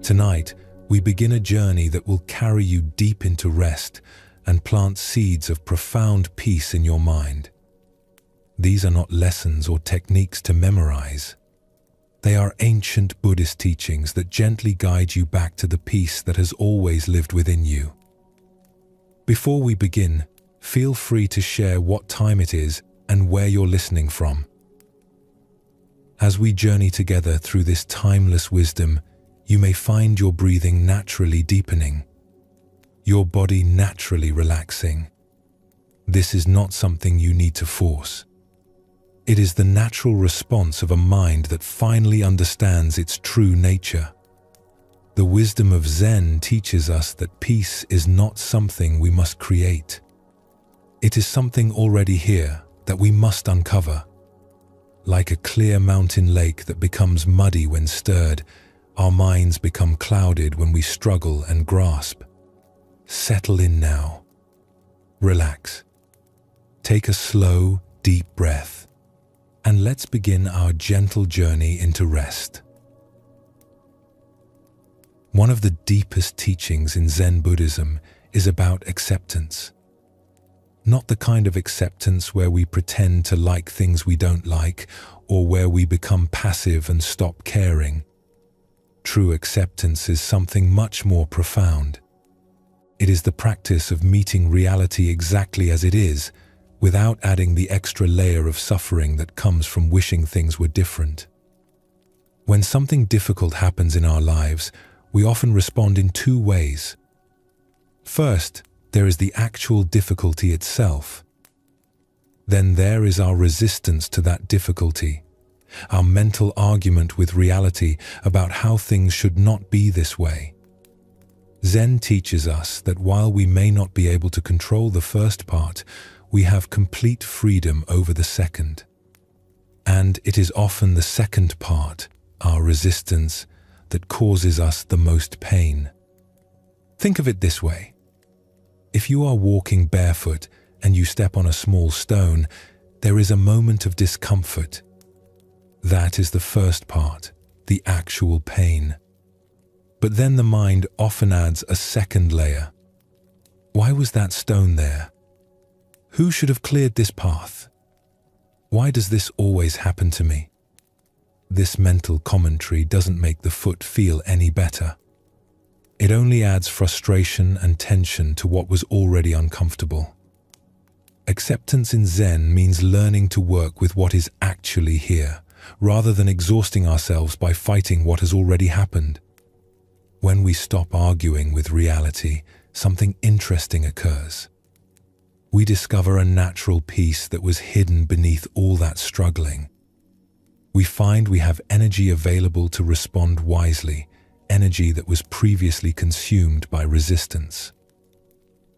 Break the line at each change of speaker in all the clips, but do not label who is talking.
Tonight, we begin a journey that will carry you deep into rest and plant seeds of profound peace in your mind. These are not lessons or techniques to memorize. They are ancient Buddhist teachings that gently guide you back to the peace that has always lived within you. Before we begin, feel free to share what time it is and where you're listening from. As we journey together through this timeless wisdom, you may find your breathing naturally deepening, your body naturally relaxing. This is not something you need to force. It is the natural response of a mind that finally understands its true nature. The wisdom of Zen teaches us that peace is not something we must create. It is something already here that we must uncover. Like a clear mountain lake that becomes muddy when stirred, our minds become clouded when we struggle and grasp. Settle in now. Relax. Take a slow, deep breath. And let's begin our gentle journey into rest. One of the deepest teachings in Zen Buddhism is about acceptance. Not the kind of acceptance where we pretend to like things we don't like, or where we become passive and stop caring. True acceptance is something much more profound. It is the practice of meeting reality exactly as it is, without adding the extra layer of suffering that comes from wishing things were different. When something difficult happens in our lives, we often respond in two ways. First, there is the actual difficulty itself. Then there is our resistance to that difficulty, our mental argument with reality about how things should not be this way. Zen teaches us that while we may not be able to control the first part, we have complete freedom over the second. And it is often the second part, our resistance, that causes us the most pain. Think of it this way. If you are walking barefoot and you step on a small stone, there is a moment of discomfort. That is the first part, the actual pain. But then the mind often adds a second layer. Why was that stone there? Who should have cleared this path? Why does this always happen to me? This mental commentary doesn't make the foot feel any better. It only adds frustration and tension to what was already uncomfortable. Acceptance in Zen means learning to work with what is actually here, rather than exhausting ourselves by fighting what has already happened. When we stop arguing with reality, something interesting occurs. We discover a natural peace that was hidden beneath all that struggling. We find we have energy available to respond wisely, energy that was previously consumed by resistance.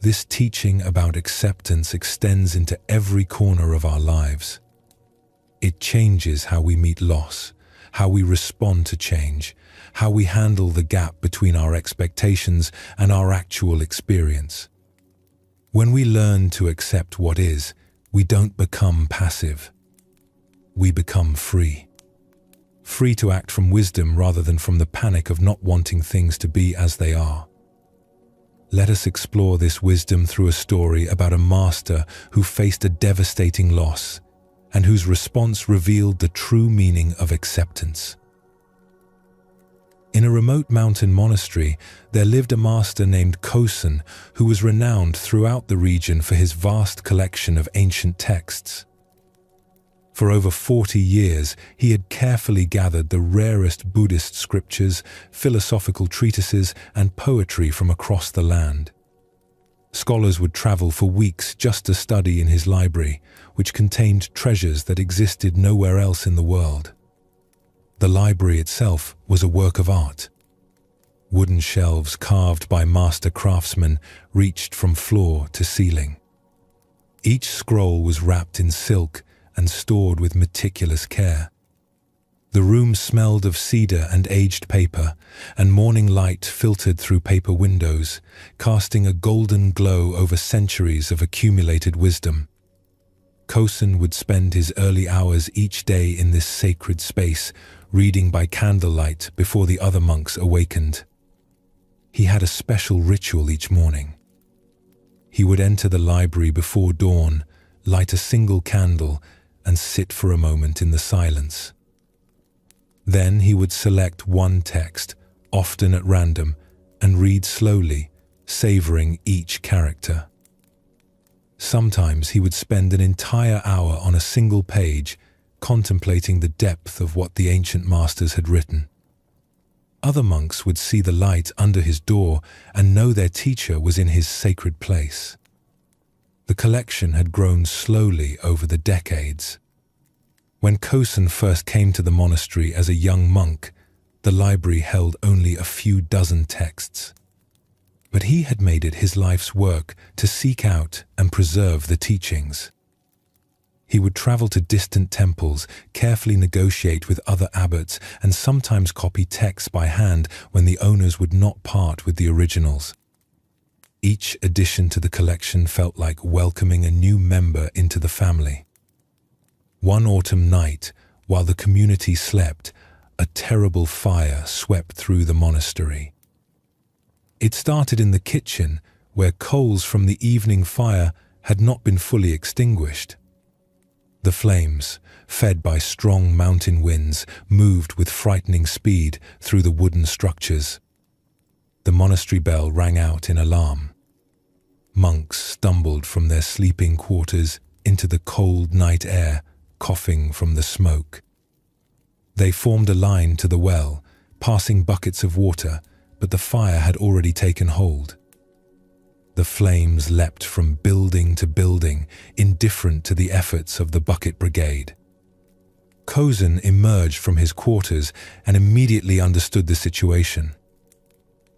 This teaching about acceptance extends into every corner of our lives. It changes how we meet loss, how we respond to change, how we handle the gap between our expectations and our actual experience. When we learn to accept what is, we don't become passive. We become free. Free to act from wisdom rather than from the panic of not wanting things to be as they are. Let us explore this wisdom through a story about a master who faced a devastating loss and whose response revealed the true meaning of acceptance. In a remote mountain monastery, there lived a master named Kosen who was renowned throughout the region for his vast collection of ancient texts. For over 40 years, he had carefully gathered the rarest Buddhist scriptures, philosophical treatises, and poetry from across the land. Scholars would travel for weeks just to study in his library, which contained treasures that existed nowhere else in the world. The library itself was a work of art. Wooden shelves carved by master craftsmen reached from floor to ceiling. Each scroll was wrapped in silk and stored with meticulous care. The room smelled of cedar and aged paper, and morning light filtered through paper windows, casting a golden glow over centuries of accumulated wisdom. Kosen would spend his early hours each day in this sacred space, reading by candlelight before the other monks awakened. He had a special ritual each morning. He would enter the library before dawn, light a single candle, and sit for a moment in the silence. Then he would select one text, often at random, and read slowly, savoring each character. Sometimes he would spend an entire hour on a single page, contemplating the depth of what the ancient masters had written. Other monks would see the light under his door and know their teacher was in his sacred place. The collection had grown slowly over the decades. When Kosen first came to the monastery as a young monk, the library held only a few dozen texts. But he had made it his life's work to seek out and preserve the teachings. He would travel to distant temples, carefully negotiate with other abbots, and sometimes copy texts by hand when the owners would not part with the originals. Each addition to the collection felt like welcoming a new member into the family. One autumn night, while the community slept, a terrible fire swept through the monastery. It started in the kitchen, where coals from the evening fire had not been fully extinguished. The flames, fed by strong mountain winds, moved with frightening speed through the wooden structures. The monastery bell rang out in alarm. Monks stumbled from their sleeping quarters into the cold night air, coughing from the smoke. They formed a line to the well, passing buckets of water, but the fire had already taken hold. The flames leapt from building to building, indifferent to the efforts of the bucket brigade. Kosen emerged from his quarters and immediately understood the situation.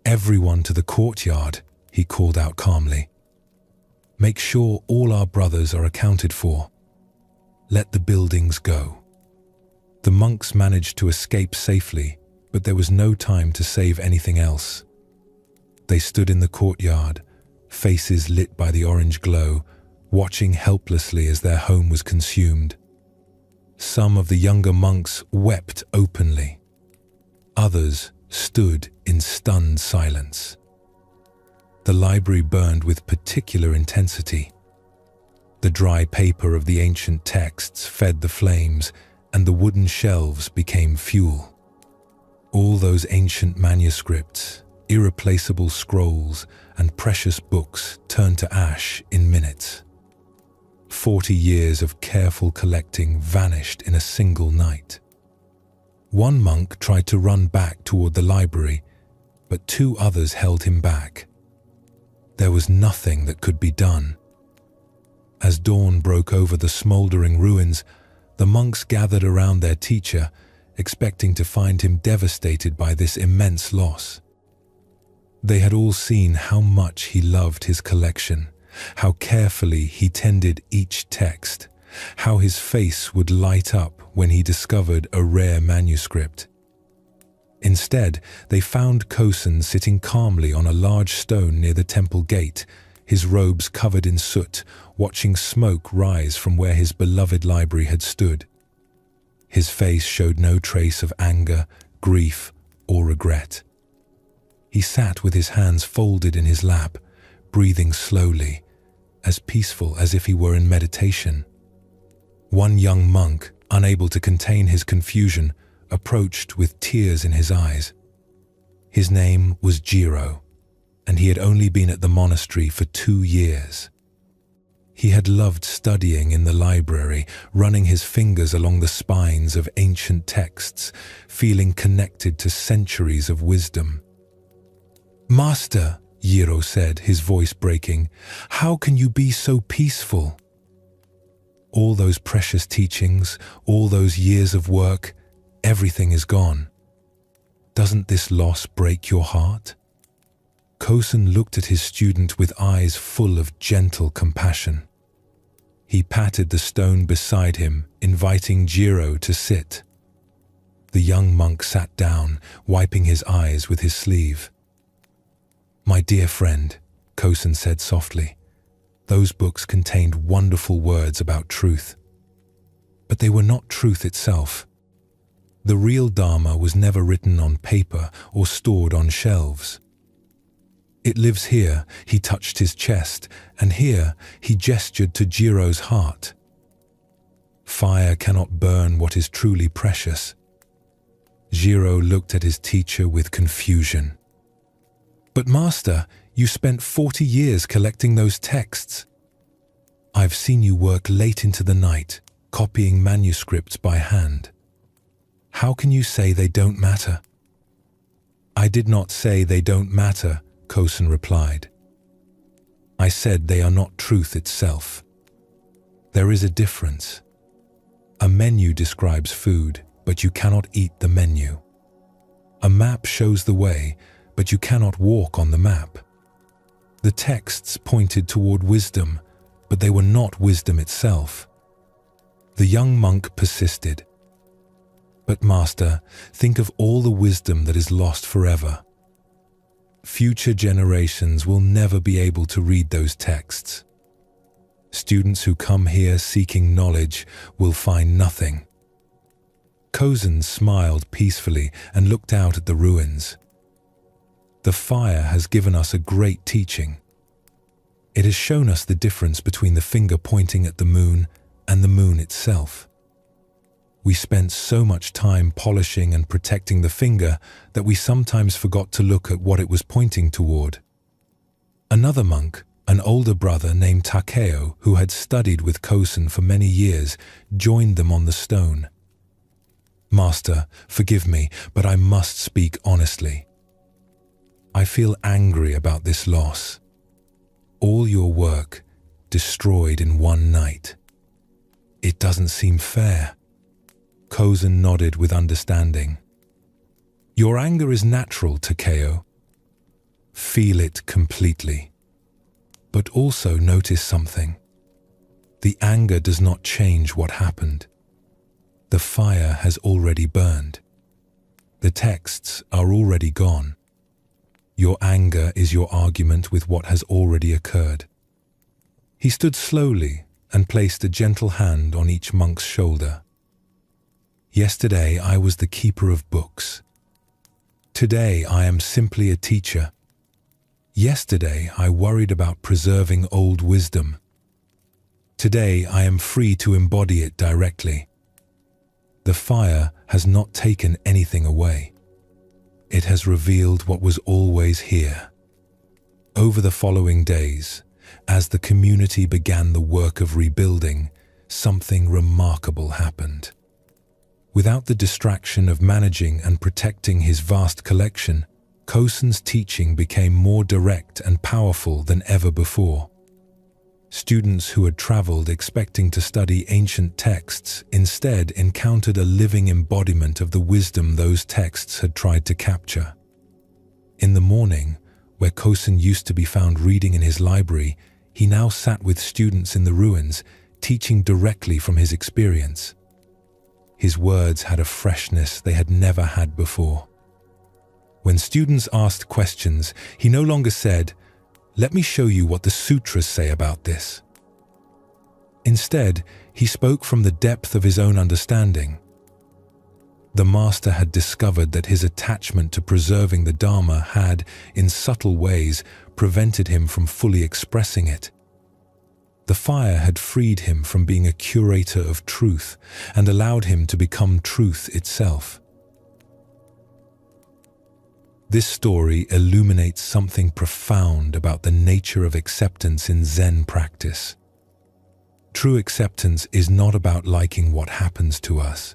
"Everyone to the courtyard," he called out calmly. "Make sure all our brothers are accounted for. Let the buildings go." The monks managed to escape safely, but there was no time to save anything else. They stood in the courtyard, faces lit by the orange glow, watching helplessly as their home was consumed. Some of the younger monks wept openly. Others stood in stunned silence. The library burned with particular intensity. The dry paper of the ancient texts fed the flames, and the wooden shelves became fuel. All those ancient manuscripts, irreplaceable scrolls, and precious books turned to ash in minutes. 40 years of careful collecting vanished in a single night. One monk tried to run back toward the library, but 2 others held him back. There was nothing that could be done. As dawn broke over the smoldering ruins, the monks gathered around their teacher, expecting to find him devastated by this immense loss. They had all seen how much he loved his collection, how carefully he tended each text, how his face would light up when he discovered a rare manuscript. Instead, they found Kosen sitting calmly on a large stone near the temple gate, his robes covered in soot, watching smoke rise from where his beloved library had stood. His face showed no trace of anger, grief, or regret. He sat with his hands folded in his lap, breathing slowly, as peaceful as if he were in meditation. One young monk, unable to contain his confusion, approached with tears in his eyes. His name was Jiro, and he had only been at the monastery for 2 years. He had loved studying in the library, running his fingers along the spines of ancient texts, feeling connected to centuries of wisdom. "Master," Jiro said, his voice breaking, "how can you be so peaceful? All those precious teachings, all those years of work, everything is gone. Doesn't this loss break your heart?" Kosen looked at his student with eyes full of gentle compassion. He patted the stone beside him, inviting Jiro to sit. The young monk sat down, wiping his eyes with his sleeve. "My dear friend," Kosen said softly, "those books contained wonderful words about truth. But they were not truth itself. The real Dharma was never written on paper or stored on shelves. It lives here, he touched his chest, and here he gestured to Jiro's heart. Fire cannot burn what is truly precious. Jiro looked at his teacher with confusion. But master, you spent 40 years collecting those texts. I've seen you work late into the night, copying manuscripts by hand. How can you say they don't matter? I did not say they don't matter, Kosen replied. I said they are not truth itself. There is a difference. A menu describes food, but you cannot eat the menu. A map shows the way, but you cannot walk on the map. The texts pointed toward wisdom, but they were not wisdom itself. The young monk persisted. But master, think of all the wisdom that is lost forever. Future generations will never be able to read those texts. Students who come here seeking knowledge will find nothing. Kosen smiled peacefully and looked out at the ruins. The fire has given us a great teaching. It has shown us the difference between the finger pointing at the moon and the moon itself. We spent so much time polishing and protecting the finger that we sometimes forgot to look at what it was pointing toward. Another monk, an older brother named Takeo, who had studied with Kosen for many years, joined them on the stone. Master, forgive me, but I must speak honestly. I feel angry about this loss. All your work destroyed in one night. It doesn't seem fair. Kosen nodded with understanding. Your anger is natural, Takeo. Feel it completely. But also notice something. The anger does not change what happened. The fire has already burned. The texts are already gone. Your anger is your argument with what has already occurred. He stood slowly and placed a gentle hand on each monk's shoulder. Yesterday I was the keeper of books. Today I am simply a teacher. Yesterday I worried about preserving old wisdom. Today I am free to embody it directly. The fire has not taken anything away. It has revealed what was always here. Over the following days, as the community began the work of rebuilding, something remarkable happened. Without the distraction of managing and protecting his vast collection, Kosen's teaching became more direct and powerful than ever before. Students who had traveled expecting to study ancient texts instead encountered a living embodiment of the wisdom those texts had tried to capture. In the morning, where Kosen used to be found reading in his library, he now sat with students in the ruins, teaching directly from his experience. His words had a freshness they had never had before. When students asked questions, he no longer said, "Let me show you what the sutras say about this." Instead, he spoke from the depth of his own understanding. The master had discovered that his attachment to preserving the Dharma had, in subtle ways, prevented him from fully expressing it. The fire had freed him from being a curator of truth and allowed him to become truth itself. This story illuminates something profound about the nature of acceptance in Zen practice. True acceptance is not about liking what happens to us.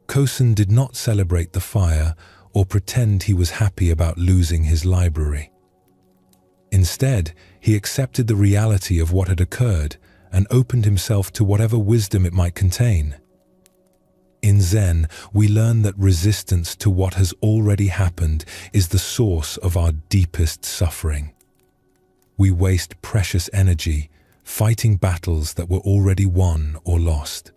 Kosen did not celebrate the fire or pretend he was happy about losing his library. Instead, he accepted the reality of what had occurred and opened himself to whatever wisdom it might contain. In Zen, we learn that resistance to what has already happened is the source of our deepest suffering. We waste precious energy fighting battles that were already won or lost.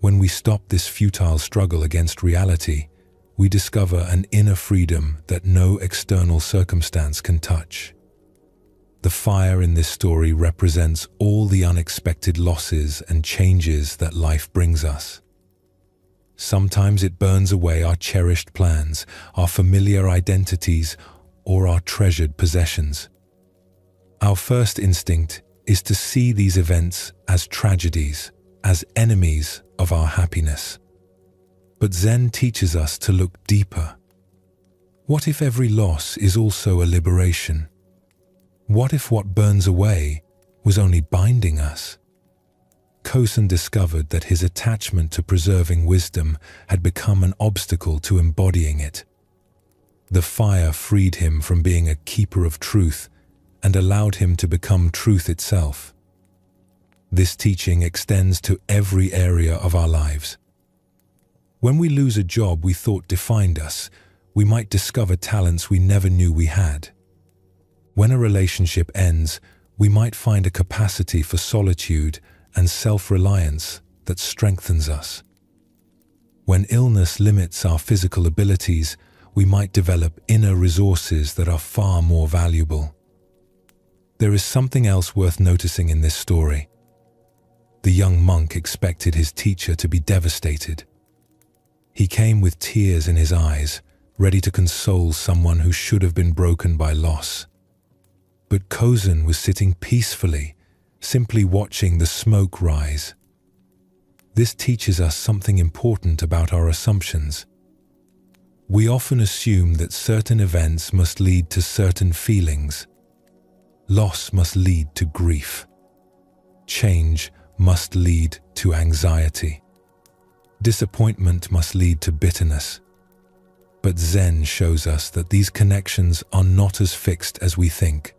When we stop this futile struggle against reality, we discover an inner freedom that no external circumstance can touch. The fire in this story represents all the unexpected losses and changes that life brings us. Sometimes it burns away our cherished plans, our familiar identities, or our treasured possessions. Our first instinct is to see these events as tragedies, as enemies of our happiness. But Zen teaches us to look deeper. What if every loss is also a liberation? What if what burns away was only binding us? Kosen discovered that his attachment to preserving wisdom had become an obstacle to embodying it. The fire freed him from being a keeper of truth and allowed him to become truth itself. This teaching extends to every area of our lives. When we lose a job we thought defined us, we might discover talents we never knew we had. When a relationship ends, we might find a capacity for solitude and self-reliance that strengthens us. When illness limits our physical abilities, we might develop inner resources that are far more valuable. There is something else worth noticing in this story. The young monk expected his teacher to be devastated. He came with tears in his eyes, ready to console someone who should have been broken by loss. But Kosen was sitting peacefully, simply watching the smoke rise. This teaches us something important about our assumptions. We often assume that certain events must lead to certain feelings. Loss must lead to grief. Change must lead to anxiety. Disappointment must lead to bitterness. But Zen shows us that these connections are not as fixed as we think.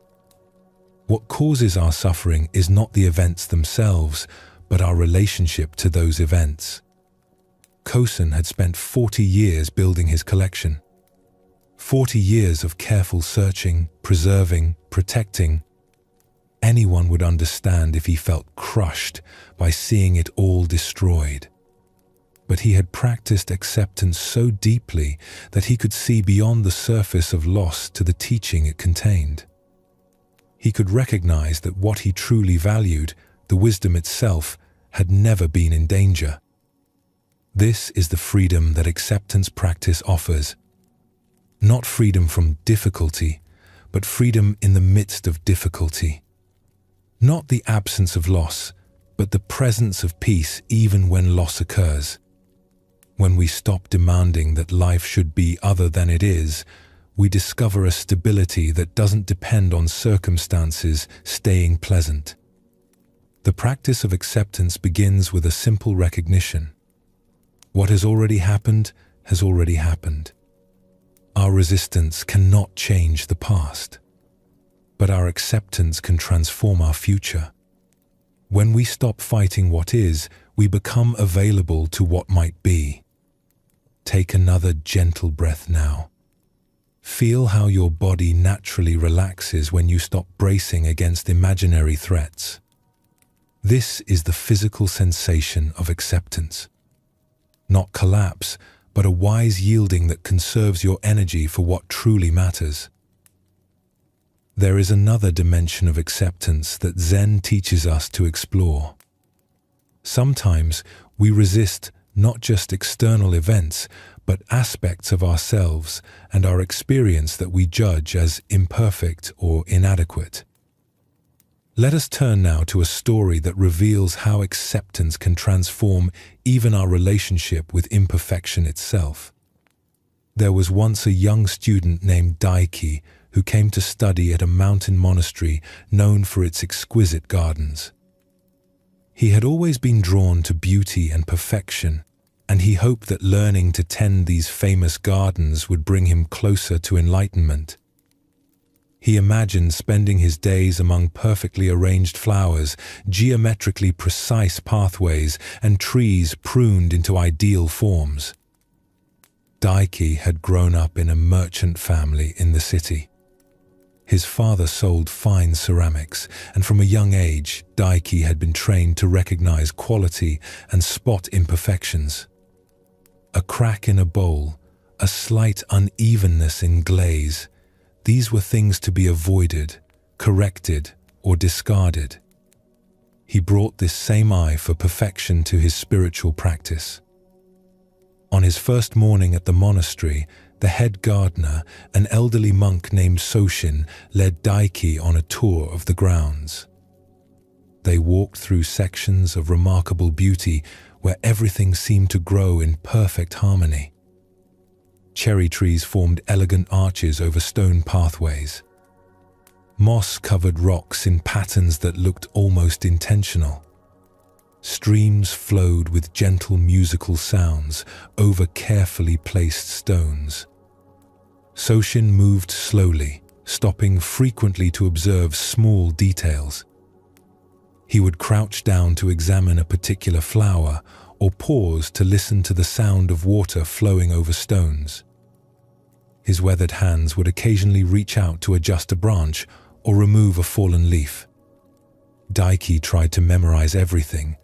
What causes our suffering is not the events themselves, but our relationship to those events. Kosen had spent 40 years building his collection. 40 years of careful searching, preserving, protecting. Anyone would understand if he felt crushed by seeing it all destroyed. But he had practiced acceptance so deeply that he could see beyond the surface of loss to the teaching it contained. He could recognize that what he truly valued, the wisdom itself, had never been in danger. This is the freedom that acceptance practice offers. Not freedom from difficulty, but freedom in the midst of difficulty. Not the absence of loss, but the presence of peace even when loss occurs. When we stop demanding that life should be other than it is, we discover a stability that doesn't depend on circumstances staying pleasant. The practice of acceptance begins with a simple recognition. What has already happened has already happened. Our resistance cannot change the past, but our acceptance can transform our future. When we stop fighting what is, we become available to what might be. Take another gentle breath now. Feel how your body naturally relaxes when you stop bracing against imaginary threats. This is the physical sensation of acceptance. Not collapse, but a wise yielding that conserves your energy for what truly matters. There is another dimension of acceptance that Zen teaches us to explore. Sometimes we resist not just external events, but aspects of ourselves and our experience that we judge as imperfect or inadequate. Let us turn now to a story that reveals how acceptance can transform even our relationship with imperfection itself. There was once a young student named Daiki who came to study at a mountain monastery known for its exquisite gardens. He had always been drawn to beauty and perfection, and he hoped that learning to tend these famous gardens would bring him closer to enlightenment. He imagined spending his days among perfectly arranged flowers, geometrically precise pathways, and trees pruned into ideal forms. Daiki had grown up in a merchant family in the city. His father sold fine ceramics, and from a young age, Daiki had been trained to recognize quality and spot imperfections. A crack in a bowl, a slight unevenness in glaze, these were things to be avoided, corrected, or discarded. He brought this same eye for perfection to his spiritual practice. On his first morning at the monastery, the head gardener, an elderly monk named Soshin, led Daiki on a tour of the grounds. They walked through sections of remarkable beauty where everything seemed to grow in perfect harmony. Cherry trees formed elegant arches over stone pathways. Moss-covered rocks in patterns that looked almost intentional. Streams flowed with gentle musical sounds over carefully placed stones. Soshin moved slowly, stopping frequently to observe small details. He would crouch down to examine a particular flower or pause to listen to the sound of water flowing over stones. His weathered hands would occasionally reach out to adjust a branch or remove a fallen leaf. Daiki tried to memorize everything,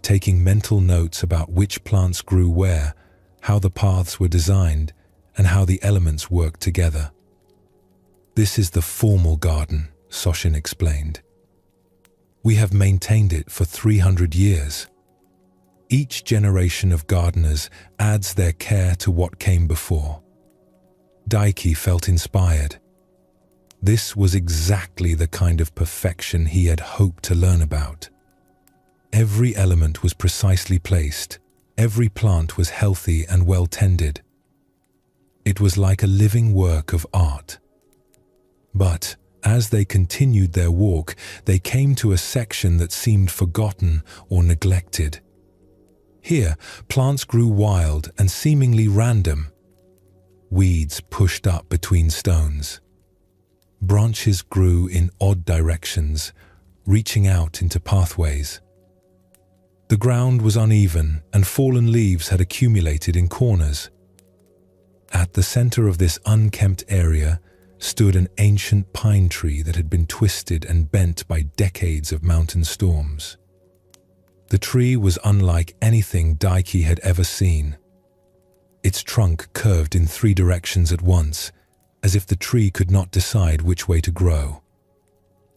taking mental notes about which plants grew where, how the paths were designed, and how the elements worked together. "This is the formal garden," Soshin explained. "We have maintained it for 300 years. Each generation of gardeners adds their care to what came before." Daiki felt inspired. This was exactly the kind of perfection he had hoped to learn about. Every element was precisely placed. Every plant was healthy and well tended. It was like a living work of art. But as they continued their walk, they came to a section that seemed forgotten or neglected. Here, plants grew wild and seemingly random. Weeds pushed up between stones. Branches grew in odd directions, reaching out into pathways. The ground was uneven and fallen leaves had accumulated in corners. At the center of this unkempt area stood an ancient pine tree that had been twisted and bent by decades of mountain storms. The tree was unlike anything Daiki had ever seen. Its trunk curved in 3 directions at once, as if the tree could not decide which way to grow.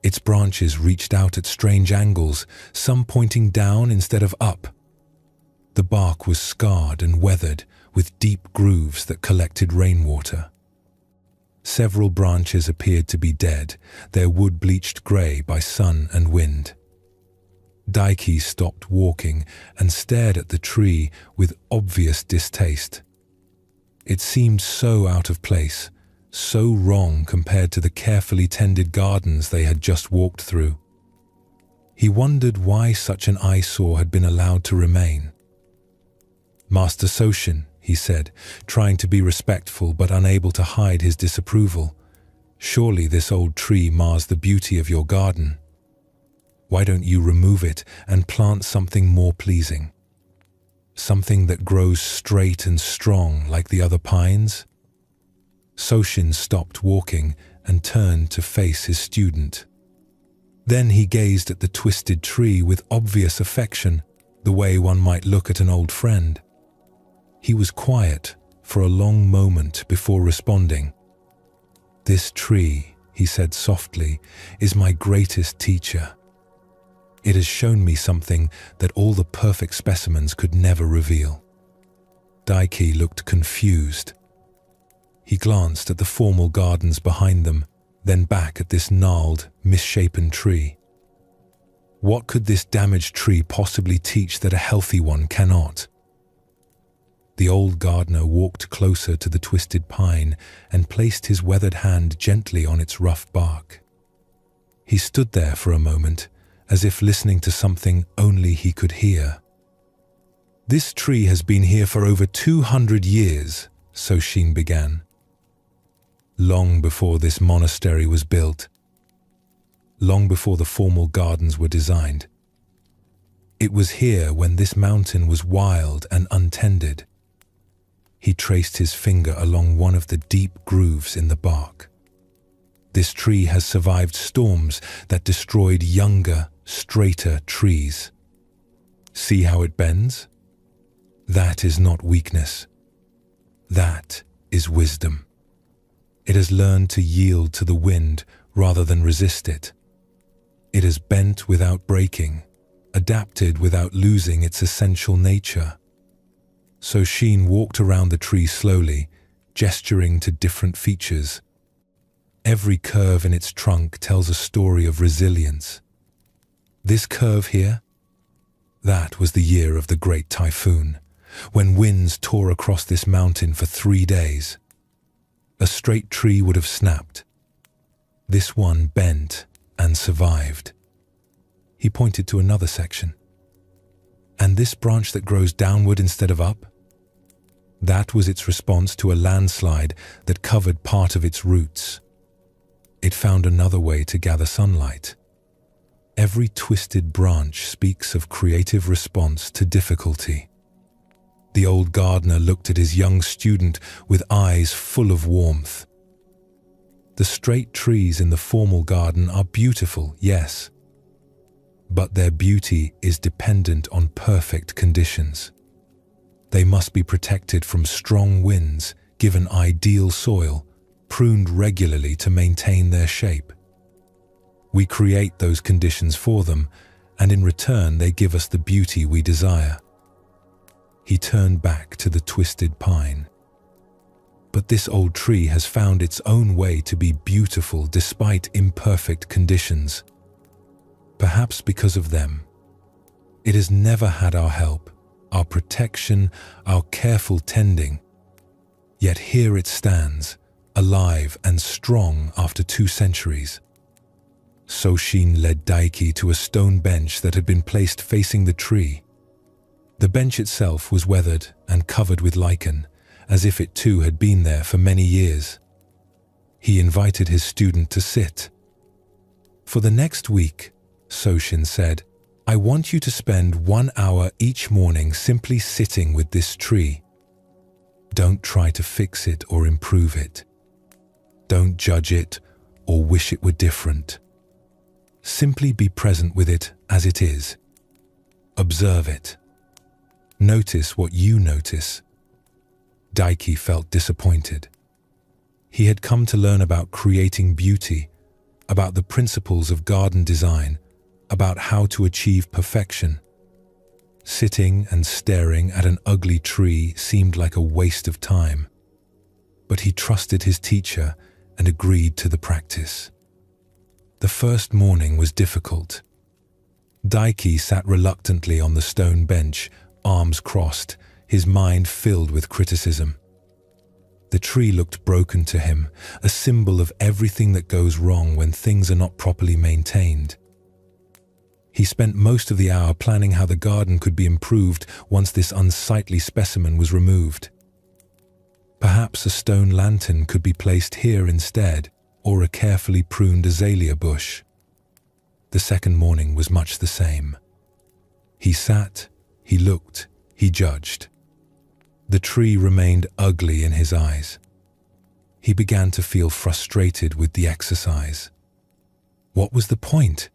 Its branches reached out at strange angles, some pointing down instead of up. The bark was scarred and weathered, with deep grooves that collected rainwater. Several branches appeared to be dead, their wood bleached grey by sun and wind. Daiki stopped walking and stared at the tree with obvious distaste. It seemed so out of place, so wrong compared to the carefully tended gardens they had just walked through. He wondered why such an eyesore had been allowed to remain. "Master Soshin," he said, trying to be respectful but unable to hide his disapproval, "surely this old tree mars the beauty of your garden. Why don't you remove it and plant something more pleasing? Something that grows straight and strong like the other pines?" Soshin stopped walking and turned to face his student. Then he gazed at the twisted tree with obvious affection, the way one might look at an old friend. He was quiet for a long moment before responding. "This tree," he said softly, "is my greatest teacher. It has shown me something that all the perfect specimens could never reveal." Daiki looked confused. He glanced at the formal gardens behind them, then back at this gnarled, misshapen tree. What could this damaged tree possibly teach that a healthy one cannot? The old gardener walked closer to the twisted pine and placed his weathered hand gently on its rough bark. He stood there for a moment, as if listening to something only he could hear. "This tree has been here for over 200 years, Soshin began. "Long before this monastery was built. Long before the formal gardens were designed. It was here when this mountain was wild and untended." He traced his finger along one of the deep grooves in the bark. "This tree has survived storms that destroyed younger, straighter trees. See how it bends? That is not weakness. That is wisdom. It has learned to yield to the wind rather than resist it. It has bent without breaking, adapted without losing its essential nature." Soshin walked around the tree slowly, gesturing to different features. Every curve in its trunk tells a story of resilience. This curve here? That was the year of the Great Typhoon, when winds tore across this mountain for 3 days. A straight tree would have snapped. This one bent and survived. He pointed to another section. And this branch that grows downward instead of up? That was its response to a landslide that covered part of its roots. It found another way to gather sunlight. Every twisted branch speaks of creative response to difficulty. The old gardener looked at his young student with eyes full of warmth. The straight trees in the formal garden are beautiful, yes, but their beauty is dependent on perfect conditions. They must be protected from strong winds, given ideal soil, pruned regularly to maintain their shape. We create those conditions for them, and in return they give us the beauty we desire. He turned back to the twisted pine. But this old tree has found its own way to be beautiful despite imperfect conditions. Perhaps because of them. It has never had our help, our protection, our careful tending. Yet here it stands, alive and strong after 2 centuries. Soshin led Daiki to a stone bench that had been placed facing the tree. The bench itself was weathered and covered with lichen, as if it too had been there for many years. He invited his student to sit. For the next week, Soshin said, I want you to spend 1 hour each morning simply sitting with this tree. Don't try to fix it or improve it. Don't judge it or wish it were different. Simply be present with it as it is. Observe it. Notice what you notice. Daiki felt disappointed. He had come to learn about creating beauty, about the principles of garden design, about how to achieve perfection. Sitting and staring at an ugly tree seemed like a waste of time. But he trusted his teacher and agreed to the practice. The first morning was difficult. Daiki sat reluctantly on the stone bench, arms crossed, his mind filled with criticism. The tree looked broken to him, a symbol of everything that goes wrong when things are not properly maintained. He spent most of the hour planning how the garden could be improved once this unsightly specimen was removed. Perhaps a stone lantern could be placed here instead, or a carefully pruned azalea bush. The second morning was much the same. He sat, he looked, he judged. The tree remained ugly in his eyes. He began to feel frustrated with the exercise. What was the point?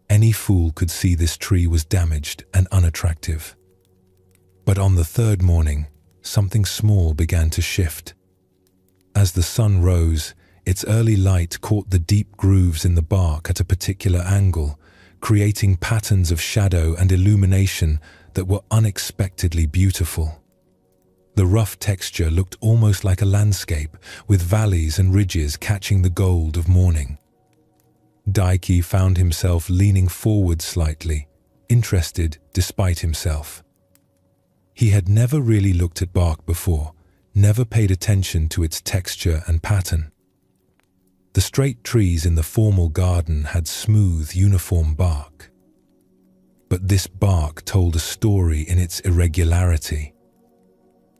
Any fool could see this tree was damaged and unattractive. But on the third morning, something small began to shift. As the sun rose, its early light caught the deep grooves in the bark at a particular angle, creating patterns of shadow and illumination that were unexpectedly beautiful. The rough texture looked almost like a landscape, with valleys and ridges catching the gold of morning. Daiki found himself leaning forward slightly, interested despite himself. He had never really looked at bark before, never paid attention to its texture and pattern. The straight trees in the formal garden had smooth, uniform bark. But this bark told a story in its irregularity.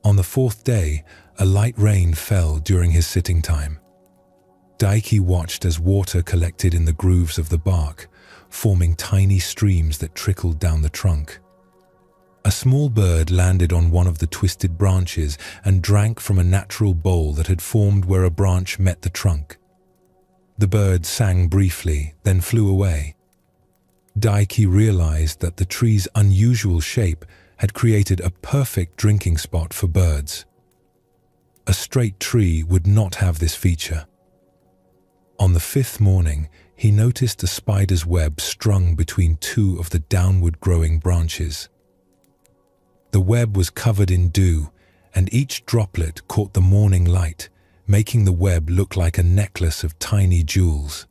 On the 4th day, a light rain fell during his sitting time. Daiki watched as water collected in the grooves of the bark, forming tiny streams that trickled down the trunk. A small bird landed on one of the twisted branches and drank from a natural bowl that had formed where a branch met the trunk. The bird sang briefly, then flew away. Daiki realized that the tree's unusual shape had created a perfect drinking spot for birds. A straight tree would not have this feature. On the 5th morning, he noticed a spider's web strung between 2 of the downward growing branches. The web was covered in dew, and each droplet caught the morning light, making the web look like a necklace of tiny jewels.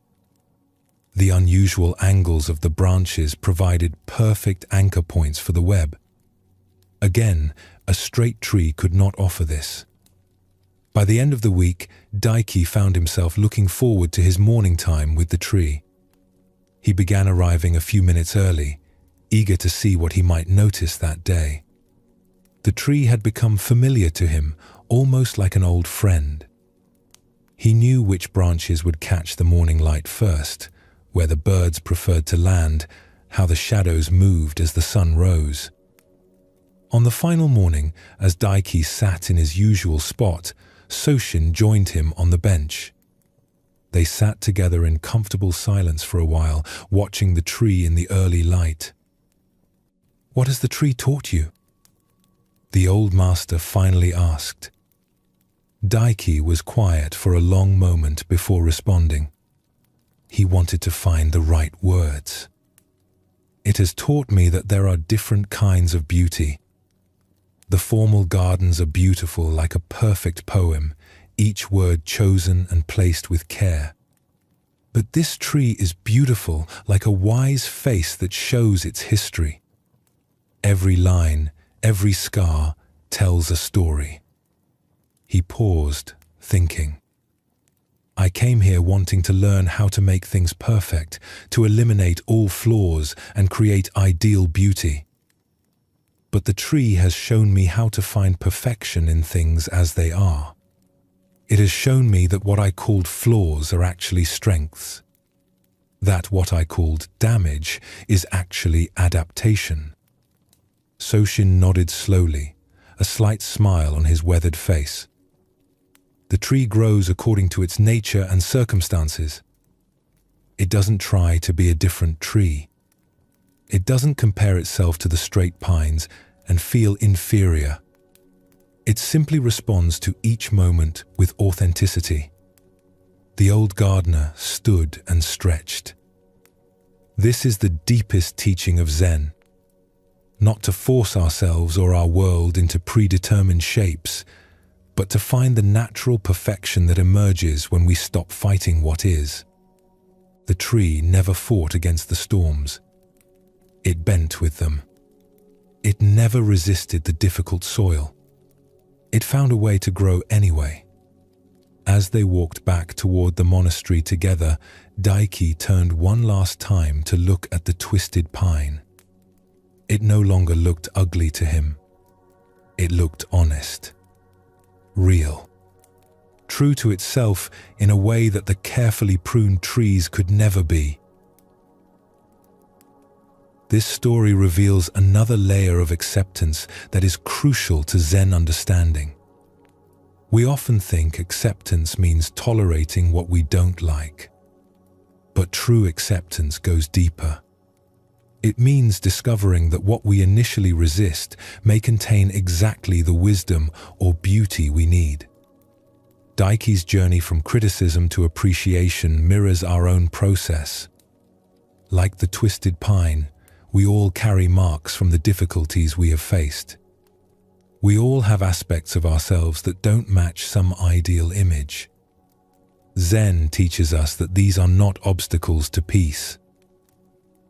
The unusual angles of the branches provided perfect anchor points for the web. Again, a straight tree could not offer this. By the end of the week, Daiki found himself looking forward to his morning time with the tree. He began arriving a few minutes early, eager to see what he might notice that day. The tree had become familiar to him, almost like an old friend. He knew which branches would catch the morning light first, where the birds preferred to land, how the shadows moved as the sun rose. On the final morning, as Daiki sat in his usual spot, Soshin joined him on the bench. They sat together in comfortable silence for a while, watching the tree in the early light. "What has the tree taught you?" the old master finally asked. Daiki was quiet for a long moment before responding. He wanted to find the right words. "It has taught me that there are different kinds of beauty. The formal gardens are beautiful like a perfect poem, each word chosen and placed with care. But this tree is beautiful like a wise face that shows its history. Every line, every scar tells a story." He paused, thinking. "I came here wanting to learn how to make things perfect, to eliminate all flaws and create ideal beauty. But the tree has shown me how to find perfection in things as they are. It has shown me that what I called flaws are actually strengths. That what I called damage is actually adaptation." Soshin nodded slowly, a slight smile on his weathered face. "The tree grows according to its nature and circumstances. It doesn't try to be a different tree. It doesn't compare itself to the straight pines and feel inferior. It simply responds to each moment with authenticity." The old gardener stood and stretched. "This is the deepest teaching of Zen. Not to force ourselves or our world into predetermined shapes, but to find the natural perfection that emerges when we stop fighting what is. The tree never fought against the storms. It bent with them. It never resisted the difficult soil. It found a way to grow anyway." As they walked back toward the monastery together, Daiki turned one last time to look at the twisted pine. It no longer looked ugly to him. It looked honest, real, true to itself in a way that the carefully pruned trees could never be. This story reveals another layer of acceptance that is crucial to Zen understanding. We often think acceptance means tolerating what we don't like. But true acceptance goes deeper. It means discovering that what we initially resist may contain exactly the wisdom or beauty we need. Daiki's journey from criticism to appreciation mirrors our own process. Like the twisted pine, we all carry marks from the difficulties we have faced. We all have aspects of ourselves that don't match some ideal image. Zen teaches us that these are not obstacles to peace.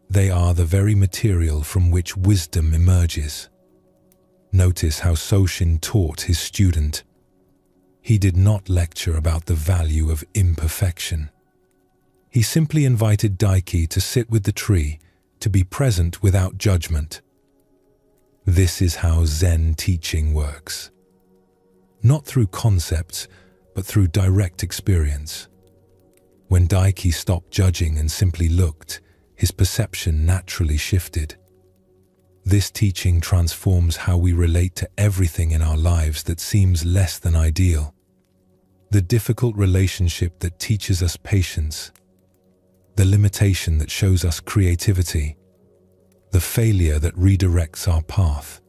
They are the very material from which wisdom emerges. Notice how Soshin taught his student. He did not lecture about the value of imperfection. He simply invited Daiki to sit with the tree, to be present without judgment. This is how Zen teaching works. Not through concepts, but through direct experience. When Daiki stopped judging and simply looked, his perception naturally shifted. This teaching transforms how we relate to everything in our lives that seems less than ideal. The difficult relationship that teaches us patience, the limitation that shows us creativity, the failure that redirects our path.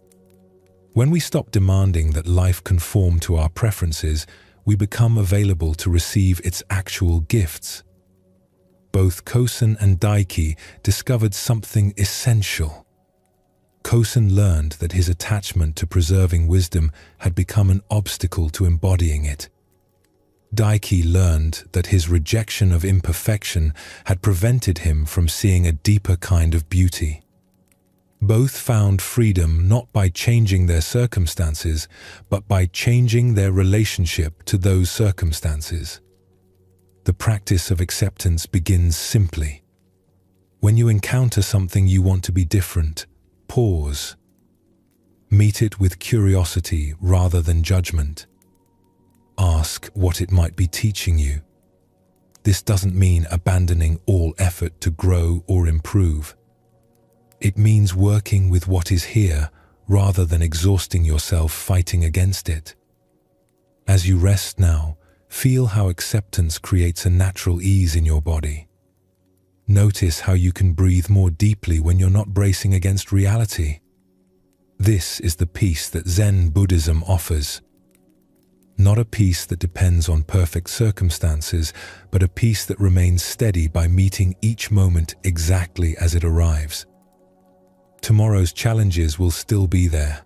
When we stop demanding that life conform to our preferences, we become available to receive its actual gifts. Both Kosen and Daiki discovered something essential. Kosen learned that his attachment to preserving wisdom had become an obstacle to embodying it. Daiki learned that his rejection of imperfection had prevented him from seeing a deeper kind of beauty. Both found freedom not by changing their circumstances, but by changing their relationship to those circumstances. The practice of acceptance begins simply. When you encounter something you want to be different, pause. Meet it with curiosity rather than judgment. Ask what it might be teaching you. This doesn't mean abandoning all effort to grow or improve. It means working with what is here rather than exhausting yourself fighting against it. As you rest now, feel how acceptance creates a natural ease in your body. Notice how you can breathe more deeply when you're not bracing against reality. This is the peace that Zen Buddhism offers. Not a peace that depends on perfect circumstances, but a peace that remains steady by meeting each moment exactly as it arrives. Tomorrow's challenges will still be there,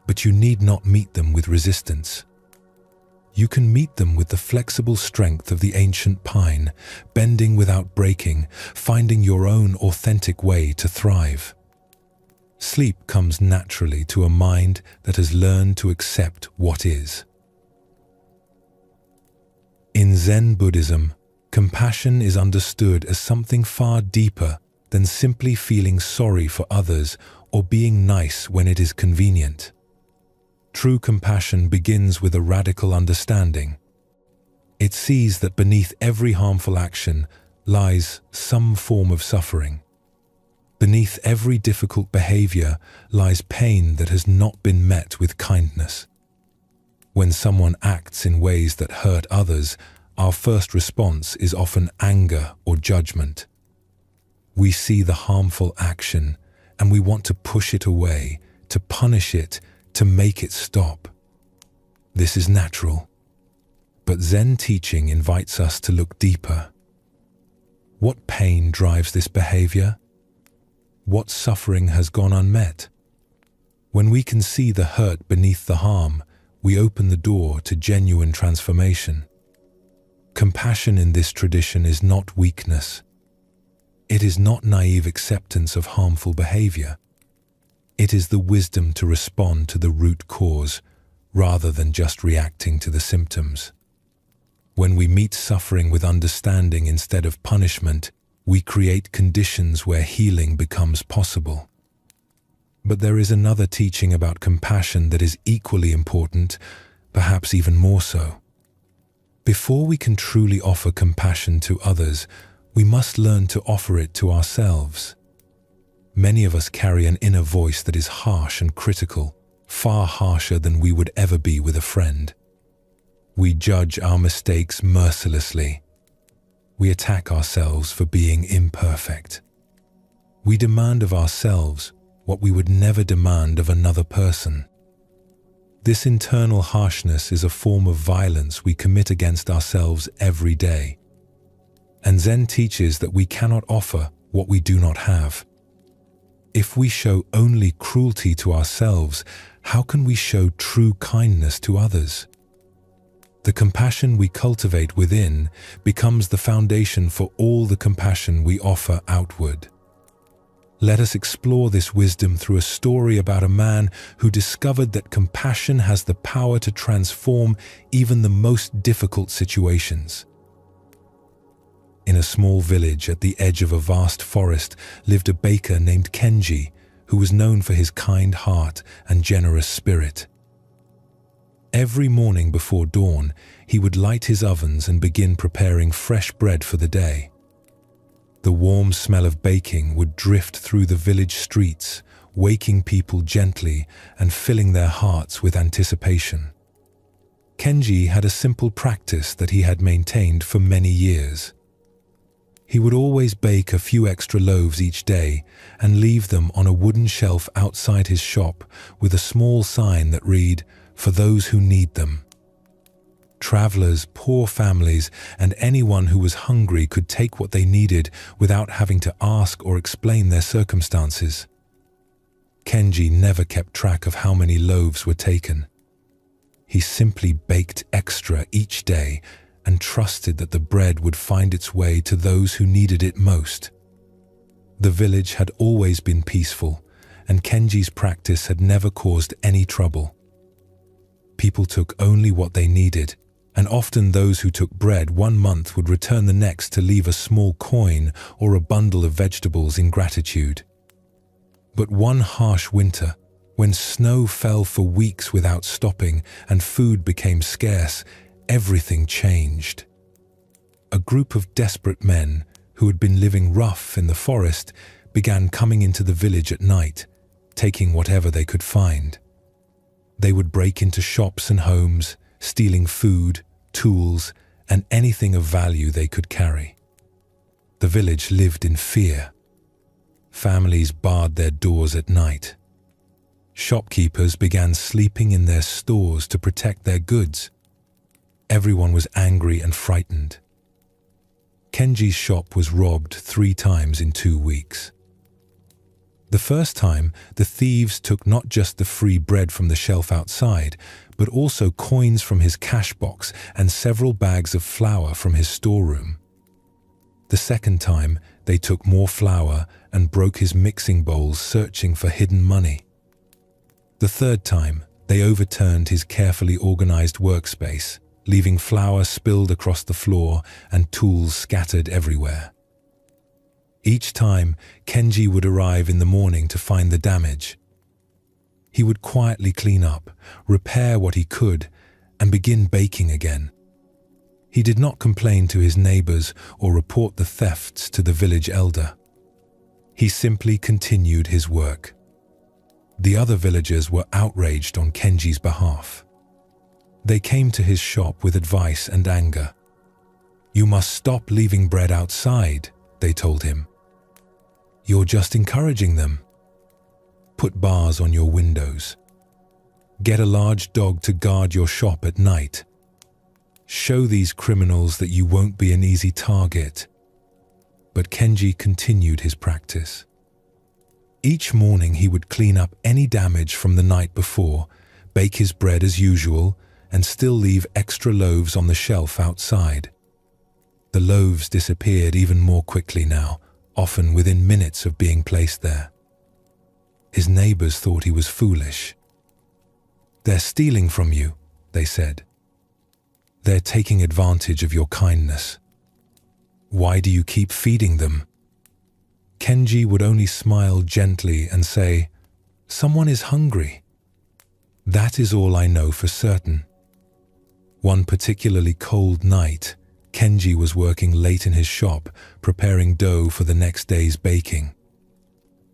but you need not meet them with resistance. You can meet them with the flexible strength of the ancient pine, bending without breaking, finding your own authentic way to thrive. Sleep comes naturally to a mind that has learned to accept what is. In Zen Buddhism, compassion is understood as something far deeper than simply feeling sorry for others or being nice when it is convenient. True compassion begins with a radical understanding. It sees that beneath every harmful action lies some form of suffering. Beneath every difficult behavior lies pain that has not been met with kindness. When someone acts in ways that hurt others, our first response is often anger or judgment. We see the harmful action and we want to push it away, to punish it, to make it stop. This is natural. But Zen teaching invites us to look deeper. What pain drives this behavior? What suffering has gone unmet? When we can see the hurt beneath the harm, we open the door to genuine transformation. Compassion in this tradition is not weakness. It is not naive acceptance of harmful behavior. It is the wisdom to respond to the root cause, rather than just reacting to the symptoms. When we meet suffering with understanding instead of punishment, we create conditions where healing becomes possible. But there is another teaching about compassion that is equally important, perhaps even more so. Before we can truly offer compassion to others, we must learn to offer it to ourselves. Many of us carry an inner voice that is harsh and critical, far harsher than we would ever be with a friend. We judge our mistakes mercilessly. We attack ourselves for being imperfect. We demand of ourselves what we would never demand of another person. This internal harshness is a form of violence we commit against ourselves every day. And Zen teaches that we cannot offer what we do not have. If we show only cruelty to ourselves, how can we show true kindness to others? The compassion we cultivate within becomes the foundation for all the compassion we offer outward. Let us explore this wisdom through a story about a man who discovered that compassion has the power to transform even the most difficult situations. In a small village at the edge of a vast forest lived a baker named Kenji, who was known for his kind heart and generous spirit. Every morning before dawn, he would light his ovens and begin preparing fresh bread for the day. The warm smell of baking would drift through the village streets, waking people gently and filling their hearts with anticipation. Kenji had a simple practice that he had maintained for many years. He would always bake a few extra loaves each day and leave them on a wooden shelf outside his shop with a small sign that read, "For those who need them." Travelers, poor families, and anyone who was hungry could take what they needed without having to ask or explain their circumstances. Kenji never kept track of how many loaves were taken. He simply baked extra each day and trusted that the bread would find its way to those who needed it most. The village had always been peaceful, and Kenji's practice had never caused any trouble. People took only what they needed, and often those who took bread one month would return the next to leave a small coin or a bundle of vegetables in gratitude. But one harsh winter, when snow fell for weeks without stopping and food became scarce, everything changed. A group of desperate men who had been living rough in the forest began coming into the village at night, taking whatever they could find. They would break into shops and homes, stealing food, tools, and anything of value they could carry. The village lived in fear. Families barred their doors at night. Shopkeepers began sleeping in their stores to protect their goods. Everyone was angry and frightened. Kenji's shop was robbed 3 times in 2 weeks. The first time, the thieves took not just the free bread from the shelf outside, but also coins from his cash box and several bags of flour from his storeroom. The second time, they took more flour and broke his mixing bowls searching for hidden money. The third time, they overturned his carefully organized workspace, leaving flour spilled across the floor and tools scattered everywhere. Each time, Kenji would arrive in the morning to find the damage. He would quietly clean up, repair what he could, and begin baking again. He did not complain to his neighbors or report the thefts to the village elder. He simply continued his work. The other villagers were outraged on Kenji's behalf. They came to his shop with advice and anger. "You must stop leaving bread outside," they told him. "You're just encouraging them. Put bars on your windows. Get a large dog to guard your shop at night. Show these criminals that you won't be an easy target." But Kenji continued his practice. Each morning he would clean up any damage from the night before, bake his bread as usual, and still leave extra loaves on the shelf outside. The loaves disappeared even more quickly now, often within minutes of being placed there. His neighbors thought he was foolish. "They're stealing from you," they said. "They're taking advantage of your kindness. Why do you keep feeding them?" Kenji would only smile gently and say, "Someone is hungry. That is all I know for certain." One particularly cold night, Kenji was working late in his shop, preparing dough for the next day's baking.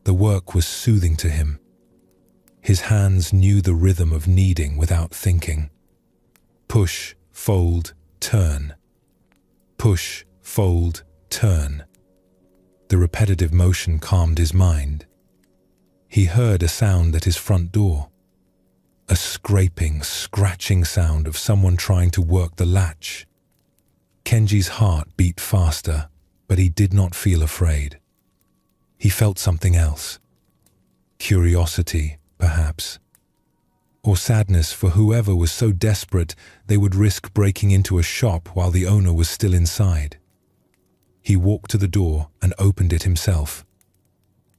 The work was soothing to him. His hands knew the rhythm of kneading without thinking. Push, fold, turn. Push, fold, turn. The repetitive motion calmed his mind. He heard a sound at his front door. A scraping, scratching sound of someone trying to work the latch. Kenji's heart beat faster, but he did not feel afraid. He felt something else. Curiosity, perhaps. Or sadness for whoever was so desperate they would risk breaking into a shop while the owner was still inside. He walked to the door and opened it himself.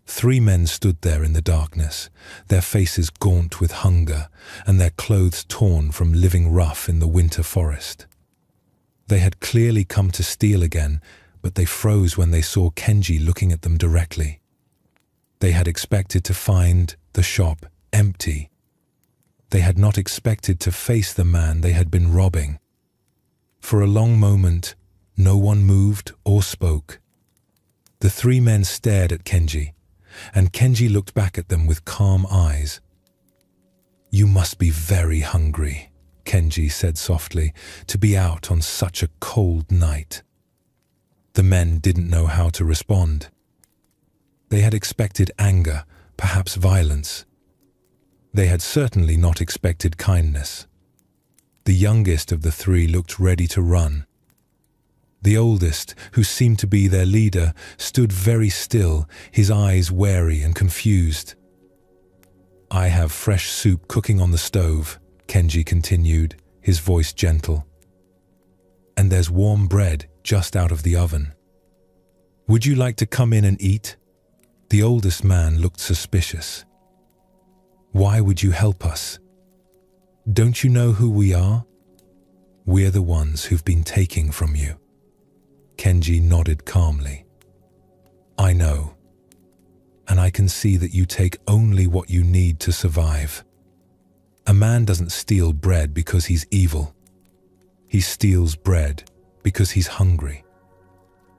3 men stood there in the darkness, their faces gaunt with hunger and their clothes torn from living rough in the winter forest. They had clearly come to steal again, but they froze when they saw Kenji looking at them directly. They had expected to find the shop empty. They had not expected to face the man they had been robbing. For a long moment, no one moved or spoke. The 3 men stared at Kenji, and Kenji looked back at them with calm eyes. "You must be very hungry," Kenji said softly, "to be out on such a cold night." The men didn't know how to respond. They had expected anger, perhaps violence. They had certainly not expected kindness. The youngest of the 3 looked ready to run. The oldest, who seemed to be their leader, stood very still, his eyes wary and confused. I have fresh soup cooking on the stove, Kenji continued, his voice gentle. And there's warm bread just out of the oven. Would you like to come in and eat? The oldest man looked suspicious. Why would you help us? Don't you know who we are? We're the ones who've been taking from you. Kenji nodded calmly. I know. And I can see that you take only what you need to survive. A man doesn't steal bread because he's evil. He steals bread because he's hungry.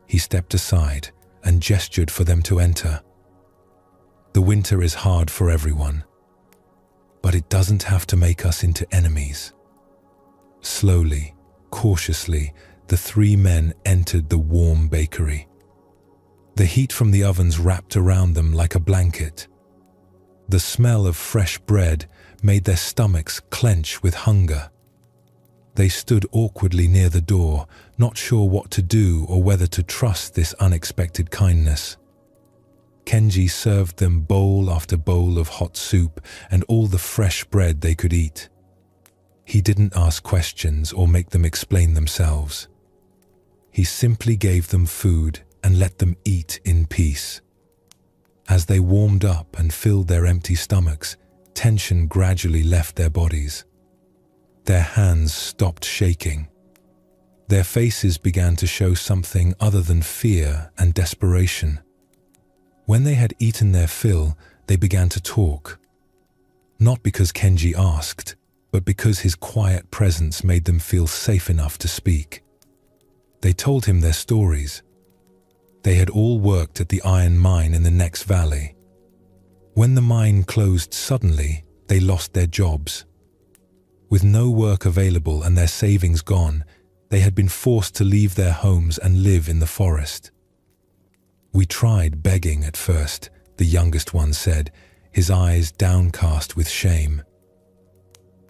He stepped aside and gestured for them to enter. The winter is hard for everyone, but it doesn't have to make us into enemies. Slowly, cautiously, the three men entered the warm bakery. The heat from the ovens wrapped around them like a blanket. The smell of fresh bread made their stomachs clench with hunger. They stood awkwardly near the door, not sure what to do or whether to trust this unexpected kindness. Kenji served them bowl after bowl of hot soup and all the fresh bread they could eat. He didn't ask questions or make them explain themselves. He simply gave them food and let them eat in peace. As they warmed up and filled their empty stomachs, tension gradually left their bodies. Their hands stopped shaking. Their faces began to show something other than fear and desperation. When they had eaten their fill, they began to talk. Not because Kenji asked, but because his quiet presence made them feel safe enough to speak. They told him their stories. They had all worked at the iron mine in the next valley. When the mine closed suddenly, they lost their jobs. With no work available and their savings gone, they had been forced to leave their homes and live in the forest. We tried begging at first, the youngest one said, his eyes downcast with shame.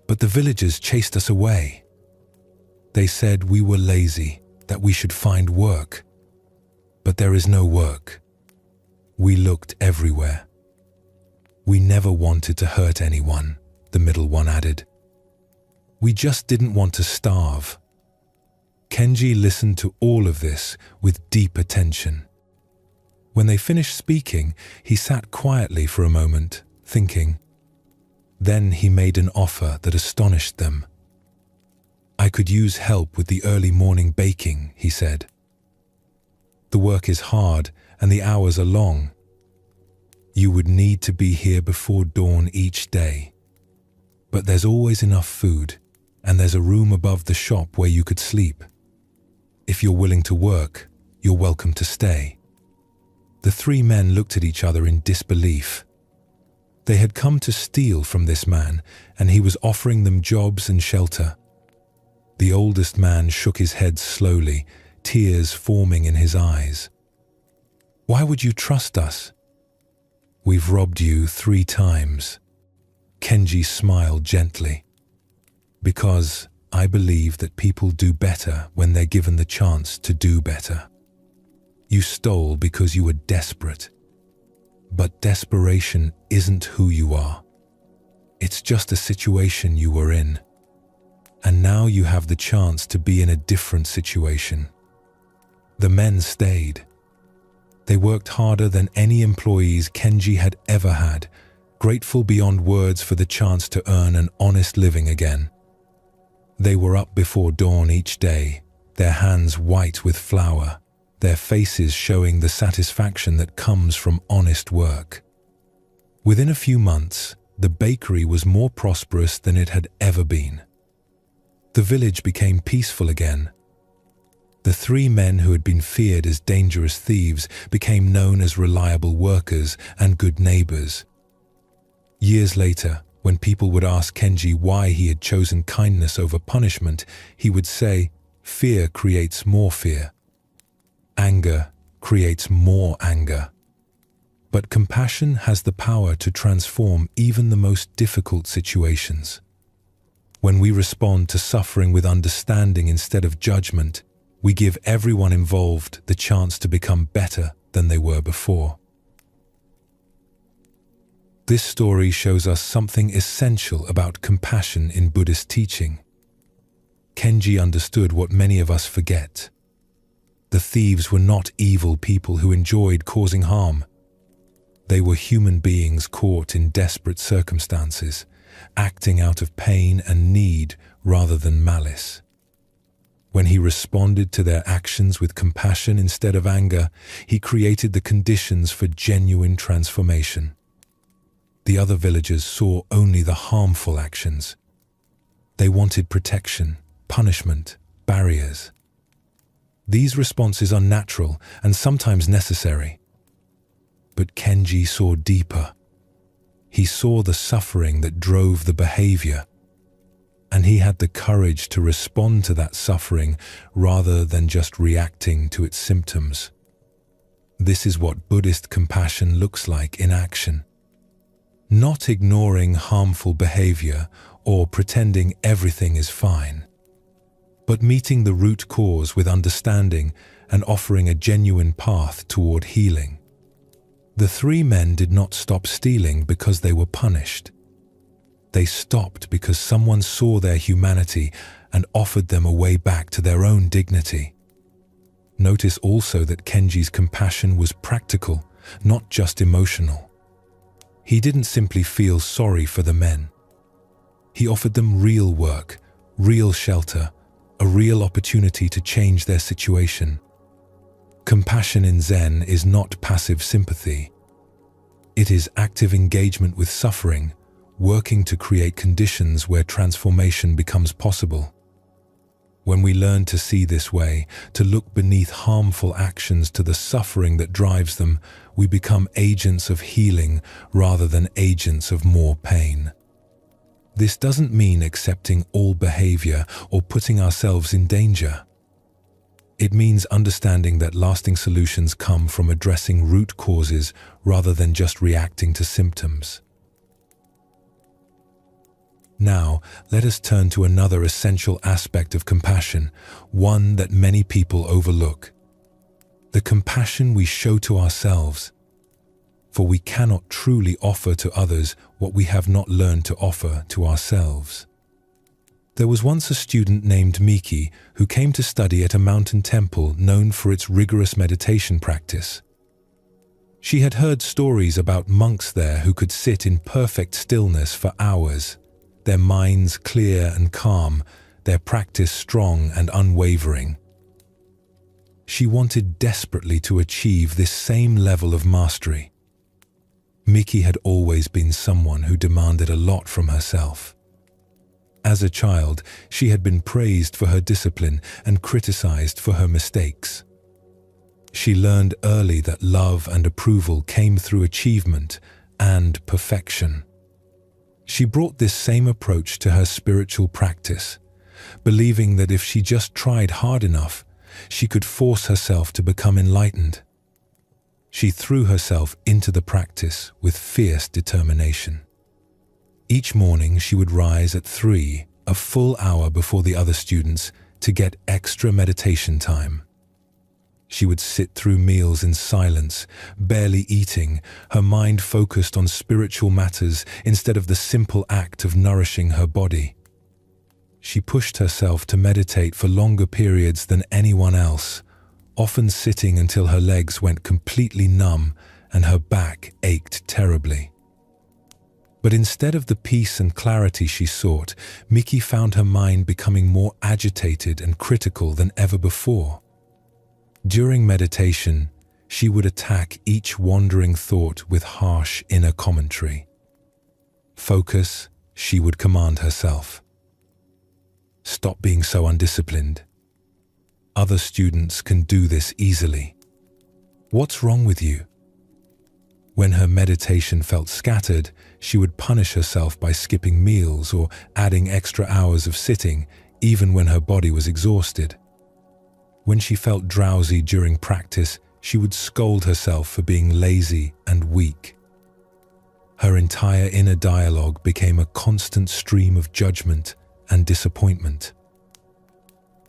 But the villagers chased us away. They said we were lazy, that we should find work. But there is no work. We looked everywhere. We never wanted to hurt anyone, the middle one added. We just didn't want to starve. Kenji listened to all of this with deep attention. When they finished speaking, he sat quietly for a moment, thinking. Then he made an offer that astonished them. I could use help with the early morning baking, he said. The work is hard and the hours are long. You would need to be here before dawn each day. But there's always enough food, and there's a room above the shop where you could sleep. If you're willing to work, you're welcome to stay. The three men looked at each other in disbelief. They had come to steal from this man, and he was offering them jobs and shelter. The oldest man shook his head slowly, tears forming in his eyes. Why would you trust us? We've robbed you 3 times. Kenji smiled gently. Because I believe that people do better when they're given the chance to do better. You stole because you were desperate. But desperation isn't who you are. It's just a situation you were in. And now you have the chance to be in a different situation. The men stayed. They worked harder than any employees Kenji had ever had, grateful beyond words for the chance to earn an honest living again. They were up before dawn each day, their hands white with flour, their faces showing the satisfaction that comes from honest work. Within a few months, the bakery was more prosperous than it had ever been. The village became peaceful again. The 3 men who had been feared as dangerous thieves became known as reliable workers and good neighbors. Years later, when people would ask Kenji why he had chosen kindness over punishment, he would say, "Fear creates more fear. Anger creates more anger." But compassion has the power to transform even the most difficult situations. When we respond to suffering with understanding instead of judgment, we give everyone involved the chance to become better than they were before. This story shows us something essential about compassion in Buddhist teaching. Kenji understood what many of us forget. The thieves were not evil people who enjoyed causing harm. They were human beings caught in desperate circumstances, acting out of pain and need rather than malice. When he responded to their actions with compassion instead of anger, he created the conditions for genuine transformation. The other villagers saw only the harmful actions. They wanted protection, punishment, barriers. These responses are natural and sometimes necessary. But Kenji saw deeper. He saw the suffering that drove the behavior, and he had the courage to respond to that suffering rather than just reacting to its symptoms. This is what Buddhist compassion looks like in action. Not ignoring harmful behavior or pretending everything is fine, but meeting the root cause with understanding and offering a genuine path toward healing. The three men did not stop stealing because they were punished. They stopped because someone saw their humanity and offered them a way back to their own dignity. Notice also that Kenji's compassion was practical, not just emotional. He didn't simply feel sorry for the men. He offered them real work, real shelter, a real opportunity to change their situation. Compassion in Zen is not passive sympathy. It is active engagement with suffering, working to create conditions where transformation becomes possible. When we learn to see this way, to look beneath harmful actions to the suffering that drives them, we become agents of healing rather than agents of more pain. This doesn't mean accepting all behavior or putting ourselves in danger. It means understanding that lasting solutions come from addressing root causes rather than just reacting to symptoms. Now, let us turn to another essential aspect of compassion, one that many people overlook: the compassion we show to ourselves. For we cannot truly offer to others what we have not learned to offer to ourselves. There was once a student named Miki who came to study at a mountain temple known for its rigorous meditation practice. She had heard stories about monks there who could sit in perfect stillness for hours, their minds clear and calm, their practice strong and unwavering. She wanted desperately to achieve this same level of mastery. Miki had always been someone who demanded a lot from herself. As a child, she had been praised for her discipline and criticized for her mistakes. She learned early that love and approval came through achievement and perfection. She brought this same approach to her spiritual practice, believing that if she just tried hard enough, she could force herself to become enlightened. She threw herself into the practice with fierce determination. Each morning she would rise at 3, a full hour before the other students, to get extra meditation time. She would sit through meals in silence, barely eating, her mind focused on spiritual matters instead of the simple act of nourishing her body. She pushed herself to meditate for longer periods than anyone else, often sitting until her legs went completely numb and her back ached terribly. But instead of the peace and clarity she sought, Miki found her mind becoming more agitated and critical than ever before. During meditation, she would attack each wandering thought with harsh inner commentary. Focus, she would command herself. Stop being so undisciplined. Other students can do this easily. What's wrong with you? When her meditation felt scattered, she would punish herself by skipping meals or adding extra hours of sitting, even when her body was exhausted. When she felt drowsy during practice, she would scold herself for being lazy and weak. Her entire inner dialogue became a constant stream of judgment and disappointment.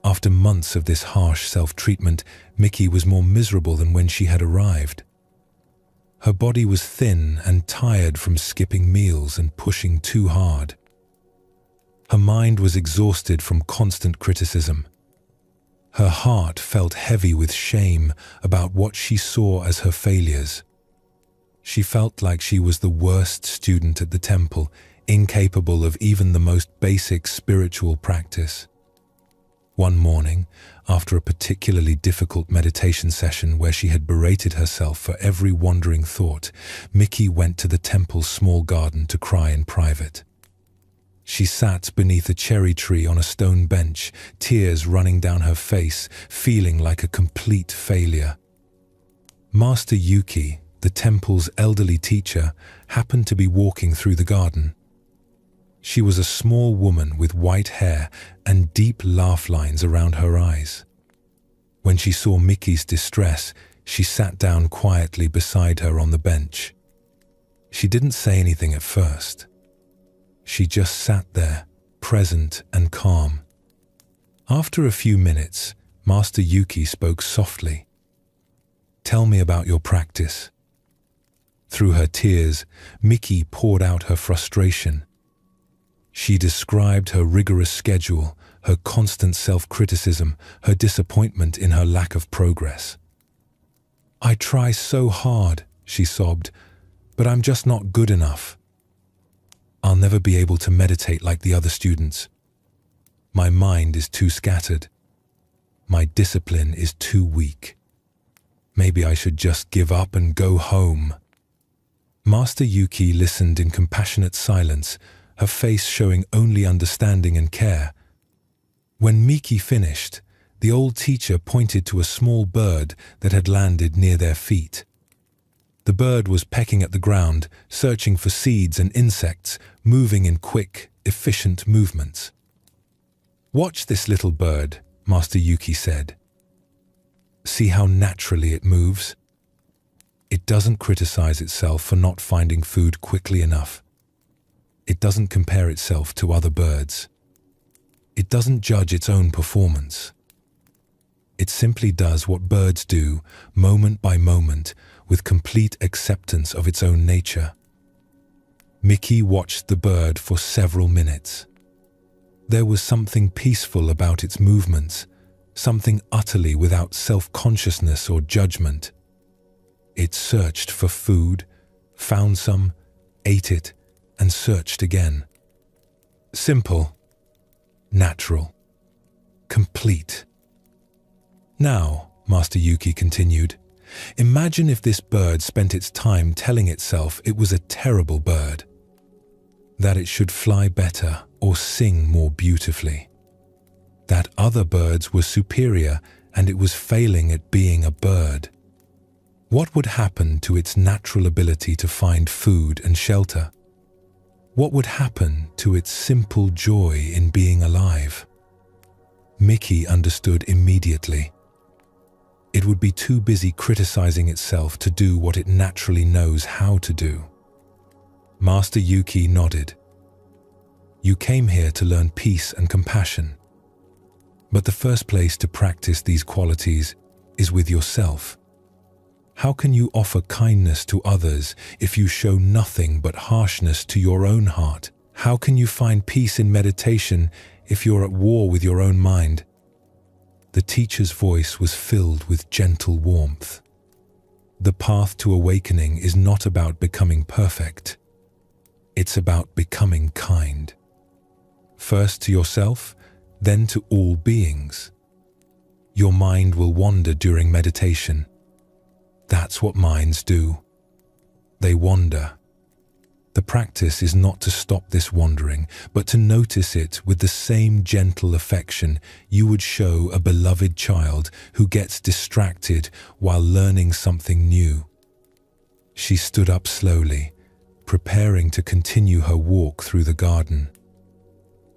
After months of this harsh self-treatment, Miki was more miserable than when she had arrived. Her body was thin and tired from skipping meals and pushing too hard. Her mind was exhausted from constant criticism. Her heart felt heavy with shame about what she saw as her failures. She felt like she was the worst student at the temple, incapable of even the most basic spiritual practice. One morning, after a particularly difficult meditation session where she had berated herself for every wandering thought, Mickey went to the temple's small garden to cry in private. She sat beneath a cherry tree on a stone bench, tears running down her face, feeling like a complete failure. Master Yuki, the temple's elderly teacher, happened to be walking through the garden. She was a small woman with white hair and deep laugh lines around her eyes. When she saw Mickey's distress, she sat down quietly beside her on the bench. She didn't say anything at first. She just sat there, present and calm. After a few minutes, Master Yuki spoke softly. "Tell me about your practice." Through her tears, Mickey poured out her frustration. She described her rigorous schedule, her constant self-criticism, her disappointment in her lack of progress. "I try so hard," she sobbed, "but I'm just not good enough. I'll never be able to meditate like the other students. My mind is too scattered. My discipline is too weak. Maybe I should just give up and go home." Master Yuki listened in compassionate silence, her face showing only understanding and care. When Miki finished, the old teacher pointed to a small bird that had landed near their feet. The bird was pecking at the ground, searching for seeds and insects, moving in quick, efficient movements. "Watch this little bird," Master Yuki said. "See how naturally it moves? It doesn't criticize itself for not finding food quickly enough. It doesn't compare itself to other birds. It doesn't judge its own performance. It simply does what birds do, moment by moment, with complete acceptance of its own nature." Mickey watched the bird for several minutes. There was something peaceful about its movements, something utterly without self-consciousness or judgment. It searched for food, found some, ate it, and searched again. Simple, natural, complete. "Now," Master Yuki continued, "imagine if this bird spent its time telling itself it was a terrible bird, that it should fly better or sing more beautifully, that other birds were superior and it was failing at being a bird. What would happen to its natural ability to find food and shelter? What would happen to its simple joy in being alive?" Mickey understood immediately. It would be too busy criticizing itself to do what it naturally knows how to do. Master Yuki nodded. "You came here to learn peace and compassion. But the first place to practice these qualities is with yourself. How can you offer kindness to others if you show nothing but harshness to your own heart? How can you find peace in meditation if you're at war with your own mind?" The teacher's voice was filled with gentle warmth. The path to awakening is not about becoming perfect. It's about becoming kind. First to yourself, then to all beings. Your mind will wander during meditation. That's what minds do. They wander. The practice is not to stop this wandering, but to notice it with the same gentle affection you would show a beloved child who gets distracted while learning something new. She stood up slowly, preparing to continue her walk through the garden.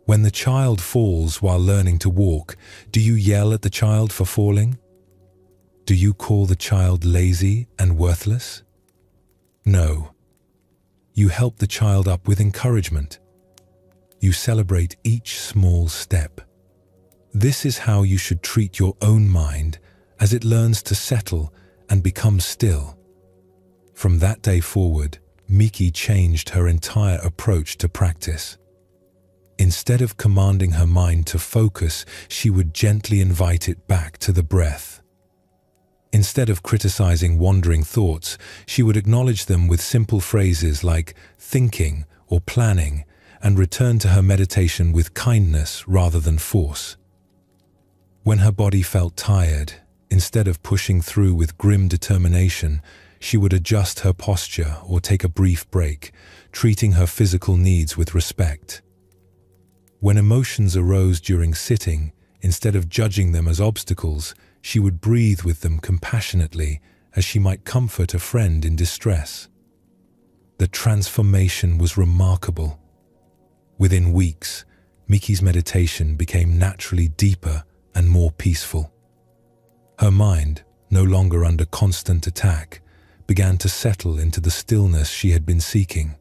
When the child falls while learning to walk, do you yell at the child for falling? Do you call the child lazy and worthless? No. You help the child up with encouragement. You celebrate each small step. This is how you should treat your own mind as it learns to settle and become still. From that day forward, Miki changed her entire approach to practice. Instead of commanding her mind to focus, she would gently invite it back to the breath. Instead of criticizing wandering thoughts, she would acknowledge them with simple phrases like thinking or planning, and return to her meditation with kindness rather than force. When her body felt tired, instead of pushing through with grim determination, she would adjust her posture or take a brief break, treating her physical needs with respect. When emotions arose during sitting, instead of judging them as obstacles, she would breathe with them compassionately as she might comfort a friend in distress. The transformation was remarkable. Within weeks, Miki's meditation became naturally deeper and more peaceful. Her mind, no longer under constant attack, began to settle into the stillness she had been seeking.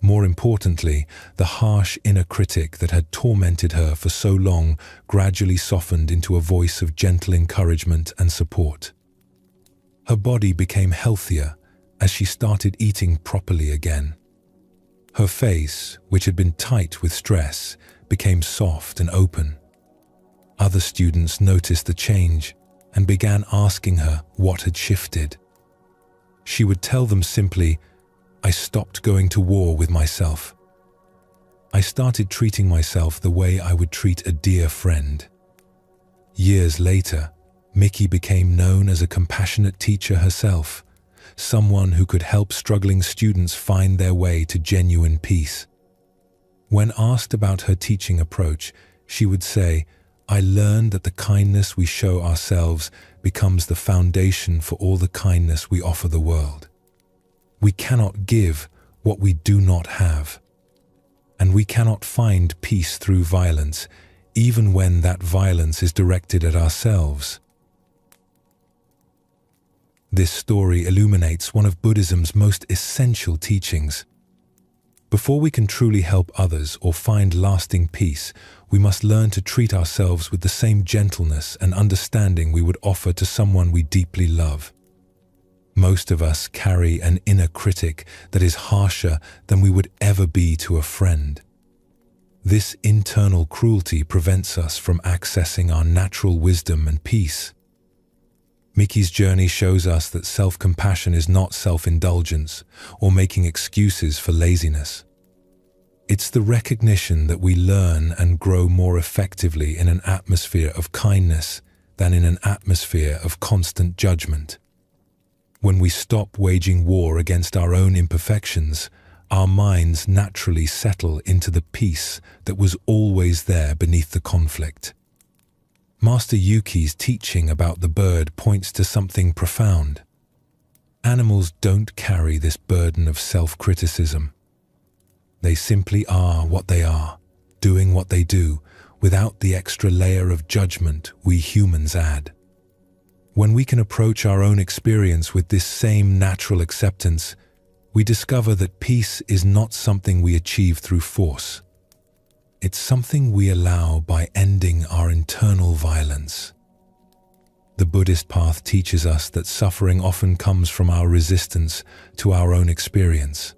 More importantly, the harsh inner critic that had tormented her for so long gradually softened into a voice of gentle encouragement and support. Her body became healthier as she started eating properly again. Her face, which had been tight with stress, became soft and open. Other students noticed the change and began asking her what had shifted. She would tell them simply, "I stopped going to war with myself. I started treating myself the way I would treat a dear friend." Years later, Miki became known as a compassionate teacher herself, someone who could help struggling students find their way to genuine peace. When asked about her teaching approach, she would say, "I learned that the kindness we show ourselves becomes the foundation for all the kindness we offer the world. We cannot give what we do not have. And we cannot find peace through violence, even when that violence is directed at ourselves." This story illuminates one of Buddhism's most essential teachings. Before we can truly help others or find lasting peace, we must learn to treat ourselves with the same gentleness and understanding we would offer to someone we deeply love. Most of us carry an inner critic that is harsher than we would ever be to a friend. This internal cruelty prevents us from accessing our natural wisdom and peace. Miki's journey shows us that self-compassion is not self-indulgence or making excuses for laziness. It's the recognition that we learn and grow more effectively in an atmosphere of kindness than in an atmosphere of constant judgment. When we stop waging war against our own imperfections, our minds naturally settle into the peace that was always there beneath the conflict. Master Yuki's teaching about the bird points to something profound. Animals don't carry this burden of self-criticism. They simply are what they are, doing what they do, without the extra layer of judgment we humans add. When we can approach our own experience with this same natural acceptance, we discover that peace is not something we achieve through force. It's something we allow by ending our internal violence. The Buddhist path teaches us that suffering often comes from our resistance to our own experience.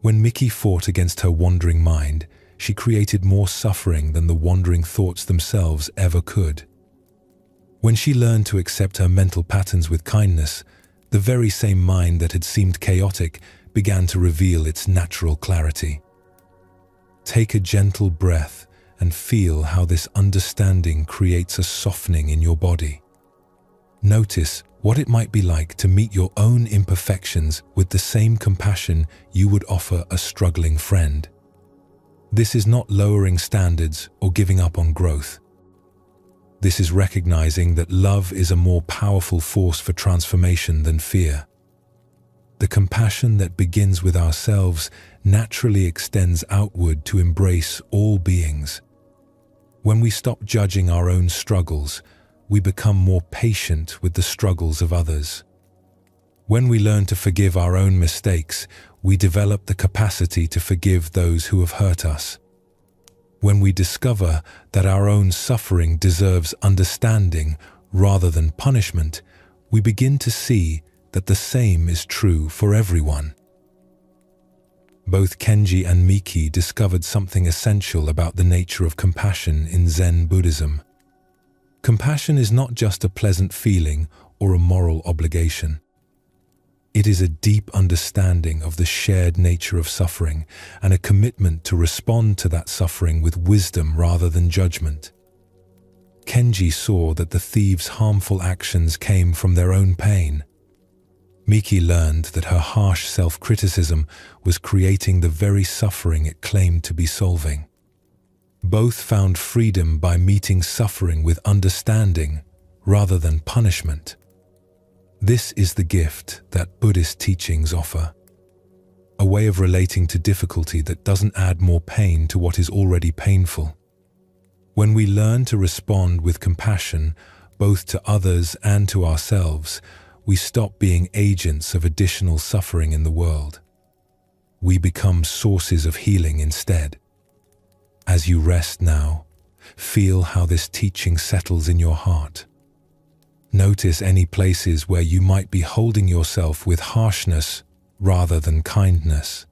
When Miki fought against her wandering mind, she created more suffering than the wandering thoughts themselves ever could. When she learned to accept her mental patterns with kindness, the very same mind that had seemed chaotic began to reveal its natural clarity. Take a gentle breath and feel how this understanding creates a softening in your body. Notice what it might be like to meet your own imperfections with the same compassion you would offer a struggling friend. This is not lowering standards or giving up on growth. This is recognizing that love is a more powerful force for transformation than fear. The compassion that begins with ourselves naturally extends outward to embrace all beings. When we stop judging our own struggles, we become more patient with the struggles of others. When we learn to forgive our own mistakes, we develop the capacity to forgive those who have hurt us. When we discover that our own suffering deserves understanding rather than punishment, we begin to see that the same is true for everyone. Both Kenji and Miki discovered something essential about the nature of compassion in Zen Buddhism. Compassion is not just a pleasant feeling or a moral obligation. It is a deep understanding of the shared nature of suffering and a commitment to respond to that suffering with wisdom rather than judgment. Kenji saw that the thieves' harmful actions came from their own pain. Miki learned that her harsh self-criticism was creating the very suffering it claimed to be solving. Both found freedom by meeting suffering with understanding rather than punishment. This is the gift that Buddhist teachings offer, a way of relating to difficulty that doesn't add more pain to what is already painful. When we learn to respond with compassion, both to others and to ourselves, we stop being agents of additional suffering in the world. We become sources of healing instead. As you rest now, feel how this teaching settles in your heart. Notice any places where you might be holding yourself with harshness rather than kindness.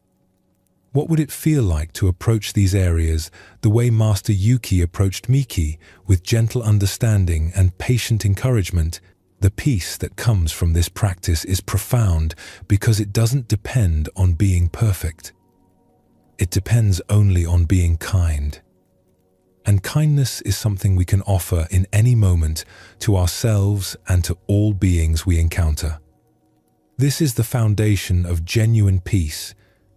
What would it feel like to approach these areas the way Master Yuki approached Miki, with gentle understanding and patient encouragement? The peace that comes from this practice is profound because it doesn't depend on being perfect. It depends only on being kind. And kindness is something we can offer in any moment to ourselves and to all beings we encounter. This is the foundation of genuine peace,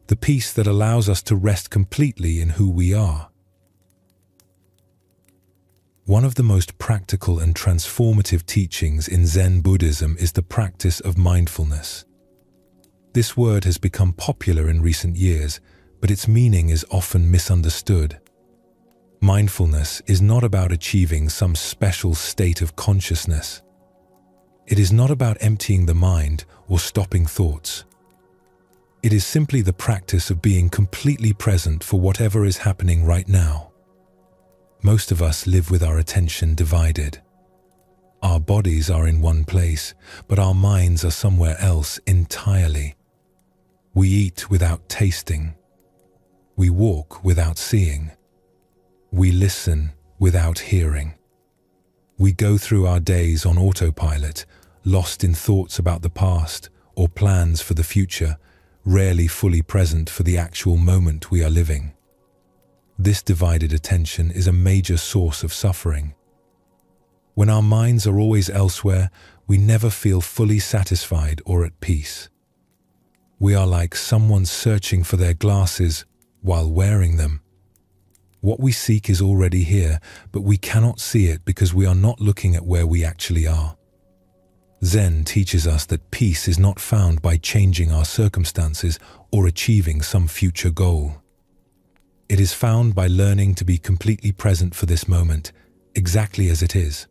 the peace that allows us to rest completely in who we are. One of the most practical and transformative teachings in Zen Buddhism is the practice of mindfulness. This word has become popular in recent years, but its meaning is often misunderstood. Mindfulness is not about achieving some special state of consciousness. It is not about emptying the mind or stopping thoughts. It is simply the practice of being completely present for whatever is happening right now. Most of us live with our attention divided. Our bodies are in one place, but our minds are somewhere else entirely. We eat without tasting. We walk without seeing. We listen without hearing. We go through our days on autopilot, lost in thoughts about the past or plans for the future, rarely fully present for the actual moment we are living. This divided attention is a major source of suffering. When our minds are always elsewhere, we never feel fully satisfied or at peace. We are like someone searching for their glasses while wearing them. What we seek is already here, but we cannot see it because we are not looking at where we actually are. Zen teaches us that peace is not found by changing our circumstances or achieving some future goal. It is found by learning to be completely present for this moment, exactly as it is.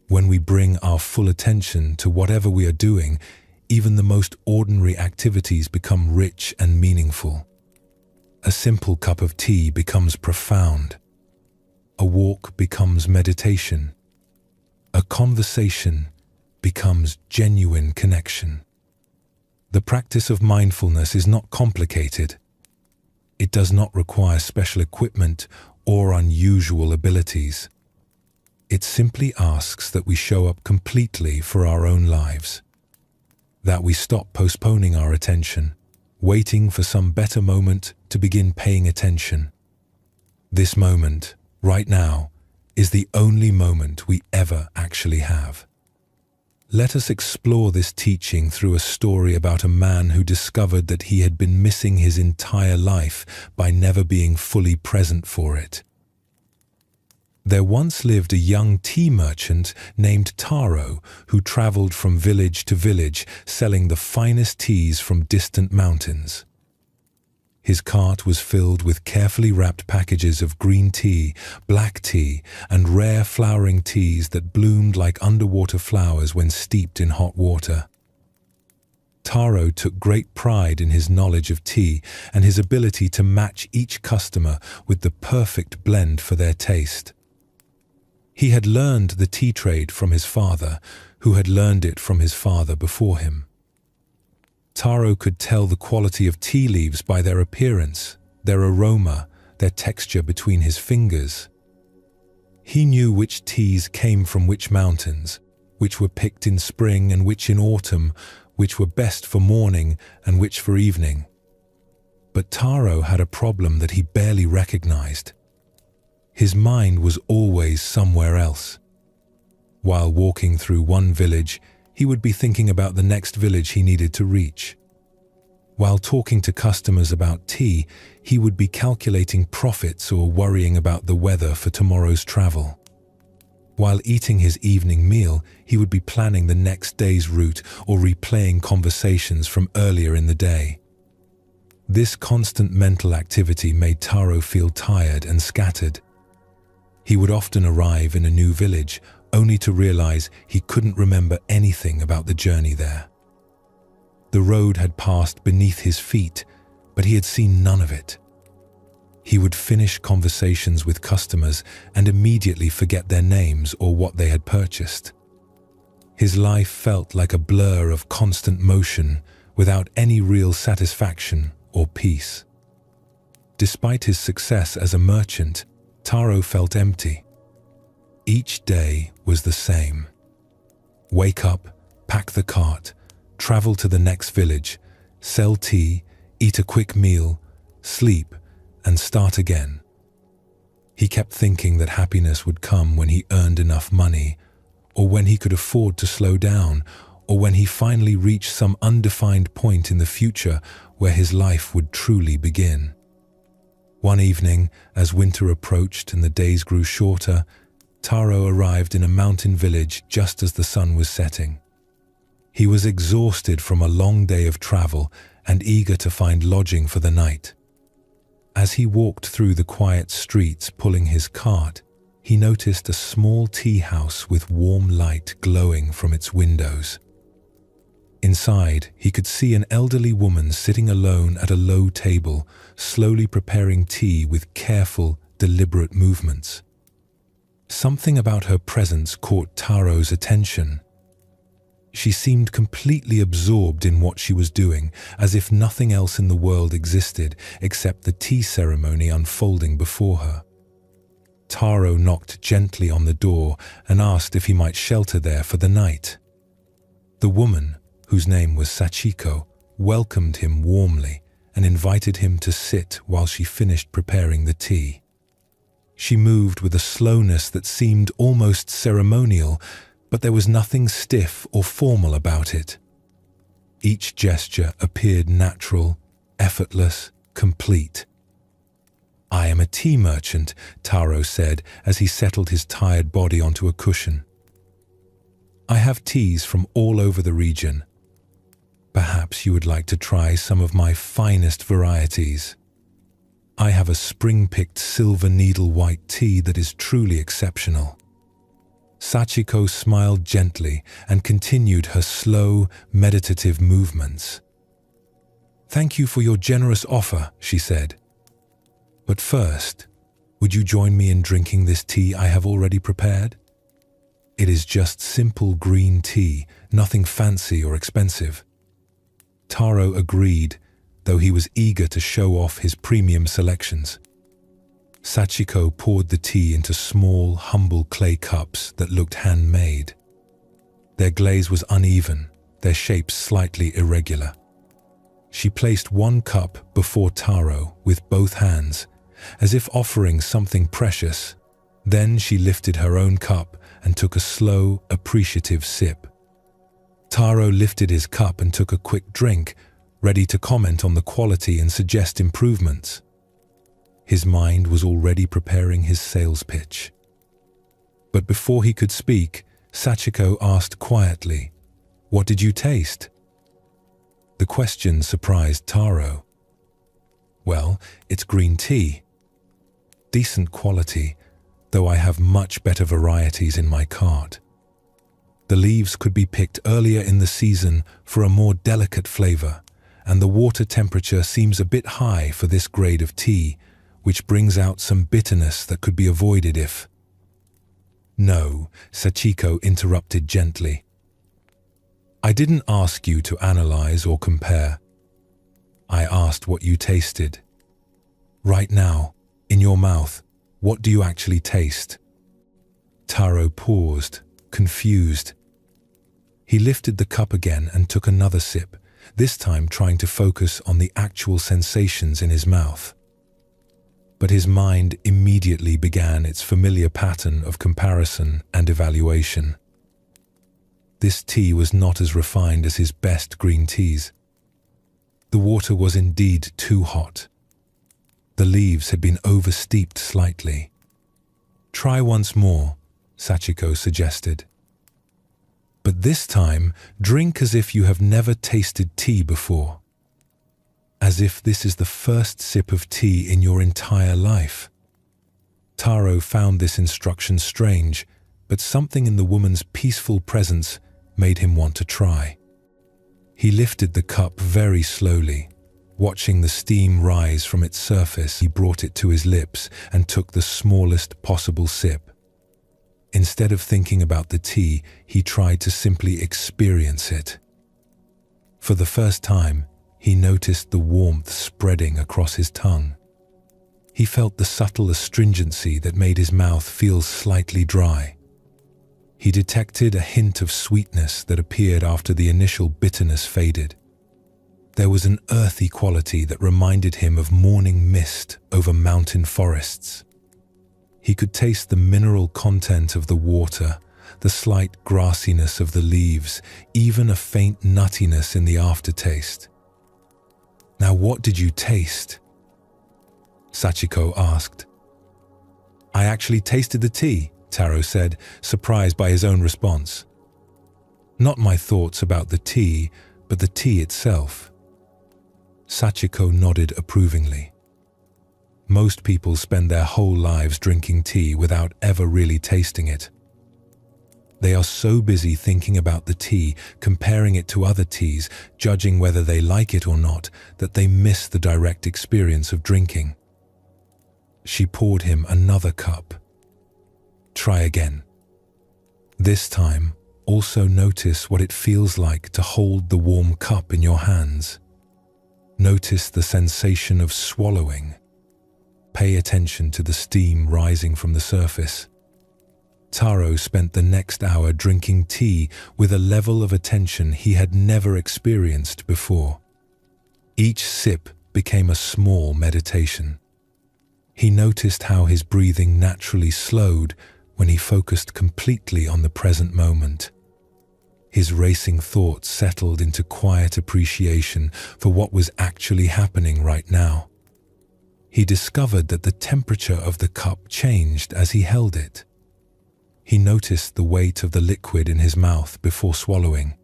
When we bring our full attention to whatever we are doing, even the most ordinary activities become rich and meaningful. A simple cup of tea becomes profound. A walk becomes meditation. A conversation becomes genuine connection. The practice of mindfulness is not complicated. It does not require special equipment or unusual abilities. It simply asks that we show up completely for our own lives, that we stop postponing our attention, waiting for some better moment to begin paying attention. This moment, right now, is the only moment we ever actually have. Let us explore this teaching through a story about a man who discovered that he had been missing his entire life by never being fully present for it. There once lived a young tea merchant named Taro who traveled from village to village selling the finest teas from distant mountains. His cart was filled with carefully wrapped packages of green tea, black tea, and rare flowering teas that bloomed like underwater flowers when steeped in hot water. Taro took great pride in his knowledge of tea and his ability to match each customer with the perfect blend for their taste. He had learned the tea trade from his father, who had learned it from his father before him. Taro could tell the quality of tea leaves by their appearance, their aroma, their texture between his fingers. He knew which teas came from which mountains, which were picked in spring and which in autumn, which were best for morning and which for evening. But Taro had a problem that he barely recognized. His mind was always somewhere else. While walking through one village, he would be thinking about the next village he needed to reach. While talking to customers about tea, he would be calculating profits or worrying about the weather for tomorrow's travel. While eating his evening meal, he would be planning the next day's route or replaying conversations from earlier in the day. This constant mental activity made Taro feel tired and scattered. He would often arrive in a new village, only to realize he couldn't remember anything about the journey there. The road had passed beneath his feet, but he had seen none of it. He would finish conversations with customers and immediately forget their names or what they had purchased. His life felt like a blur of constant motion without any real satisfaction or peace. Despite his success as a merchant, Taro felt empty. Each day was the same. Wake up, pack the cart, travel to the next village, sell tea, eat a quick meal, sleep, and start again. He kept thinking that happiness would come when he earned enough money, or when he could afford to slow down, or when he finally reached some undefined point in the future where his life would truly begin. One evening, as winter approached and the days grew shorter, Taro arrived in a mountain village just as the sun was setting. He was exhausted from a long day of travel and eager to find lodging for the night. As he walked through the quiet streets pulling his cart, he noticed a small tea house with warm light glowing from its windows. Inside, he could see an elderly woman sitting alone at a low table, slowly preparing tea with careful, deliberate movements. Something about her presence caught Taro's attention. She seemed completely absorbed in what she was doing, as if nothing else in the world existed except the tea ceremony unfolding before her. Taro knocked gently on the door and asked if he might shelter there for the night. The woman, whose name was Sachiko, welcomed him warmly and invited him to sit while she finished preparing the tea. She moved with a slowness that seemed almost ceremonial, but there was nothing stiff or formal about it. Each gesture appeared natural, effortless, complete. "I am a tea merchant," Taro said as he settled his tired body onto a cushion. "I have teas from all over the region. Perhaps you would like to try some of my finest varieties. I have a spring-picked silver needle white tea that is truly exceptional." Sachiko smiled gently and continued her slow, meditative movements. "Thank you for your generous offer," she said. "But first, would you join me in drinking this tea I have already prepared? It is just simple green tea, nothing fancy or expensive." Taro agreed, though he was eager to show off his premium selections. Sachiko poured the tea into small, humble clay cups that looked handmade. Their glaze was uneven, their shapes slightly irregular. She placed one cup before Taro with both hands, as if offering something precious. Then she lifted her own cup and took a slow, appreciative sip. Taro lifted his cup and took a quick drink, ready to comment on the quality and suggest improvements. His mind was already preparing his sales pitch. But before he could speak, Sachiko asked quietly, "What did you taste?" The question surprised Taro. "Well, it's green tea. Decent quality, though I have much better varieties in my cart. The leaves could be picked earlier in the season for a more delicate flavor, and the water temperature seems a bit high for this grade of tea, which brings out some bitterness that could be avoided if—" "No," Sachiko interrupted gently. I didn't ask you to analyze or compare. I asked what you tasted. Right now, in your mouth, what do you actually taste? Taro paused, confused. He lifted the cup again and took another sip, this time trying to focus on the actual sensations in his mouth. But his mind immediately began its familiar pattern of comparison and evaluation. This tea was not as refined as his best green teas. The water was indeed too hot. The leaves had been oversteeped slightly. Try once more, Sachiko suggested. But this time, drink as if you have never tasted tea before. As if this is the first sip of tea in your entire life. Taro found this instruction strange, but something in the woman's peaceful presence made him want to try. He lifted the cup very slowly. Watching the steam rise from its surface, he brought it to his lips and took the smallest possible sip. Instead of thinking about the tea, he tried to simply experience it. For the first time, he noticed the warmth spreading across his tongue. He felt the subtle astringency that made his mouth feel slightly dry. He detected a hint of sweetness that appeared after the initial bitterness faded. There was an earthy quality that reminded him of morning mist over mountain forests. He could taste the mineral content of the water, the slight grassiness of the leaves, even a faint nuttiness in the aftertaste. Now what did you taste? Sachiko asked. I actually tasted the tea, Taro said, surprised by his own response. Not my thoughts about the tea, but the tea itself. Sachiko nodded approvingly. Most people spend their whole lives drinking tea without ever really tasting it. They are so busy thinking about the tea, comparing it to other teas, judging whether they like it or not, that they miss the direct experience of drinking. She poured him another cup. Try again. This time, also notice what it feels like to hold the warm cup in your hands. Notice the sensation of swallowing. Pay attention to the steam rising from the surface. Taro spent the next hour drinking tea with a level of attention he had never experienced before. Each sip became a small meditation. He noticed how his breathing naturally slowed when he focused completely on the present moment. His racing thoughts settled into quiet appreciation for what was actually happening right now. He discovered that the temperature of the cup changed as he held it. He noticed the weight of the liquid in his mouth before swallowing.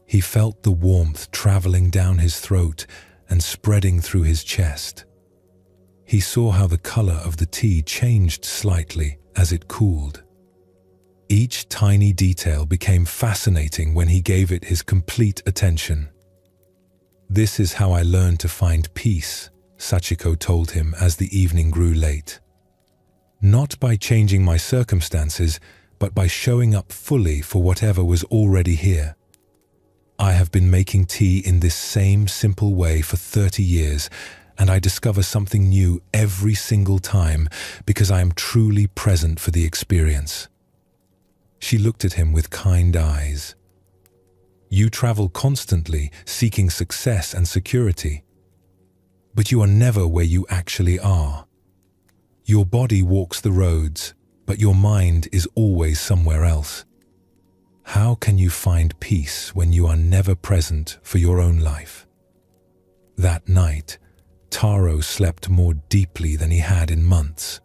He felt the warmth traveling down his throat and spreading through his chest. He saw how the color of the tea changed slightly as it cooled. Each tiny detail became fascinating when he gave it his complete attention. This is how I learned to find peace, Sachiko told him as the evening grew late. Not by changing my circumstances, but by showing up fully for whatever was already here. I have been making tea in this same simple way for 30 years, and I discover something new every single time because I am truly present for the experience. She looked at him with kind eyes. You travel constantly, seeking success and security. But you are never where you actually are. Your body walks the roads, but your mind is always somewhere else. How can you find peace when you are never present for your own life? That night, Taro slept more deeply than he had in months.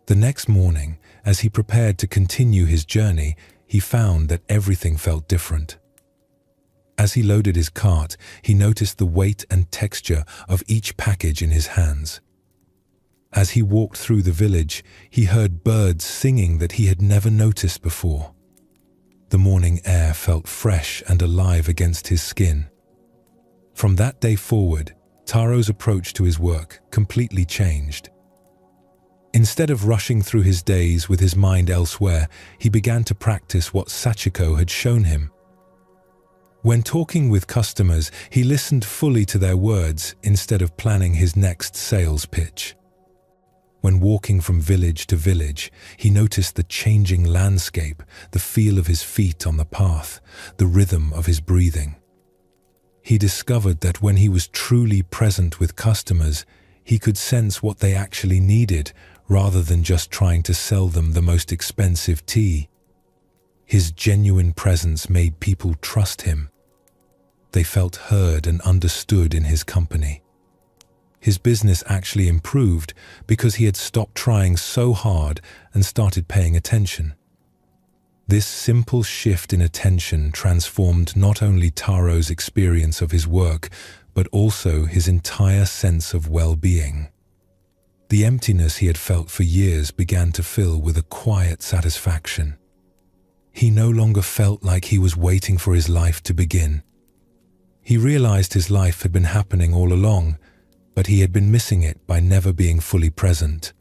The next morning, as he prepared to continue his journey, he found that everything felt different. As he loaded his cart, he noticed the weight and texture of each package in his hands. As he walked through the village, he heard birds singing that he had never noticed before. The morning air felt fresh and alive against his skin. From that day forward, Taro's approach to his work completely changed. Instead of rushing through his days with his mind elsewhere, he began to practice what Sachiko had shown him. When talking with customers, he listened fully to their words instead of planning his next sales pitch. When walking from village to village, he noticed the changing landscape, the feel of his feet on the path, the rhythm of his breathing. He discovered that when he was truly present with customers, he could sense what they actually needed rather than just trying to sell them the most expensive tea. His genuine presence made people trust him. They felt heard and understood in his company. His business actually improved because he had stopped trying so hard and started paying attention. This simple shift in attention transformed not only Taro's experience of his work, but also his entire sense of well-being. The emptiness he had felt for years began to fill with a quiet satisfaction. He no longer felt like he was waiting for his life to begin. He realized his life had been happening all along, but he had been missing it by never being fully present.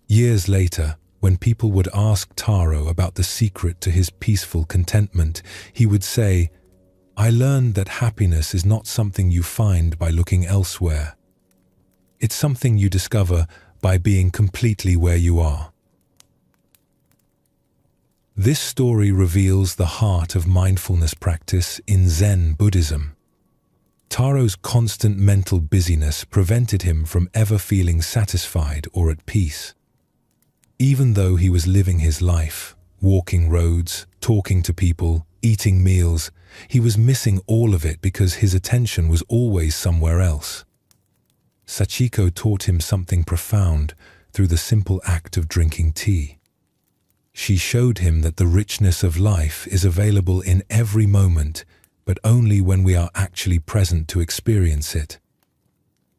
Years later, when people would ask Taro about the secret to his peaceful contentment, he would say, "I learned that happiness is not something you find by looking elsewhere. It's something you discover by being completely where you are." This story reveals the heart of mindfulness practice in Zen Buddhism. Taro's constant mental busyness prevented him from ever feeling satisfied or at peace. Even though he was living his life, walking roads, talking to people, eating meals, he was missing all of it because his attention was always somewhere else. Sachiko taught him something profound through the simple act of drinking tea. She showed him that the richness of life is available in every moment, but only when we are actually present to experience it.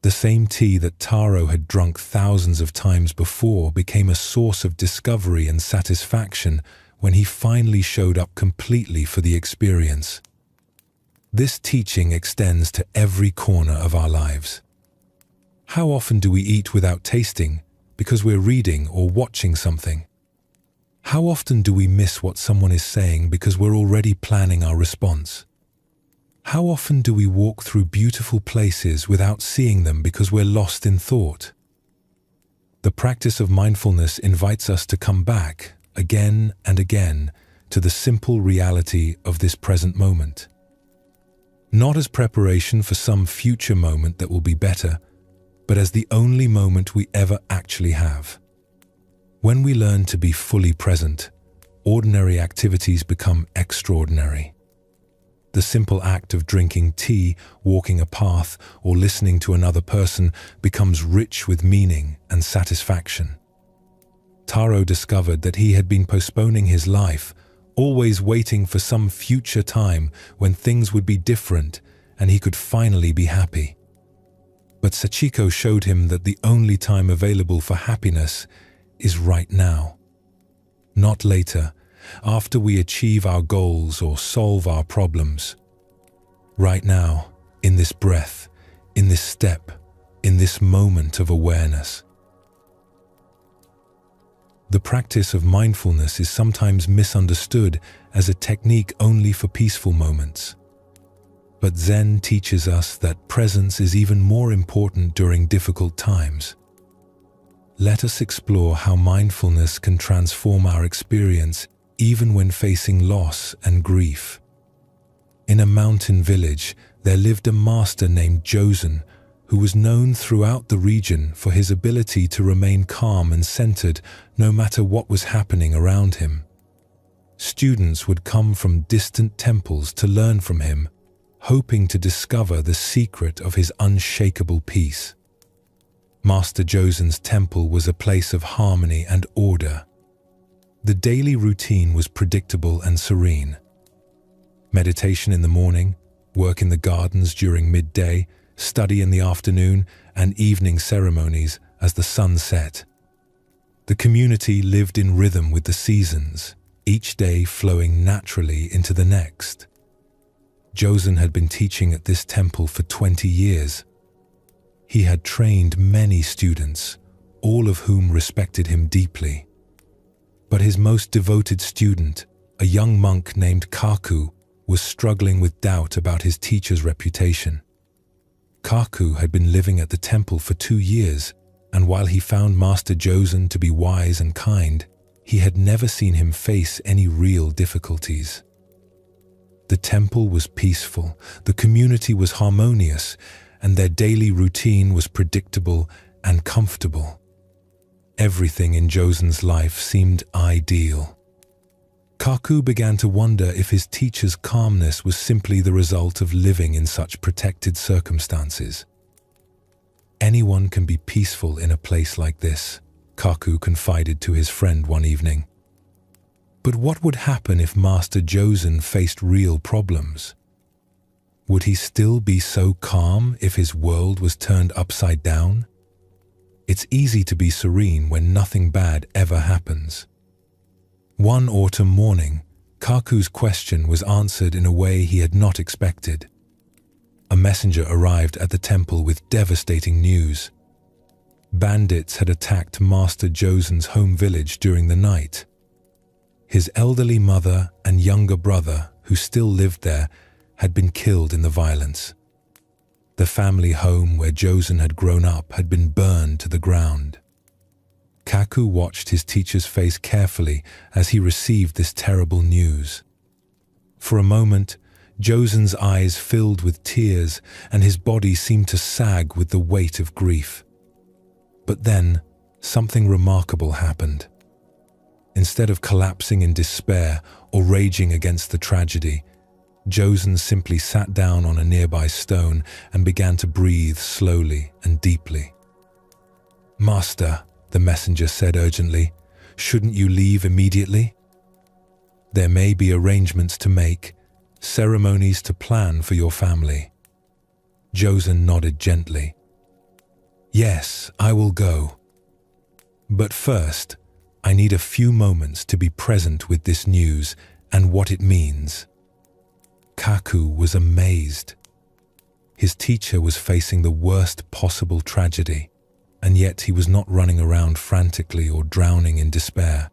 The same tea that Taro had drunk thousands of times before became a source of discovery and satisfaction when he finally showed up completely for the experience. This teaching extends to every corner of our lives. How often do we eat without tasting because we're reading or watching something? How often do we miss what someone is saying because we're already planning our response? How often do we walk through beautiful places without seeing them because we're lost in thought? The practice of mindfulness invites us to come back, again and again, to the simple reality of this present moment. Not as preparation for some future moment that will be better, but as the only moment we ever actually have. When we learn to be fully present, ordinary activities become extraordinary. The simple act of drinking tea, walking a path, or listening to another person becomes rich with meaning and satisfaction. Taro discovered that he had been postponing his life, always waiting for some future time when things would be different and he could finally be happy. But Sachiko showed him that the only time available for happiness is right now. Not later, after we achieve our goals or solve our problems. Right now, in this breath, in this step, in this moment of awareness. The practice of mindfulness is sometimes misunderstood as a technique only for peaceful moments. But Zen teaches us that presence is even more important during difficult times. Let us explore how mindfulness can transform our experience even when facing loss and grief. In a mountain village, there lived a master named Josen, who was known throughout the region for his ability to remain calm and centered no matter what was happening around him. Students would come from distant temples to learn from him, hoping to discover the secret of his unshakable peace. Master Josen's temple was a place of harmony and order. The daily routine was predictable and serene. Meditation in the morning, work in the gardens during midday, study in the afternoon, and evening ceremonies as the sun set. The community lived in rhythm with the seasons, each day flowing naturally into the next. Josen had been teaching at this temple for 20 years. He had trained many students, all of whom respected him deeply. But his most devoted student, a young monk named Kaku, was struggling with doubt about his teacher's reputation. Kaku had been living at the temple for 2 years, and while he found Master Josen to be wise and kind, he had never seen him face any real difficulties. The temple was peaceful, the community was harmonious, and their daily routine was predictable and comfortable. Everything in Josen's life seemed ideal. Kaku began to wonder if his teacher's calmness was simply the result of living in such protected circumstances. Anyone can be peaceful in a place like this, Kaku confided to his friend one evening. But what would happen if Master Josen faced real problems? Would he still be so calm if his world was turned upside down? It's easy to be serene when nothing bad ever happens. One autumn morning, Kaku's question was answered in a way he had not expected. A messenger arrived at the temple with devastating news. Bandits had attacked Master Josen's home village during the night. His elderly mother and younger brother, who still lived there, had been killed in the violence. The family home where Josen had grown up had been burned to the ground. Kaku watched his teacher's face carefully as he received this terrible news. For a moment, Josen's eyes filled with tears and his body seemed to sag with the weight of grief. But then, something remarkable happened. Instead of collapsing in despair or raging against the tragedy, Josen simply sat down on a nearby stone and began to breathe slowly and deeply. "Master," the messenger said urgently, "shouldn't you leave immediately? There may be arrangements to make, ceremonies to plan for your family." Josen nodded gently. "Yes, I will go. But first, I need a few moments to be present with this news and what it means." Kaku was amazed. His teacher was facing the worst possible tragedy, and yet he was not running around frantically or drowning in despair.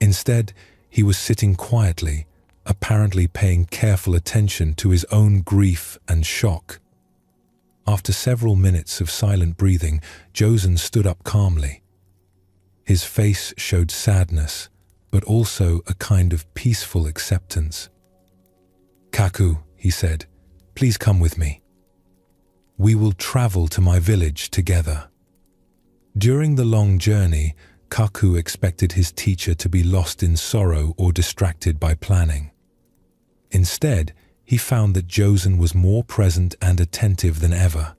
Instead, he was sitting quietly, apparently paying careful attention to his own grief and shock. After several minutes of silent breathing, Josen stood up calmly. His face showed sadness, but also a kind of peaceful acceptance. "Kaku," he said, "please come with me. We will travel to my village together." During the long journey, Kaku expected his teacher to be lost in sorrow or distracted by planning. Instead, he found that Josen was more present and attentive than ever.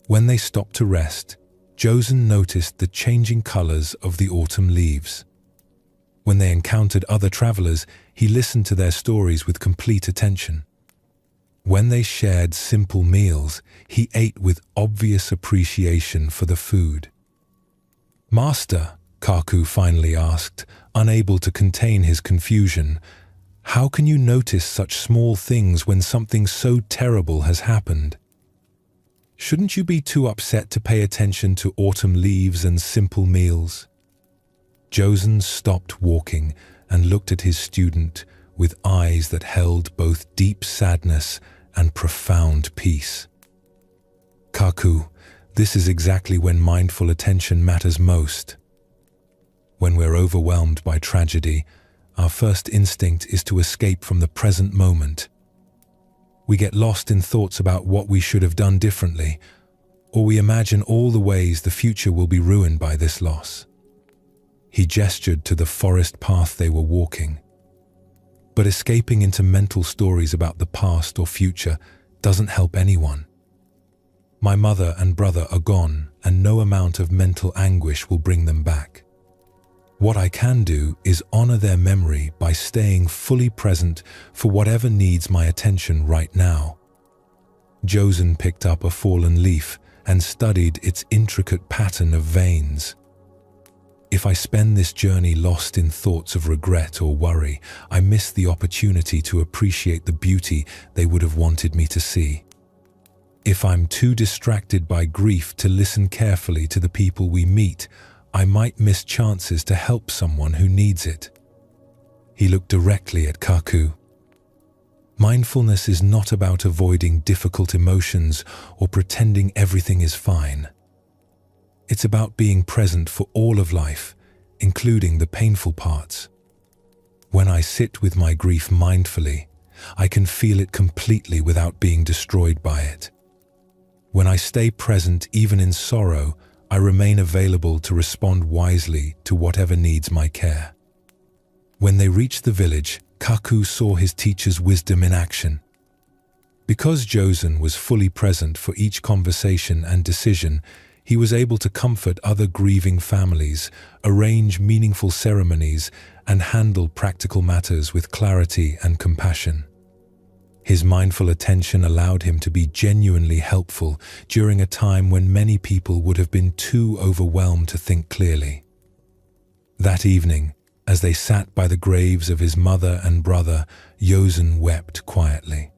When they stopped to rest, Josen noticed the changing colors of the autumn leaves. When they encountered other travelers, he listened to their stories with complete attention. When they shared simple meals, he ate with obvious appreciation for the food. "Master," Kaku finally asked, unable to contain his confusion, "how can you notice such small things when something so terrible has happened? Shouldn't you be too upset to pay attention to autumn leaves and simple meals?" Josen stopped walking and looked at his student with eyes that held both deep sadness and profound peace. "Kaku, this is exactly when mindful attention matters most. When we're overwhelmed by tragedy, our first instinct is to escape from the present moment. We get lost in thoughts about what we should have done differently, or we imagine all the ways the future will be ruined by this loss." He gestured to the forest path they were walking. But escaping into mental stories about the past or future doesn't help anyone. My mother and brother are gone, and no amount of mental anguish will bring them back. What I can do is honor their memory by staying fully present for whatever needs my attention right now. Josen picked up a fallen leaf and studied its intricate pattern of veins. If I spend this journey lost in thoughts of regret or worry, I miss the opportunity to appreciate the beauty they would have wanted me to see. If I'm too distracted by grief to listen carefully to the people we meet, I might miss chances to help someone who needs it. He looked directly at Kaku. Mindfulness is not about avoiding difficult emotions or pretending everything is fine. It's about being present for all of life, including the painful parts. When I sit with my grief mindfully, I can feel it completely without being destroyed by it. When I stay present even in sorrow, I remain available to respond wisely to whatever needs my care. When they reached the village, Kaku saw his teacher's wisdom in action. Because Josen was fully present for each conversation and decision, he was able to comfort other grieving families, arrange meaningful ceremonies, and handle practical matters with clarity and compassion. His mindful attention allowed him to be genuinely helpful during a time when many people would have been too overwhelmed to think clearly. That evening, as they sat by the graves of his mother and brother, Josen wept quietly.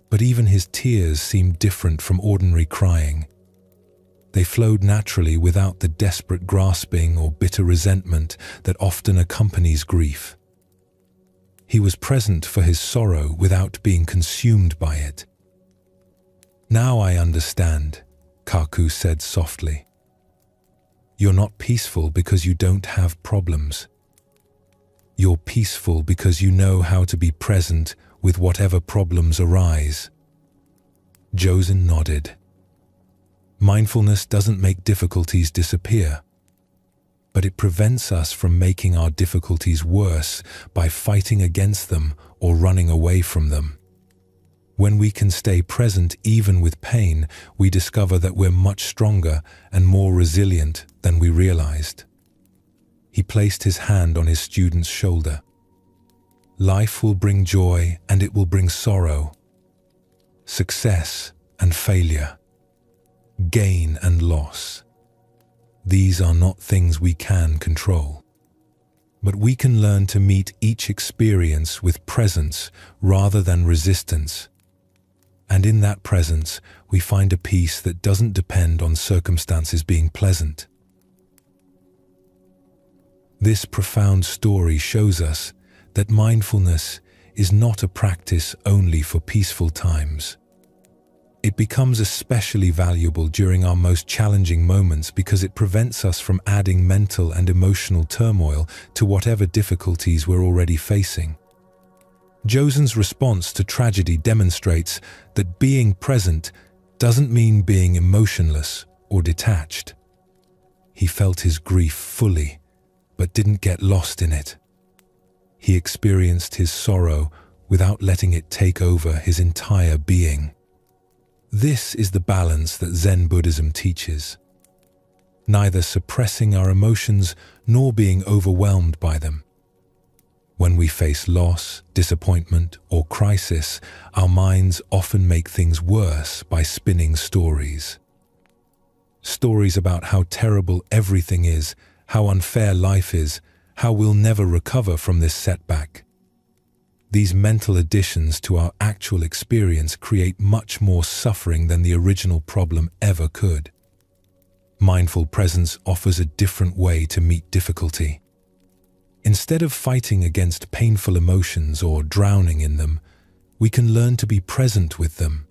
But even his tears seemed different from ordinary crying. They flowed naturally without the desperate grasping or bitter resentment that often accompanies grief. He was present for his sorrow without being consumed by it. "Now I understand," Kaku said softly. "You're not peaceful because you don't have problems. You're peaceful because you know how to be present with whatever problems arise." Josen nodded. Mindfulness doesn't make difficulties disappear, but it prevents us from making our difficulties worse by fighting against them or running away from them. When we can stay present even with pain, we discover that we're much stronger and more resilient than we realized. He placed his hand on his student's shoulder. "Life will bring joy and it will bring sorrow, success and failure, gain and loss. These are not things we can control. But we can learn to meet each experience with presence rather than resistance. And in that presence, we find a peace that doesn't depend on circumstances being pleasant." This profound story shows us that mindfulness is not a practice only for peaceful times. It becomes especially valuable during our most challenging moments because it prevents us from adding mental and emotional turmoil to whatever difficulties we're already facing. Josen's response to tragedy demonstrates that being present doesn't mean being emotionless or detached. He felt his grief fully, but didn't get lost in it. He experienced his sorrow without letting it take over his entire being. This is the balance that Zen Buddhism teaches. Neither suppressing our emotions nor being overwhelmed by them. When we face loss, disappointment, or crisis, our minds often make things worse by spinning stories. Stories about how terrible everything is, how unfair life is, how we'll never recover from this setback. These mental additions to our actual experience create much more suffering than the original problem ever could. Mindful presence offers a different way to meet difficulty. Instead of fighting against painful emotions or drowning in them, we can learn to be present with them.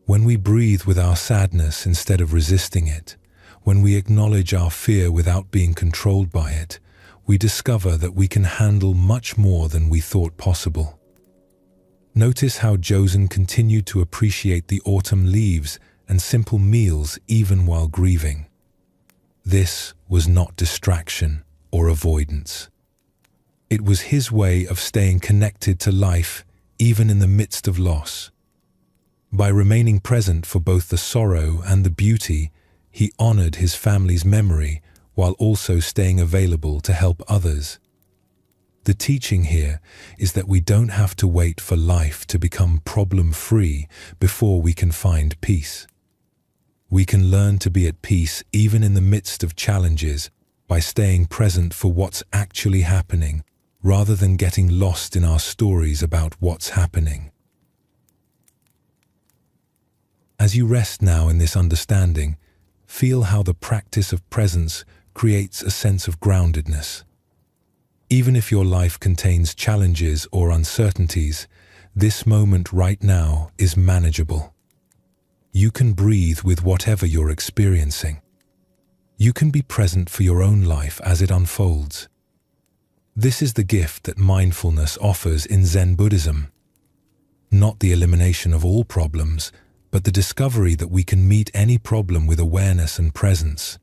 When we breathe with our sadness instead of resisting it, when we acknowledge our fear without being controlled by it, we discover that we can handle much more than we thought possible. Notice how Josen continued to appreciate the autumn leaves and simple meals even while grieving. This was not distraction or avoidance. It was his way of staying connected to life even in the midst of loss. By remaining present for both the sorrow and the beauty, he honored his family's memory while also staying available to help others. The teaching here is that we don't have to wait for life to become problem-free before we can find peace. We can learn to be at peace even in the midst of challenges by staying present for what's actually happening rather than getting lost in our stories about what's happening. As you rest now in this understanding, feel how the practice of presence creates a sense of groundedness. Even if your life contains challenges or uncertainties, This moment right now is manageable. You can breathe with whatever you're experiencing. You can be present for your own life as it unfolds. This is the gift that mindfulness offers in Zen Buddhism. Not the elimination of all problems, but the discovery that we can meet any problem with awareness and presence.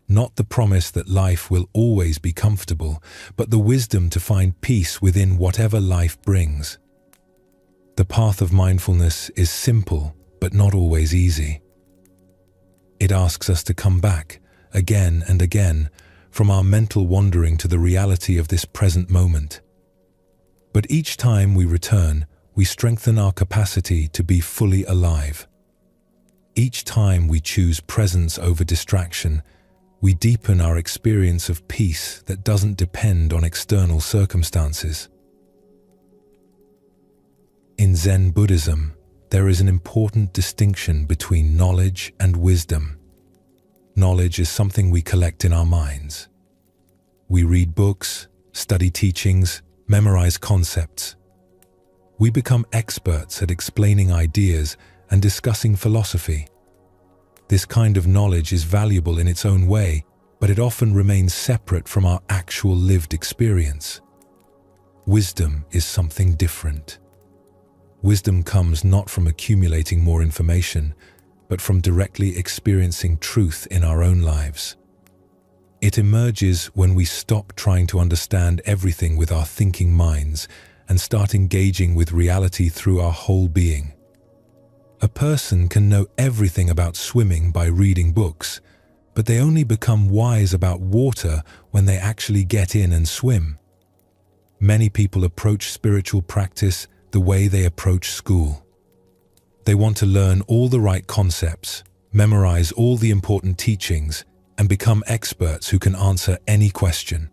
Not the promise that life will always be comfortable, but the wisdom to find peace within whatever life brings. The path of mindfulness is simple, but not always easy. It asks us to come back, again and again, from our mental wandering to the reality of this present moment. But each time we return, we strengthen our capacity to be fully alive. Each time we choose presence over distraction, we deepen our experience of peace that doesn't depend on external circumstances. In Zen Buddhism, there is an important distinction between knowledge and wisdom. Knowledge is something we collect in our minds. We read books, study teachings, memorize concepts. We become experts at explaining ideas and discussing philosophy. This kind of knowledge is valuable in its own way, but it often remains separate from our actual lived experience. Wisdom is something different. Wisdom comes not from accumulating more information, but from directly experiencing truth in our own lives. It emerges when we stop trying to understand everything with our thinking minds and start engaging with reality through our whole being. A person can know everything about swimming by reading books, but they only become wise about water when they actually get in and swim. Many people approach spiritual practice the way they approach school. They want to learn all the right concepts, memorize all the important teachings, and become experts who can answer any question.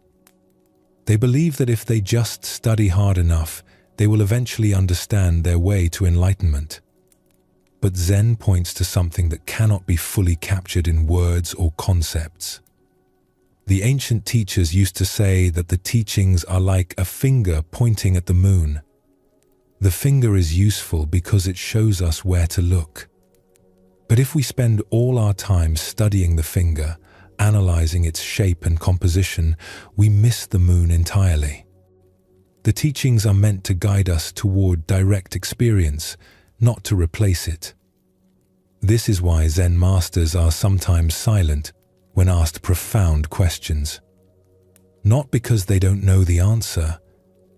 They believe that if they just study hard enough, they will eventually understand their way to enlightenment. But Zen points to something that cannot be fully captured in words or concepts. The ancient teachers used to say that the teachings are like a finger pointing at the moon. The finger is useful because it shows us where to look. But if we spend all our time studying the finger, analyzing its shape and composition, we miss the moon entirely. The teachings are meant to guide us toward direct experience, not to replace it. This is why Zen masters are sometimes silent when asked profound questions. Not because they don't know the answer,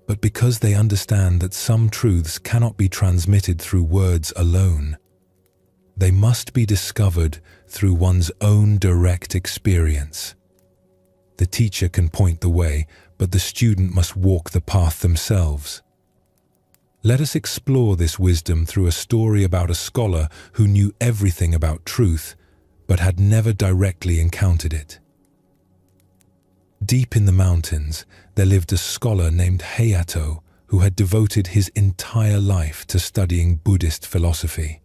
but because they understand that some truths cannot be transmitted through words alone. They must be discovered through one's own direct experience. The teacher can point the way, but the student must walk the path themselves. Let us explore this wisdom through a story about a scholar who knew everything about truth, but had never directly encountered it. Deep in the mountains, there lived a scholar named Hayato who had devoted his entire life to studying Buddhist philosophy.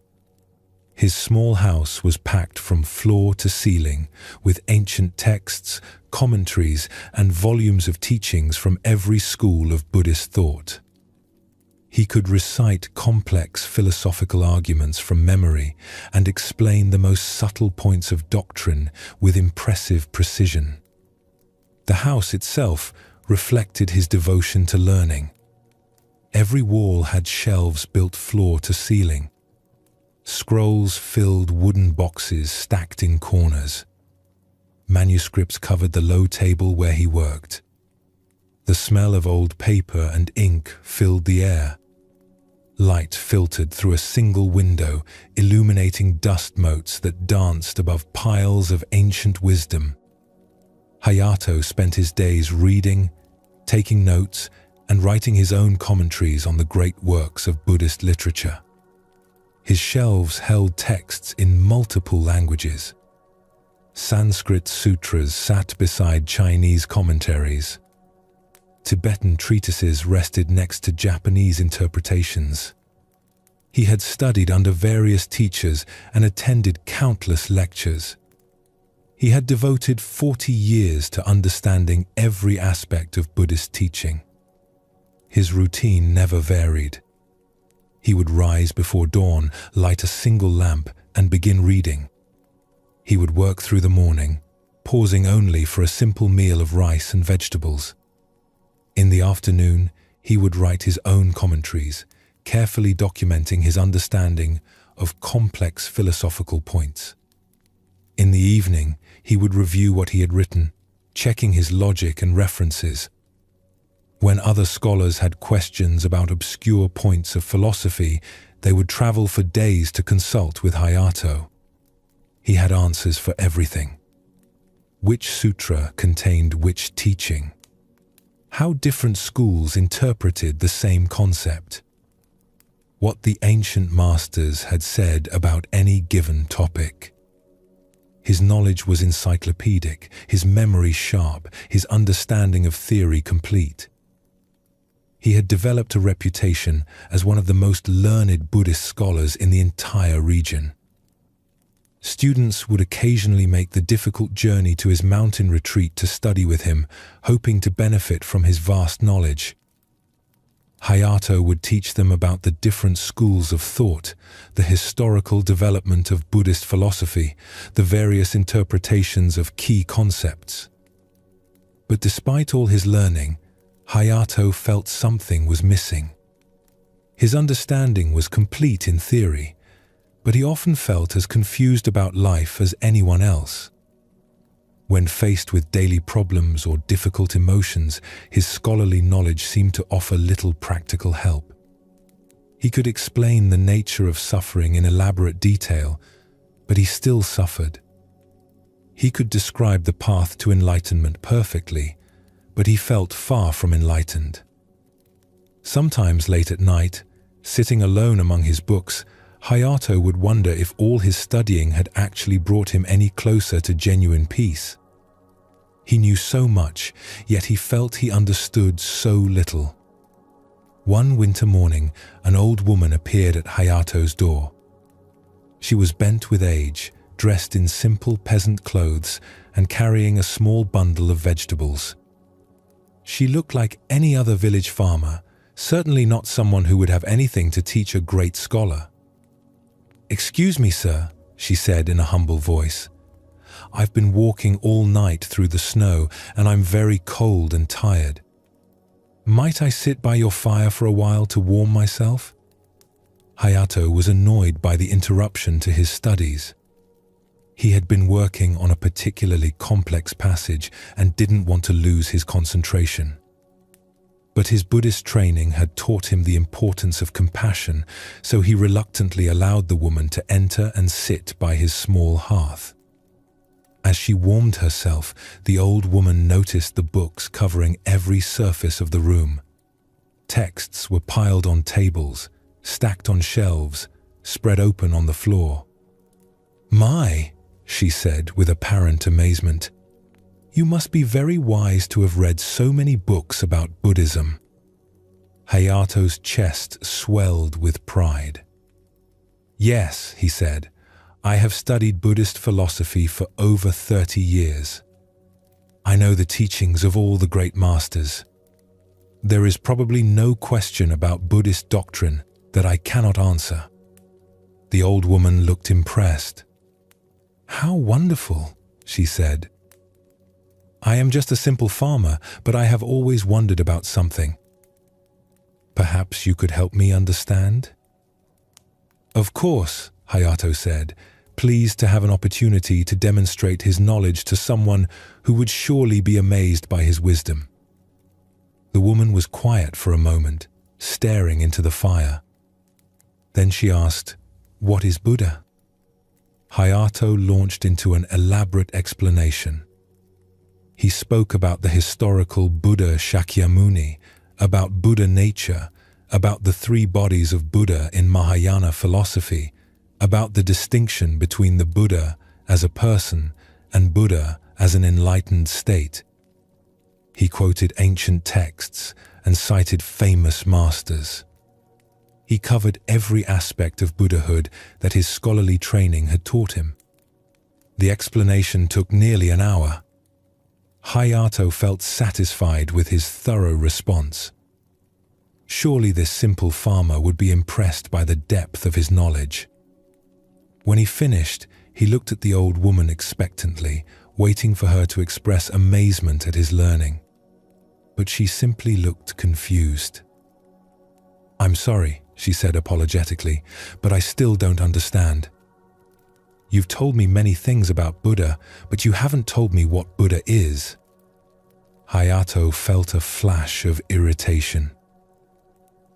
His small house was packed from floor to ceiling with ancient texts, commentaries, and volumes of teachings from every school of Buddhist thought. He could recite complex philosophical arguments from memory and explain the most subtle points of doctrine with impressive precision. The house itself reflected his devotion to learning. Every wall had shelves built floor to ceiling. Scrolls filled wooden boxes stacked in corners. Manuscripts covered the low table where he worked. The smell of old paper and ink filled the air. Light filtered through a single window, illuminating dust motes that danced above piles of ancient wisdom. Hayato spent his days reading, taking notes, and writing his own commentaries on the great works of Buddhist literature. His shelves held texts in multiple languages. Sanskrit sutras sat beside Chinese commentaries. Tibetan treatises rested next to Japanese interpretations. He had studied under various teachers and attended countless lectures. He had devoted 40 years to understanding every aspect of Buddhist teaching. His routine never varied. He would rise before dawn, light a single lamp, and begin reading. He would work through the morning, pausing only for a simple meal of rice and vegetables. In the afternoon, he would write his own commentaries, carefully documenting his understanding of complex philosophical points. In the evening, he would review what he had written, checking his logic and references. When other scholars had questions about obscure points of philosophy, they would travel for days to consult with Hayato. He had answers for everything. Which sutra contained which teaching? How different schools interpreted the same concept? What the ancient masters had said about any given topic. His knowledge was encyclopedic, his memory sharp, his understanding of theory complete. He had developed a reputation as one of the most learned Buddhist scholars in the entire region. Students would occasionally make the difficult journey to his mountain retreat to study with him, hoping to benefit from his vast knowledge. Hayato would teach them about the different schools of thought, the historical development of Buddhist philosophy, the various interpretations of key concepts. But despite all his learning, Hayato felt something was missing. His understanding was complete in theory, but he often felt as confused about life as anyone else. When faced with daily problems or difficult emotions, his scholarly knowledge seemed to offer little practical help. He could explain the nature of suffering in elaborate detail, but he still suffered. He could describe the path to enlightenment perfectly, but he felt far from enlightened. Sometimes late at night, sitting alone among his books, Hayato would wonder if all his studying had actually brought him any closer to genuine peace. He knew so much, yet he felt he understood so little. One winter morning, an old woman appeared at Hayato's door. She was bent with age, dressed in simple peasant clothes, and carrying a small bundle of vegetables. She looked like any other village farmer, certainly not someone who would have anything to teach a great scholar. "Excuse me, sir," she said in a humble voice. "I've been walking all night through the snow, and I'm very cold and tired. Might I sit by your fire for a while to warm myself?" Hayato was annoyed by the interruption to his studies. He had been working on a particularly complex passage and didn't want to lose his concentration. But his Buddhist training had taught him the importance of compassion, so he reluctantly allowed the woman to enter and sit by his small hearth. As she warmed herself, the old woman noticed the books covering every surface of the room. Texts were piled on tables, stacked on shelves, spread open on the floor. "My," she said with apparent amazement, "you must be very wise to have read so many books about Buddhism." Hayato's chest swelled with pride. "Yes," he said, "I have studied Buddhist philosophy for over 30 years. I know the teachings of all the great masters. There is probably no question about Buddhist doctrine that I cannot answer." The old woman looked impressed. "How wonderful," she said. "I am just a simple farmer, but I have always wondered about something. Perhaps you could help me understand?" "Of course," Hayato said, pleased to have an opportunity to demonstrate his knowledge to someone who would surely be amazed by his wisdom. The woman was quiet for a moment, staring into the fire. Then she asked, "What is Buddha?" Hayato launched into an elaborate explanation. He spoke about the historical Buddha Shakyamuni, about Buddha nature, about the three bodies of Buddha in Mahayana philosophy, about the distinction between the Buddha as a person and Buddha as an enlightened state. He quoted ancient texts and cited famous masters. He covered every aspect of Buddhahood that his scholarly training had taught him. The explanation took nearly an hour. Hayato felt satisfied with his thorough response. Surely this simple farmer would be impressed by the depth of his knowledge. When he finished, he looked at the old woman expectantly, waiting for her to express amazement at his learning. But she simply looked confused. "I'm sorry," she said apologetically, "but I still don't understand. You've told me many things about Buddha, but you haven't told me what Buddha is." Hayato felt a flash of irritation.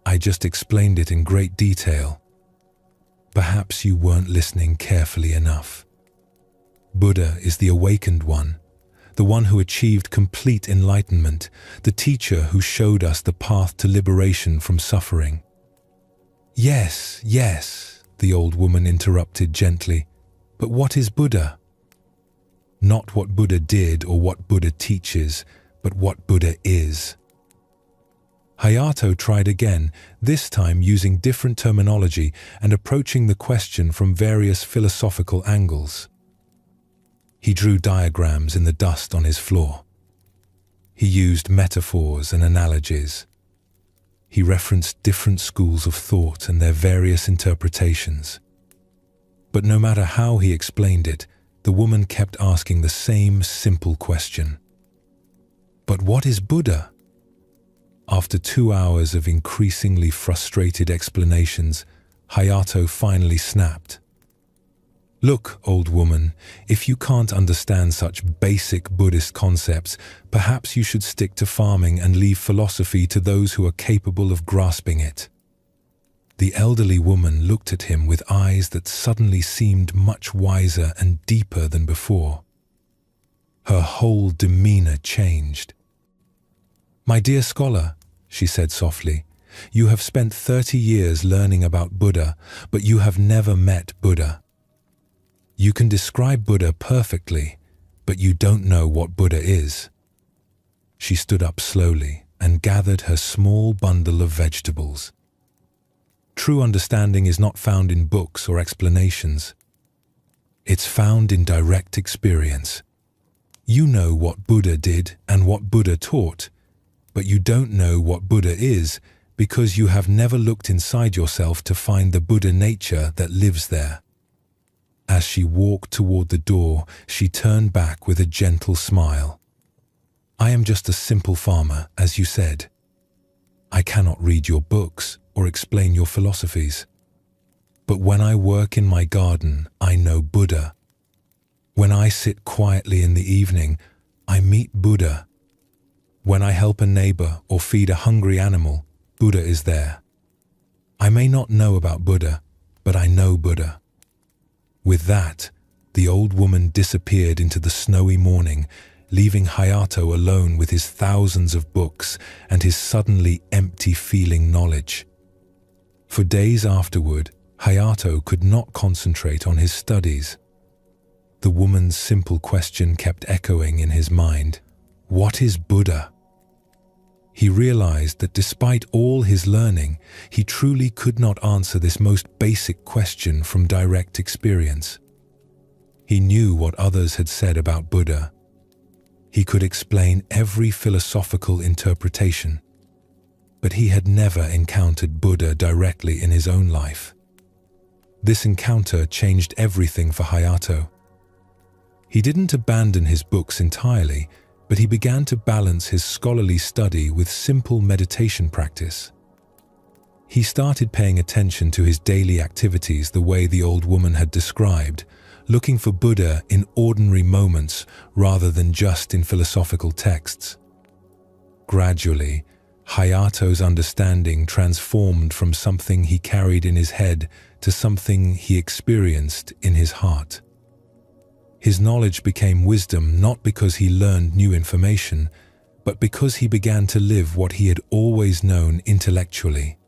"I just explained it in great detail. Perhaps you weren't listening carefully enough. Buddha is the awakened one, the one who achieved complete enlightenment, the teacher who showed us the path to liberation from suffering." "Yes, yes," the old woman interrupted gently. "But what is Buddha?" "Not what Buddha did or what Buddha teaches, but what Buddha is." Hayato tried again, this time using different terminology and approaching the question from various philosophical angles. He drew diagrams in the dust on his floor. He used metaphors and analogies. He referenced different schools of thought and their various interpretations. But no matter how he explained it, the woman kept asking the same simple question. "But what is Buddha?" After 2 hours of increasingly frustrated explanations, Hayato finally snapped. "Look, old woman, if you can't understand such basic Buddhist concepts, perhaps you should stick to farming and leave philosophy to those who are capable of grasping it." The elderly woman looked at him with eyes that suddenly seemed much wiser and deeper than before. Her whole demeanor changed. "My dear scholar," she said softly, "you have spent 30 years learning about Buddha, but you have never met Buddha. You can describe Buddha perfectly, but you don't know what Buddha is." She stood up slowly and gathered her small bundle of vegetables. True understanding is not found in books or explanations. It's found in direct experience. You know what Buddha did and what Buddha taught, but you don't know what Buddha is because you have never looked inside yourself to find the Buddha nature that lives there. As she walked toward the door, she turned back with a gentle smile. "I am just a simple farmer, as you said. I cannot read your books or explain your philosophies. But when I work in my garden, I know Buddha. When I sit quietly in the evening, I meet Buddha. When I help a neighbor or feed a hungry animal, Buddha is there. I may not know about Buddha, but I know Buddha." With that, the old woman disappeared into the snowy morning, leaving Hayato alone with his thousands of books and his suddenly empty-feeling knowledge. For days afterward, Hayato could not concentrate on his studies. The woman's simple question kept echoing in his mind, "What is Buddha?" He realized that despite all his learning, he truly could not answer this most basic question from direct experience. He knew what others had said about Buddha. He could explain every philosophical interpretation, but he had never encountered Buddha directly in his own life. This encounter changed everything for Hayato. He didn't abandon his books entirely, but he began to balance his scholarly study with simple meditation practice. He started paying attention to his daily activities the way the old woman had described, looking for Buddha in ordinary moments rather than just in philosophical texts. Gradually, Hayato's understanding transformed from something he carried in his head to something he experienced in his heart. His knowledge became wisdom not because he learned new information, but because he began to live what he had always known intellectually.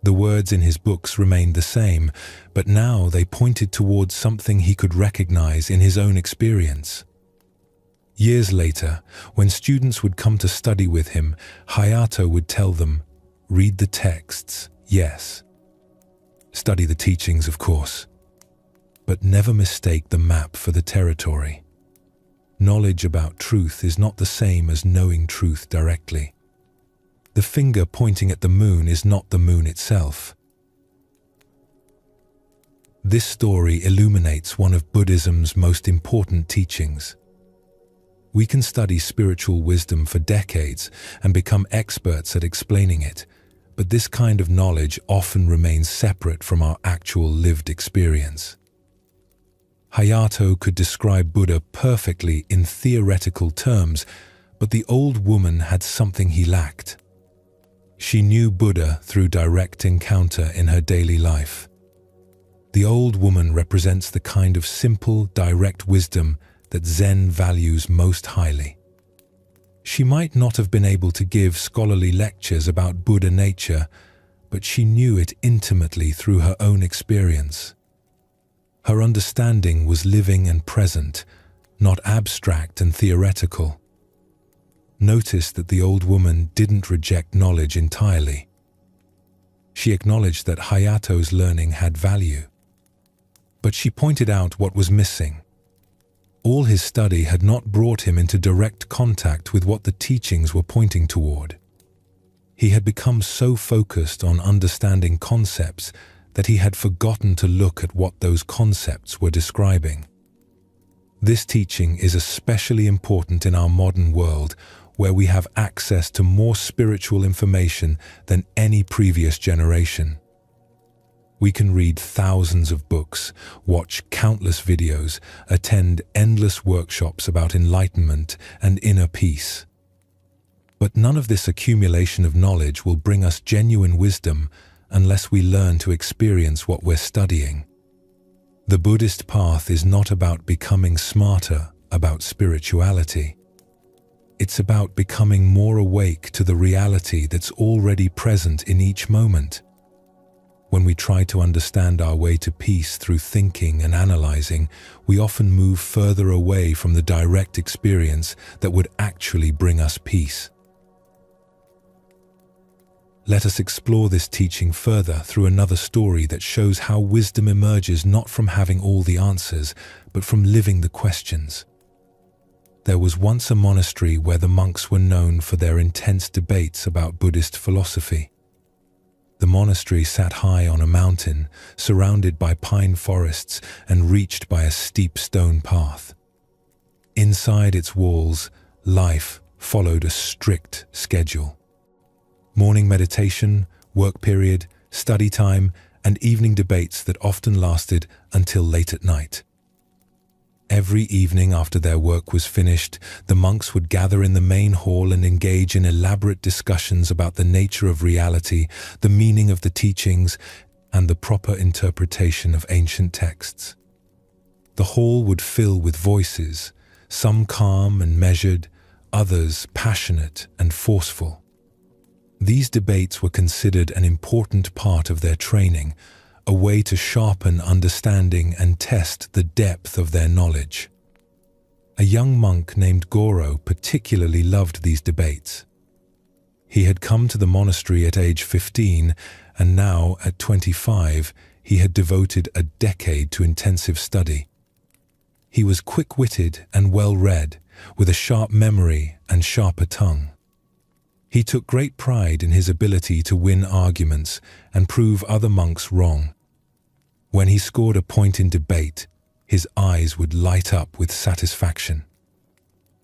The words in his books remained the same, but now they pointed towards something he could recognize in his own experience. Years later, when students would come to study with him, Hayato would tell them, "Read the texts, yes. Study the teachings, of course. But never mistake the map for the territory. Knowledge about truth is not the same as knowing truth directly. The finger pointing at the moon is not the moon itself. This story illuminates one of Buddhism's most important teachings. We can study spiritual wisdom for decades and become experts at explaining it, but this kind of knowledge often remains separate from our actual lived experience. Hayato could describe Buddha perfectly in theoretical terms, but the old woman had something he lacked. She knew Buddha through direct encounter in her daily life. The old woman represents the kind of simple, direct wisdom that Zen values most highly. She might not have been able to give scholarly lectures about Buddha nature, but she knew it intimately through her own experience. Her understanding was living and present, not abstract and theoretical. Notice that the old woman didn't reject knowledge entirely. She acknowledged that Hayato's learning had value. But she pointed out what was missing. All his study had not brought him into direct contact with what the teachings were pointing toward. He had become so focused on understanding concepts that he had forgotten to look at what those concepts were describing. This teaching is especially important in our modern world, where we have access to more spiritual information than any previous generation. We can read thousands of books, watch countless videos, attend endless workshops about enlightenment and inner peace. But none of this accumulation of knowledge will bring us genuine wisdom unless we learn to experience what we're studying. The Buddhist path is not about becoming smarter about spirituality. It's about becoming more awake to the reality that's already present in each moment. When we try to understand our way to peace through thinking and analyzing, we often move further away from the direct experience that would actually bring us peace. Let us explore this teaching further through another story that shows how wisdom emerges not from having all the answers, but from living the questions. There was once a monastery where the monks were known for their intense debates about Buddhist philosophy. The monastery sat high on a mountain, surrounded by pine forests and reached by a steep stone path. Inside its walls, life followed a strict schedule. Morning meditation, work period, study time, and evening debates that often lasted until late at night. Every evening after their work was finished, the monks would gather in the main hall and engage in elaborate discussions about the nature of reality, the meaning of the teachings, and the proper interpretation of ancient texts. The hall would fill with voices, some calm and measured, others passionate and forceful. These debates were considered an important part of their training, a way to sharpen understanding and test the depth of their knowledge. A young monk named Goro particularly loved these debates. He had come to the monastery at age 15, and now, at 25, he had devoted a decade to intensive study. He was quick-witted and well-read, with a sharp memory and sharper tongue. He took great pride in his ability to win arguments and prove other monks wrong. When he scored a point in debate, his eyes would light up with satisfaction.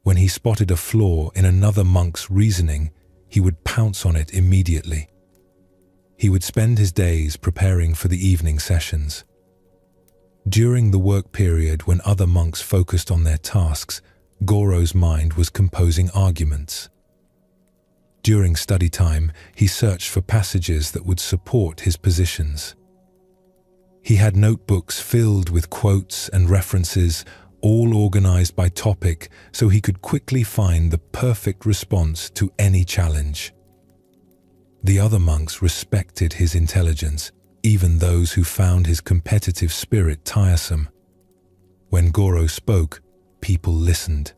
When he spotted a flaw in another monk's reasoning, he would pounce on it immediately. He would spend his days preparing for the evening sessions. During the work period when other monks focused on their tasks, Goro's mind was composing arguments. During study time, he searched for passages that would support his positions. He had notebooks filled with quotes and references, all organized by topic, so he could quickly find the perfect response to any challenge. The other monks respected his intelligence, even those who found his competitive spirit tiresome. When Goro spoke, people listened.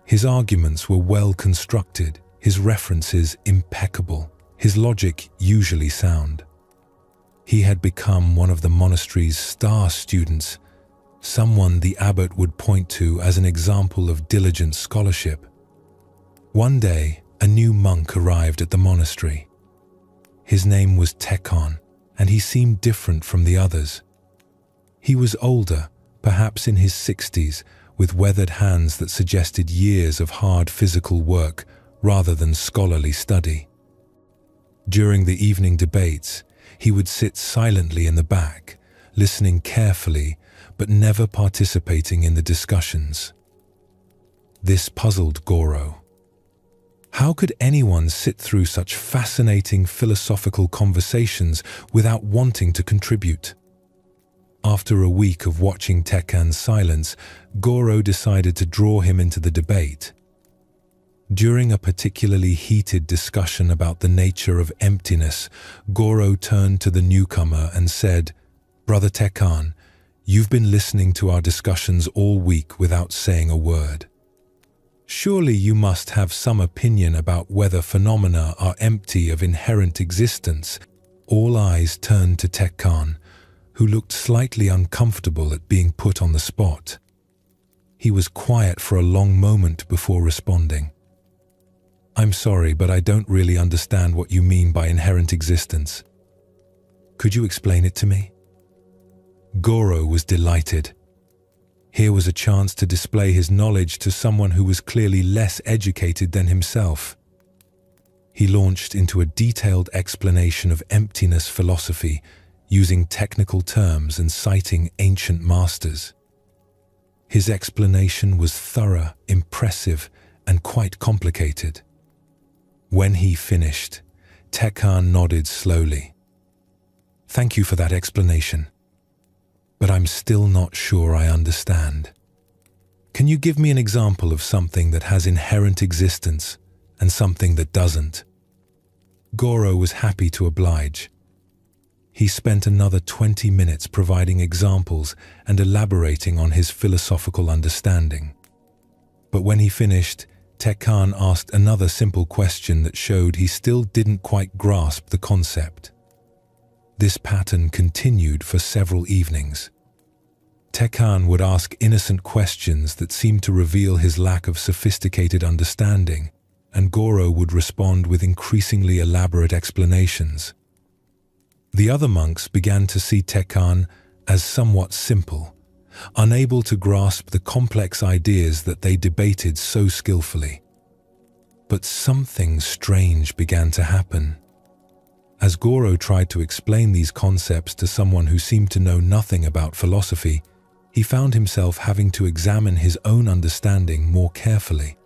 His arguments were well constructed, his references impeccable, his logic usually sound. He had become one of the monastery's star students, someone the abbot would point to as an example of diligent scholarship. One day, a new monk arrived at the monastery. His name was Tekkan, and he seemed different from the others. He was older, perhaps in his 60s, with weathered hands that suggested years of hard physical work rather than scholarly study. During the evening debates, he would sit silently in the back, listening carefully but never participating in the discussions. This puzzled Goro. How could anyone sit through such fascinating philosophical conversations without wanting to contribute? After a week of watching Tekkan's silence, Goro decided to draw him into the debate. During a particularly heated discussion about the nature of emptiness, Goro turned to the newcomer and said, "Brother Tekkan, you've been listening to our discussions all week without saying a word. Surely you must have some opinion about whether phenomena are empty of inherent existence." All eyes turned to Tekkan, who looked slightly uncomfortable at being put on the spot. He was quiet for a long moment before responding. "I'm sorry, but I don't really understand what you mean by inherent existence. Could you explain it to me?" Goro was delighted. Here was a chance to display his knowledge to someone who was clearly less educated than himself. He launched into a detailed explanation of emptiness philosophy, using technical terms and citing ancient masters. His explanation was thorough, impressive, and quite complicated. When he finished, Tekkan nodded slowly. "Thank you for that explanation. But I'm still not sure I understand. Can you give me an example of something that has inherent existence and something that doesn't?" Goro was happy to oblige. He spent another 20 minutes providing examples and elaborating on his philosophical understanding. But when he finished, Tekkan asked another simple question that showed he still didn't quite grasp the concept. This pattern continued for several evenings. Tekkan would ask innocent questions that seemed to reveal his lack of sophisticated understanding, and Goro would respond with increasingly elaborate explanations. The other monks began to see Tekkan as somewhat simple, unable to grasp the complex ideas that they debated so skillfully. But something strange began to happen. As Goro tried to explain these concepts to someone who seemed to know nothing about philosophy, he found himself having to examine his own understanding more carefully.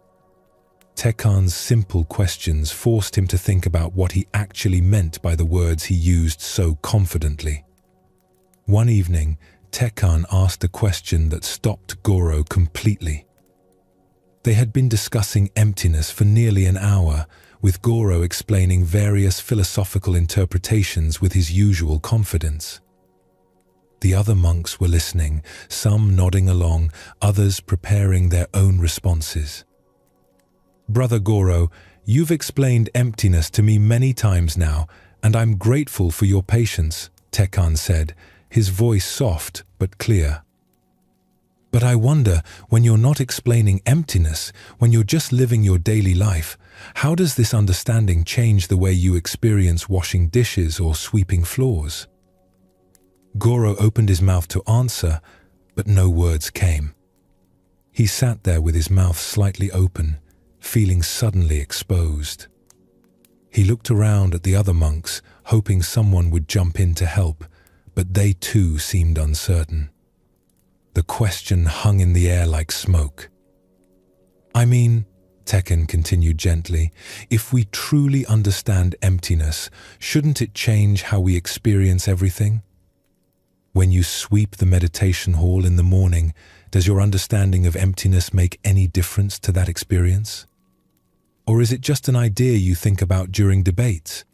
Tekkan's simple questions forced him to think about what he actually meant by the words he used so confidently. One evening, Tekkan asked a question that stopped Goro completely. They had been discussing emptiness for nearly an hour, with Goro explaining various philosophical interpretations with his usual confidence. The other monks were listening, some nodding along, others preparing their own responses. "Brother Goro, you've explained emptiness to me many times now, and I'm grateful for your patience," Tekkan said, his voice soft but clear. "But I wonder, when you're not explaining emptiness, when you're just living your daily life, how does this understanding change the way you experience washing dishes or sweeping floors?" Goro opened his mouth to answer, but no words came. He sat there with his mouth slightly open, feeling suddenly exposed. He looked around at the other monks, hoping someone would jump in to help, but they too seemed uncertain. The question hung in the air like smoke. "I mean," Tekkan continued gently, "if we truly understand emptiness, shouldn't it change how we experience everything? When you sweep the meditation hall in the morning, does your understanding of emptiness make any difference to that experience? Or is it just an idea you think about during debates?"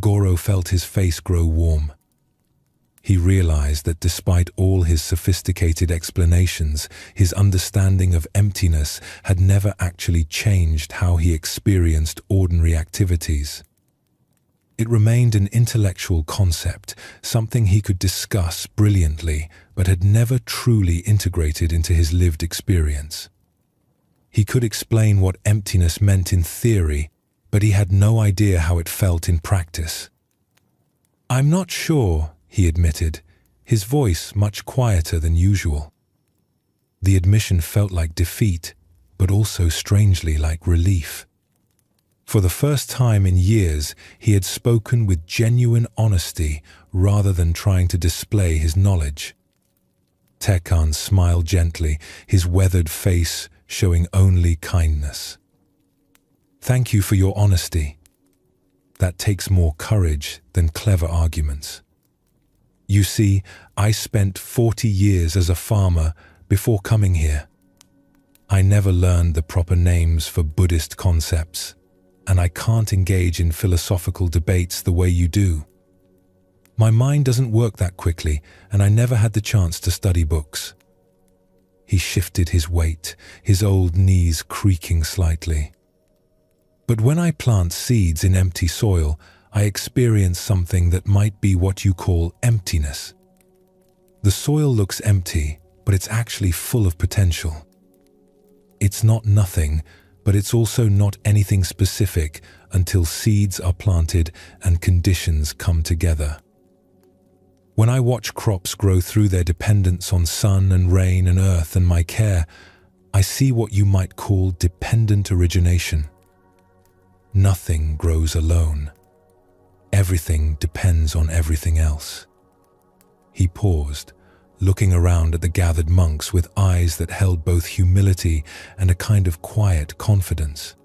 Goro felt his face grow warm. He realized that despite all his sophisticated explanations, his understanding of emptiness had never actually changed how he experienced ordinary activities. It remained an intellectual concept, something he could discuss brilliantly, but had never truly integrated into his lived experience. He could explain what emptiness meant in theory, but he had no idea how it felt in practice. "I'm not sure," he admitted, his voice much quieter than usual. The admission felt like defeat, but also strangely like relief. For the first time in years, he had spoken with genuine honesty rather than trying to display his knowledge. Tekkan smiled gently, his weathered face showing only kindness. "Thank you for your honesty. That takes more courage than clever arguments. You see, I spent 40 years as a farmer before coming here. I never learned the proper names for Buddhist concepts, and I can't engage in philosophical debates the way you do. My mind doesn't work that quickly, and I never had the chance to study books." He shifted his weight, his old knees creaking slightly. "But when I plant seeds in empty soil, I experience something that might be what you call emptiness. The soil looks empty, but it's actually full of potential. It's not nothing, but it's also not anything specific until seeds are planted and conditions come together. When I watch crops grow through their dependence on sun and rain and earth and my care, I see what you might call dependent origination. Nothing grows alone. Everything depends on everything else." He paused, looking around at the gathered monks with eyes that held both humility and a kind of quiet confidence.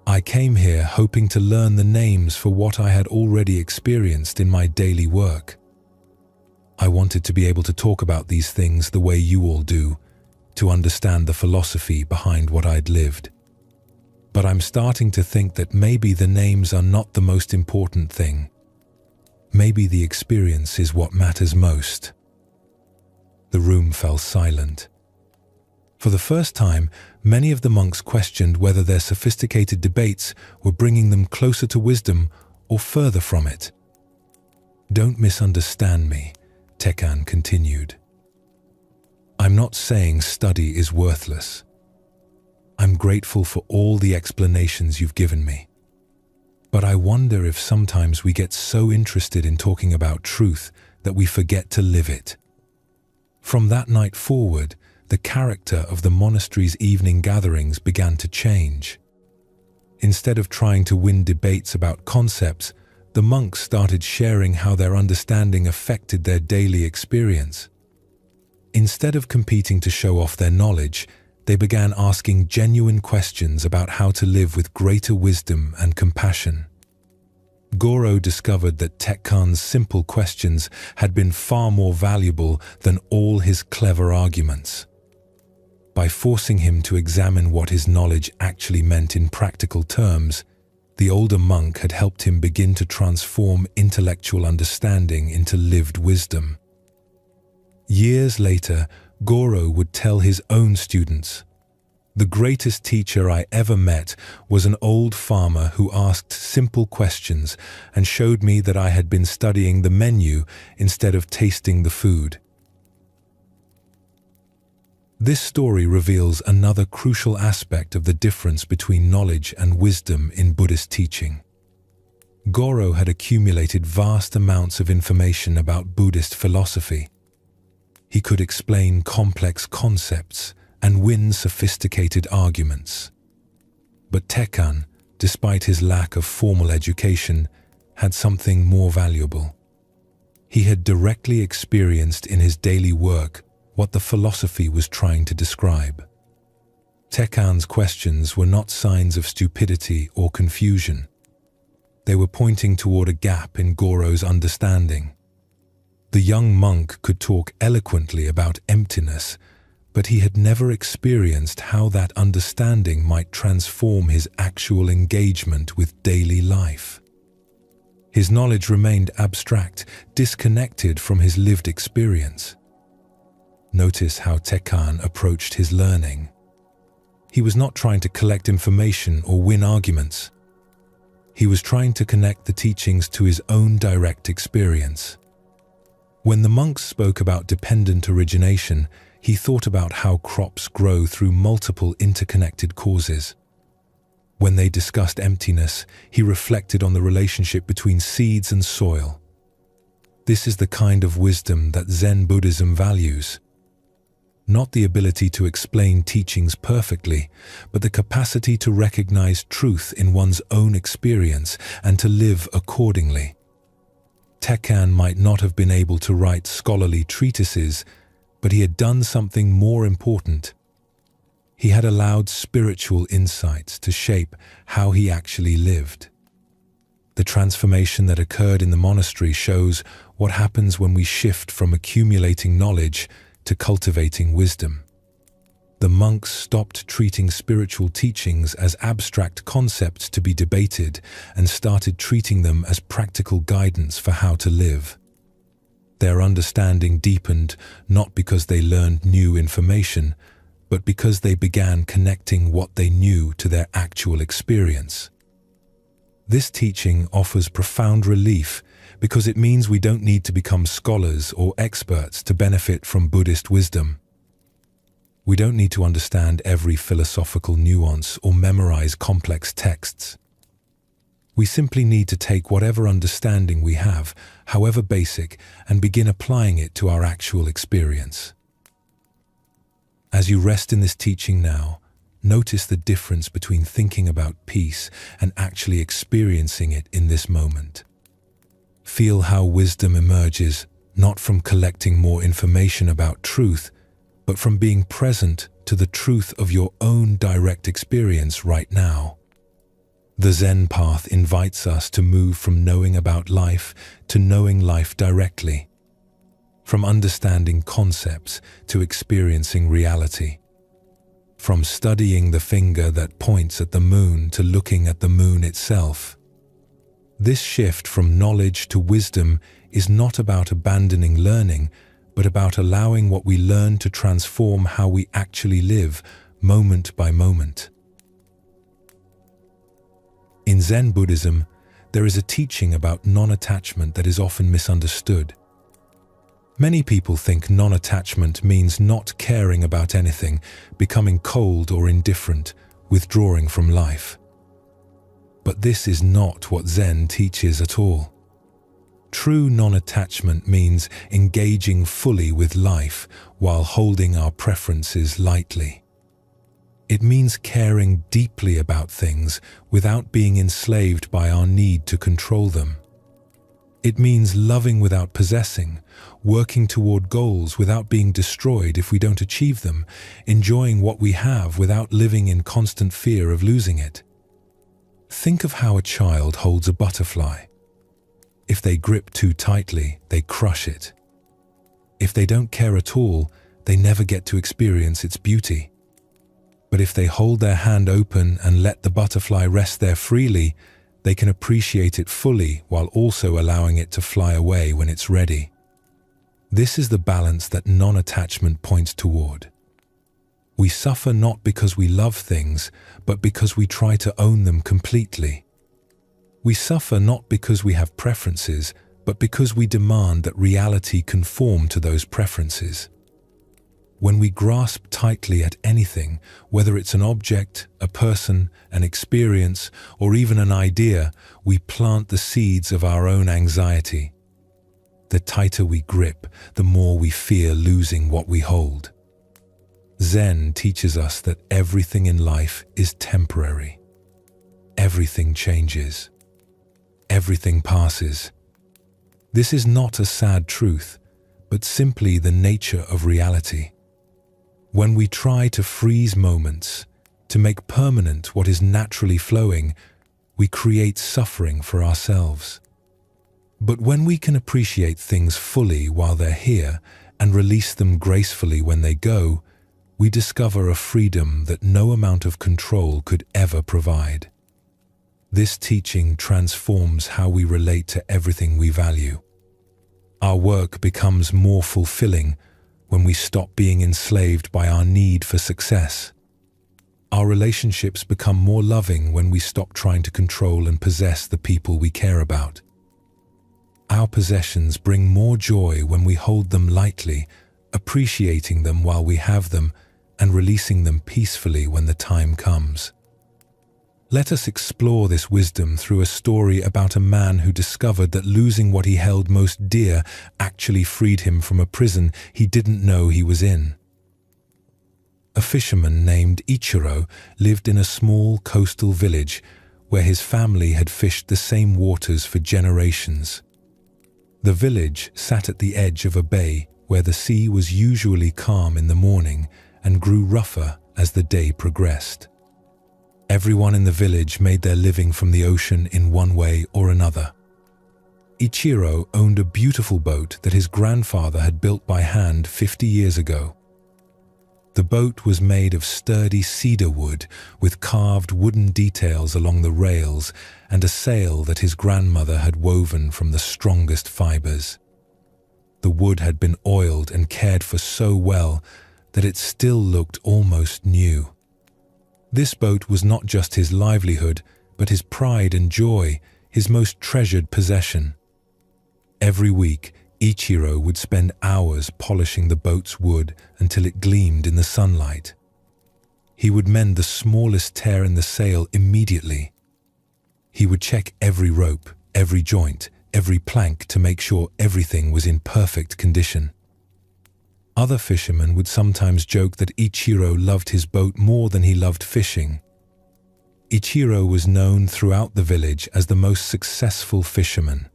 "I came here hoping to learn the names for what I had already experienced in my daily work. I wanted to be able to talk about these things the way you all do, to understand the philosophy behind what I'd lived. But I'm starting to think that maybe the names are not the most important thing. Maybe the experience is what matters most." The room fell silent. For the first time, many of the monks questioned whether their sophisticated debates were bringing them closer to wisdom or further from it. "Don't misunderstand me," Tekkan continued. "I'm not saying study is worthless. I'm grateful for all the explanations you've given me. But I wonder if sometimes we get so interested in talking about truth that we forget to live it." From that night forward, the character of the monastery's evening gatherings began to change. Instead of trying to win debates about concepts, the monks started sharing how their understanding affected their daily experience. Instead of competing to show off their knowledge, they began asking genuine questions about how to live with greater wisdom and compassion. Goro discovered that Tekkan's simple questions had been far more valuable than all his clever arguments. By forcing him to examine what his knowledge actually meant in practical terms, the older monk had helped him begin to transform intellectual understanding into lived wisdom. Years later, Goro would tell his own students, "The greatest teacher I ever met was an old farmer who asked simple questions and showed me that I had been studying the menu instead of tasting the food." This story reveals another crucial aspect of the difference between knowledge and wisdom in Buddhist teaching. Goro had accumulated vast amounts of information about Buddhist philosophy. He could explain complex concepts and win sophisticated arguments. But Tekkan, despite his lack of formal education, had something more valuable. He had directly experienced in his daily work what the philosophy was trying to describe. Tekkan's questions were not signs of stupidity or confusion. They were pointing toward a gap in Goro's understanding. The young monk could talk eloquently about emptiness, but he had never experienced how that understanding might transform his actual engagement with daily life. His knowledge remained abstract, disconnected from his lived experience. Notice how Tekkan approached his learning. He was not trying to collect information or win arguments. He was trying to connect the teachings to his own direct experience. When the monks spoke about dependent origination, he thought about how crops grow through multiple interconnected causes. When they discussed emptiness, he reflected on the relationship between seeds and soil. This is the kind of wisdom that Zen Buddhism values. Not the ability to explain teachings perfectly, but the capacity to recognize truth in one's own experience and to live accordingly. Tekkan might not have been able to write scholarly treatises, but he had done something more important. He had allowed spiritual insights to shape how he actually lived. The transformation that occurred in the monastery shows what happens when we shift from accumulating knowledge to cultivating wisdom. The monks stopped treating spiritual teachings as abstract concepts to be debated and started treating them as practical guidance for how to live. Their understanding deepened not because they learned new information, but because they began connecting what they knew to their actual experience. This teaching offers profound relief because it means we don't need to become scholars or experts to benefit from Buddhist wisdom. We don't need to understand every philosophical nuance or memorize complex texts. We simply need to take whatever understanding we have, however basic, and begin applying it to our actual experience. As you rest in this teaching now, notice the difference between thinking about peace and actually experiencing it in this moment. Feel how wisdom emerges not from collecting more information about truth, but from being present to the truth of your own direct experience right now. The Zen path invites us to move from knowing about life to knowing life directly, from understanding concepts to experiencing reality, from studying the finger that points at the moon to looking at the moon itself. This shift from knowledge to wisdom is not about abandoning learning, but about allowing what we learn to transform how we actually live, moment by moment. In Zen Buddhism, there is a teaching about non-attachment that is often misunderstood. Many people think non-attachment means not caring about anything, becoming cold or indifferent, withdrawing from life. But this is not what Zen teaches at all. True non-attachment means engaging fully with life while holding our preferences lightly. It means caring deeply about things without being enslaved by our need to control them. It means loving without possessing, working toward goals without being destroyed if we don't achieve them, enjoying what we have without living in constant fear of losing it. Think of how a child holds a butterfly. If they grip too tightly, they crush it. If they don't care at all, they never get to experience its beauty. But if they hold their hand open and let the butterfly rest there freely, they can appreciate it fully while also allowing it to fly away when it's ready. This is the balance that non-attachment points toward. We suffer not because we love things, but because we try to own them completely. We suffer not because we have preferences, but because we demand that reality conform to those preferences. When we grasp tightly at anything, whether it's an object, a person, an experience, or even an idea, we plant the seeds of our own anxiety. The tighter we grip, the more we fear losing what we hold. Zen teaches us that everything in life is temporary. Everything changes. Everything passes. This is not a sad truth, but simply the nature of reality. When we try to freeze moments, to make permanent what is naturally flowing, we create suffering for ourselves. But when we can appreciate things fully while they're here and release them gracefully when they go, we discover a freedom that no amount of control could ever provide. This teaching transforms how we relate to everything we value. Our work becomes more fulfilling when we stop being enslaved by our need for success. Our relationships become more loving when we stop trying to control and possess the people we care about. Our possessions bring more joy when we hold them lightly appreciating them while we have them and releasing them peacefully when the time comes. Let us explore this wisdom through a story about a man who discovered that losing what he held most dear actually freed him from a prison he didn't know he was in. A fisherman named Ichiro lived in a small coastal village where his family had fished the same waters for generations. The village sat at the edge of a bay where the sea was usually calm in the morning and grew rougher as the day progressed. Everyone in the village made their living from the ocean in one way or another. Ichiro owned a beautiful boat that his grandfather had built by hand 50 years ago. The boat was made of sturdy cedar wood with carved wooden details along the rails and a sail that his grandmother had woven from the strongest fibers. The wood had been oiled and cared for so well that it still looked almost new. This boat was not just his livelihood, but his pride and joy, his most treasured possession. Every week, Ichiro would spend hours polishing the boat's wood until it gleamed in the sunlight. He would mend the smallest tear in the sail immediately. He would check every rope, every joint, every plank to make sure everything was in perfect condition. Other fishermen would sometimes joke that Ichiro loved his boat more than he loved fishing. Ichiro was known throughout the village as the most successful fisherman.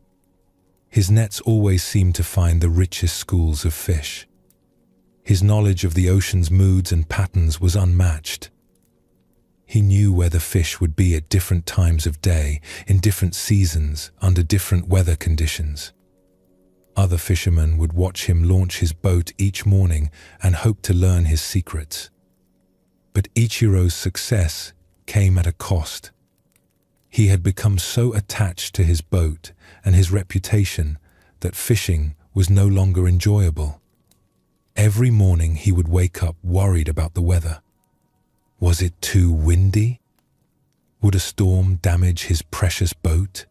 His nets always seemed to find the richest schools of fish. His knowledge of the ocean's moods and patterns was unmatched. He knew where the fish would be at different times of day, in different seasons, under different weather conditions. Other fishermen would watch him launch his boat each morning and hope to learn his secrets. But Ichiro's success came at a cost. He had become so attached to his boat and his reputation that fishing was no longer enjoyable. Every morning he would wake up worried about the weather. Was it too windy? Would a storm damage his precious boat?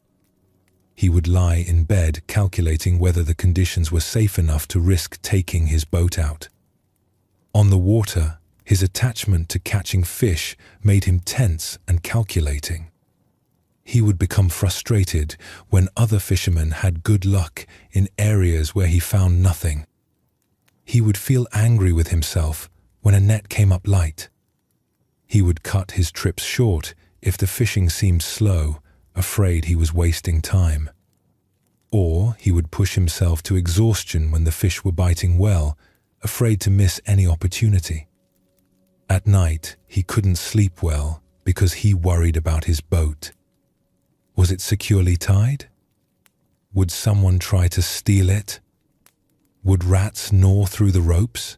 He would lie in bed calculating whether the conditions were safe enough to risk taking his boat out. On the water, his attachment to catching fish made him tense and calculating. He would become frustrated when other fishermen had good luck in areas where he found nothing. He would feel angry with himself when a net came up light. He would cut his trips short if the fishing seemed slow, afraid he was wasting time. Or he would push himself to exhaustion when the fish were biting well, afraid to miss any opportunity. At night, he couldn't sleep well because he worried about his boat. Was it securely tied? Would someone try to steal it? Would rats gnaw through the ropes?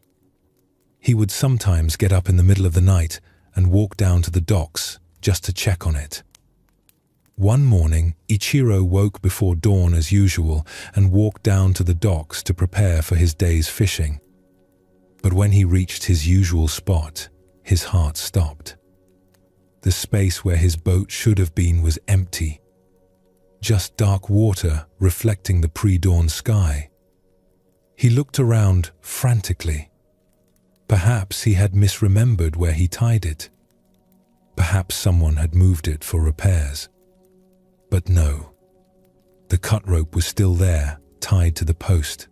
He would sometimes get up in the middle of the night and walk down to the docks just to check on it. One morning, Ichiro woke before dawn as usual and walked down to the docks to prepare for his day's fishing. But when he reached his usual spot, his heart stopped. The space where his boat should have been was empty. Just dark water reflecting the pre-dawn sky. He looked around frantically. Perhaps he had misremembered where he tied it. Perhaps someone had moved it for repairs. But no. The cut rope was still there, tied to the post.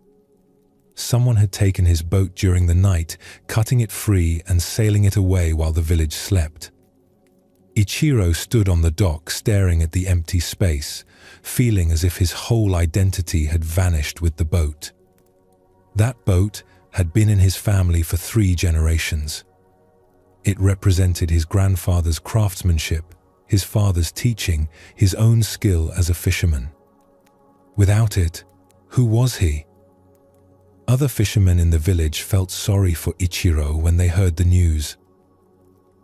Someone had taken his boat during the night, cutting it free and sailing it away while the village slept. Ichiro stood on the dock staring at the empty space, feeling as if his whole identity had vanished with the boat. That boat had been in his family for 3 generations. It represented his grandfather's craftsmanship, his father's teaching, his own skill as a fisherman. Without it, who was he? Other fishermen in the village felt sorry for Ichiro when they heard the news.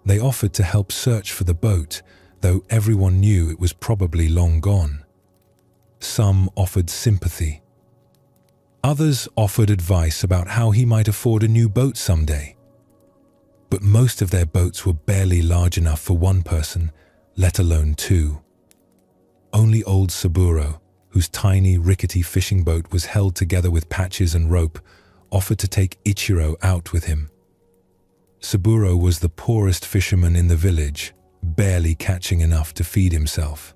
They offered to help search for the boat, though everyone knew it was probably long gone. Some offered sympathy. Others offered advice about how he might afford a new boat someday. But most of their boats were barely large enough for one person, let alone 2. Only old Saburo, whose tiny, rickety fishing boat was held together with patches and rope, offered to take Ichiro out with him. Saburo was the poorest fisherman in the village, barely catching enough to feed himself.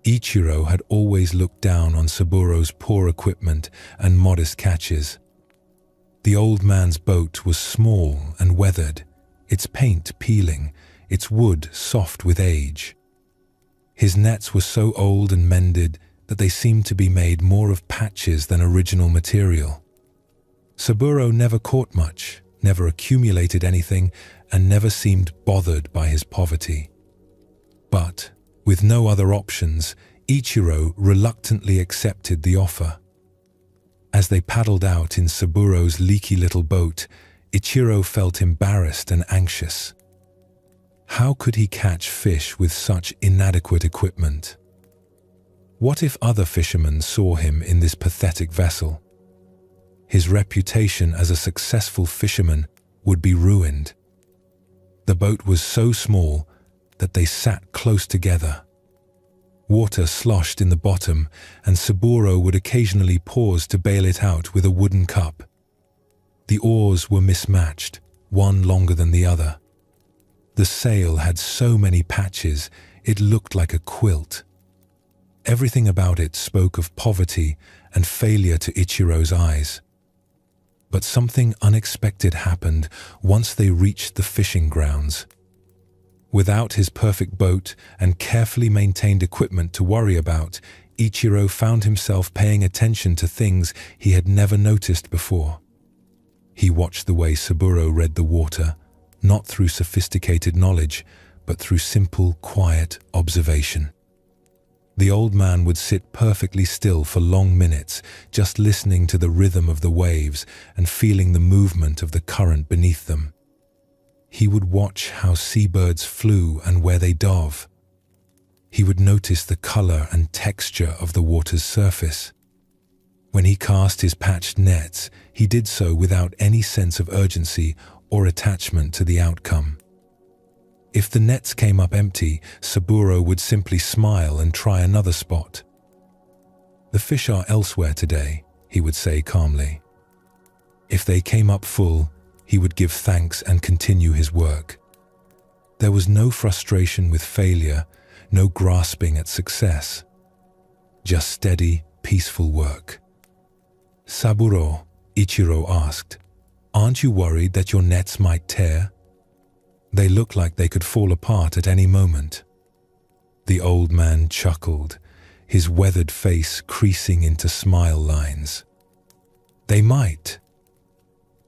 Ichiro had always looked down on Saburo's poor equipment and modest catches. The old man's boat was small and weathered, its paint peeling, its wood soft with age. His nets were so old and mended that they seemed to be made more of patches than original material. Saburo never caught much, never accumulated anything, and never seemed bothered by his poverty. But, with no other options, Ichiro reluctantly accepted the offer. As they paddled out in Saburo's leaky little boat, Ichiro felt embarrassed and anxious. How could he catch fish with such inadequate equipment? What if other fishermen saw him in this pathetic vessel? His reputation as a successful fisherman would be ruined. The boat was so small that they sat close together. Water sloshed in the bottom, and Saburo would occasionally pause to bail it out with a wooden cup. The oars were mismatched, one longer than the other. The sail had so many patches, it looked like a quilt. Everything about it spoke of poverty and failure to Ichiro's eyes. But something unexpected happened once they reached the fishing grounds. Without his perfect boat and carefully maintained equipment to worry about, Ichiro found himself paying attention to things he had never noticed before. He watched the way Saburo read the water, not through sophisticated knowledge, but through simple, quiet observation. The old man would sit perfectly still for long minutes, just listening to the rhythm of the waves and feeling the movement of the current beneath them. He would watch how seabirds flew and where they dove. He would notice the color and texture of the water's surface. When he cast his patched nets, he did so without any sense of urgency or attachment to the outcome. If the nets came up empty, Saburo would simply smile and try another spot. "The fish are elsewhere today," he would say calmly. If they came up full, he would give thanks and continue his work. There was no frustration with failure, no grasping at success. Just steady, peaceful work. "Saburo," Ichiro asked, "aren't you worried that your nets might tear? They look like they could fall apart at any moment." The old man chuckled, his weathered face creasing into smile lines. "They might.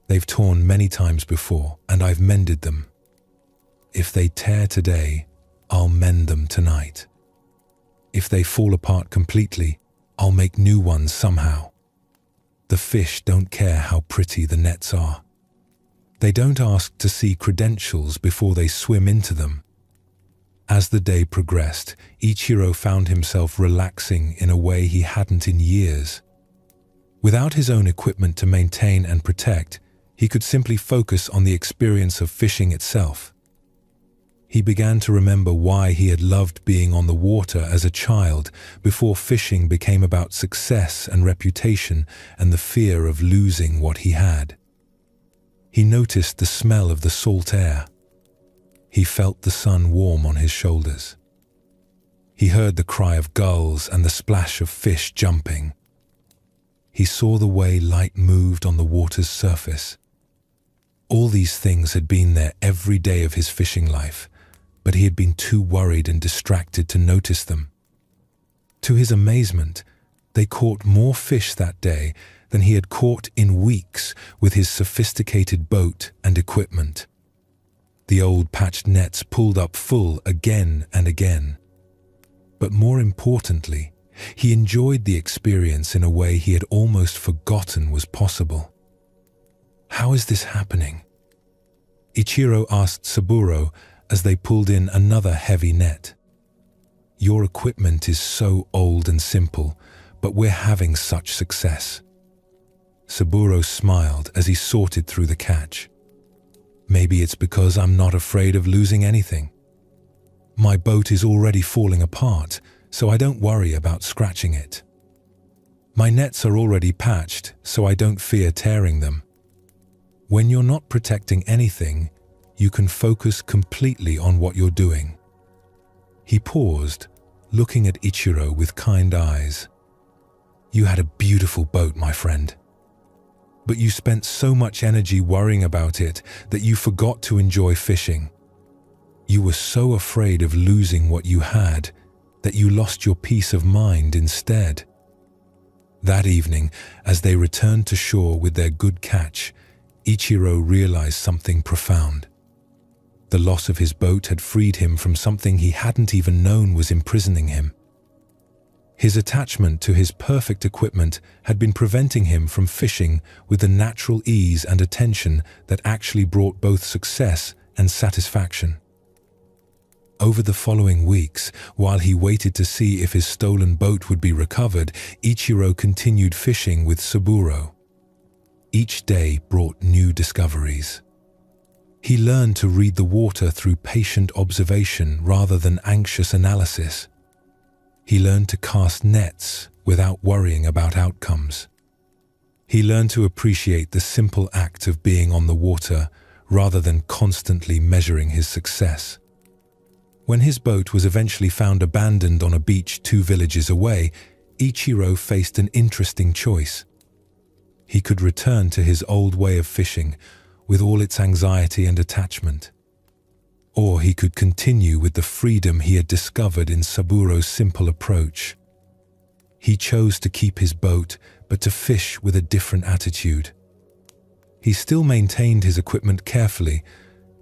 They've torn many times before, and I've mended them. If they tear today, I'll mend them tonight. If they fall apart completely, I'll make new ones somehow. The fish don't care how pretty the nets are. They don't ask to see credentials before they swim into them." As the day progressed, Ichiro found himself relaxing in a way he hadn't in years. Without his own equipment to maintain and protect, he could simply focus on the experience of fishing itself. He began to remember why he had loved being on the water as a child, before fishing became about success and reputation and the fear of losing what he had. He noticed the smell of the salt air. He felt the sun warm on his shoulders. He heard the cry of gulls and the splash of fish jumping. He saw the way light moved on the water's surface. All these things had been there every day of his fishing life, but he had been too worried and distracted to notice them. To his amazement, they caught more fish that day than he had caught in weeks with his sophisticated boat and equipment. The old patched nets pulled up full again and again. But more importantly, he enjoyed the experience in a way he had almost forgotten was possible. "How is this happening?" Ichiro asked Saburo as they pulled in another heavy net. "Your equipment is so old and simple, but we're having such success." Saburo smiled as he sorted through the catch. "Maybe it's because I'm not afraid of losing anything. My boat is already falling apart, so I don't worry about scratching it." My nets are already patched, so I don't fear tearing them. When you're not protecting anything, you can focus completely on what you're doing. He paused, looking at Ichiro with kind eyes. You had a beautiful boat, my friend. But you spent so much energy worrying about it that you forgot to enjoy fishing. You were so afraid of losing what you had that you lost your peace of mind instead. That evening, as they returned to shore with their good catch, Ichiro realized something profound. The loss of his boat had freed him from something he hadn't even known was imprisoning him. His attachment to his perfect equipment had been preventing him from fishing with the natural ease and attention that actually brought both success and satisfaction. Over the following weeks, while he waited to see if his stolen boat would be recovered, Ichiro continued fishing with Saburo. Each day brought new discoveries. He learned to read the water through patient observation rather than anxious analysis. He learned to cast nets without worrying about outcomes. He learned to appreciate the simple act of being on the water rather than constantly measuring his success. When his boat was eventually found abandoned on a beach 2 villages away, Ichiro faced an interesting choice. He could return to his old way of fishing with all its anxiety and attachment. Or he could continue with the freedom he had discovered in Saburo's simple approach. He chose to keep his boat, but to fish with a different attitude. He still maintained his equipment carefully,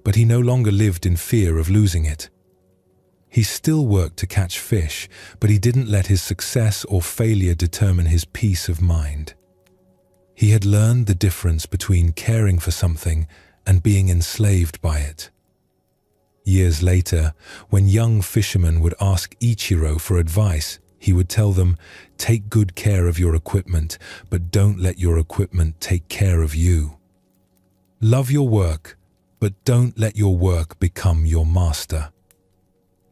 but he no longer lived in fear of losing it. He still worked to catch fish, but he didn't let his success or failure determine his peace of mind. He had learned the difference between caring for something and being enslaved by it. Years later, when young fishermen would ask Ichiro for advice, he would tell them, "Take good care of your equipment, but don't let your equipment take care of you. Love your work, but don't let your work become your master."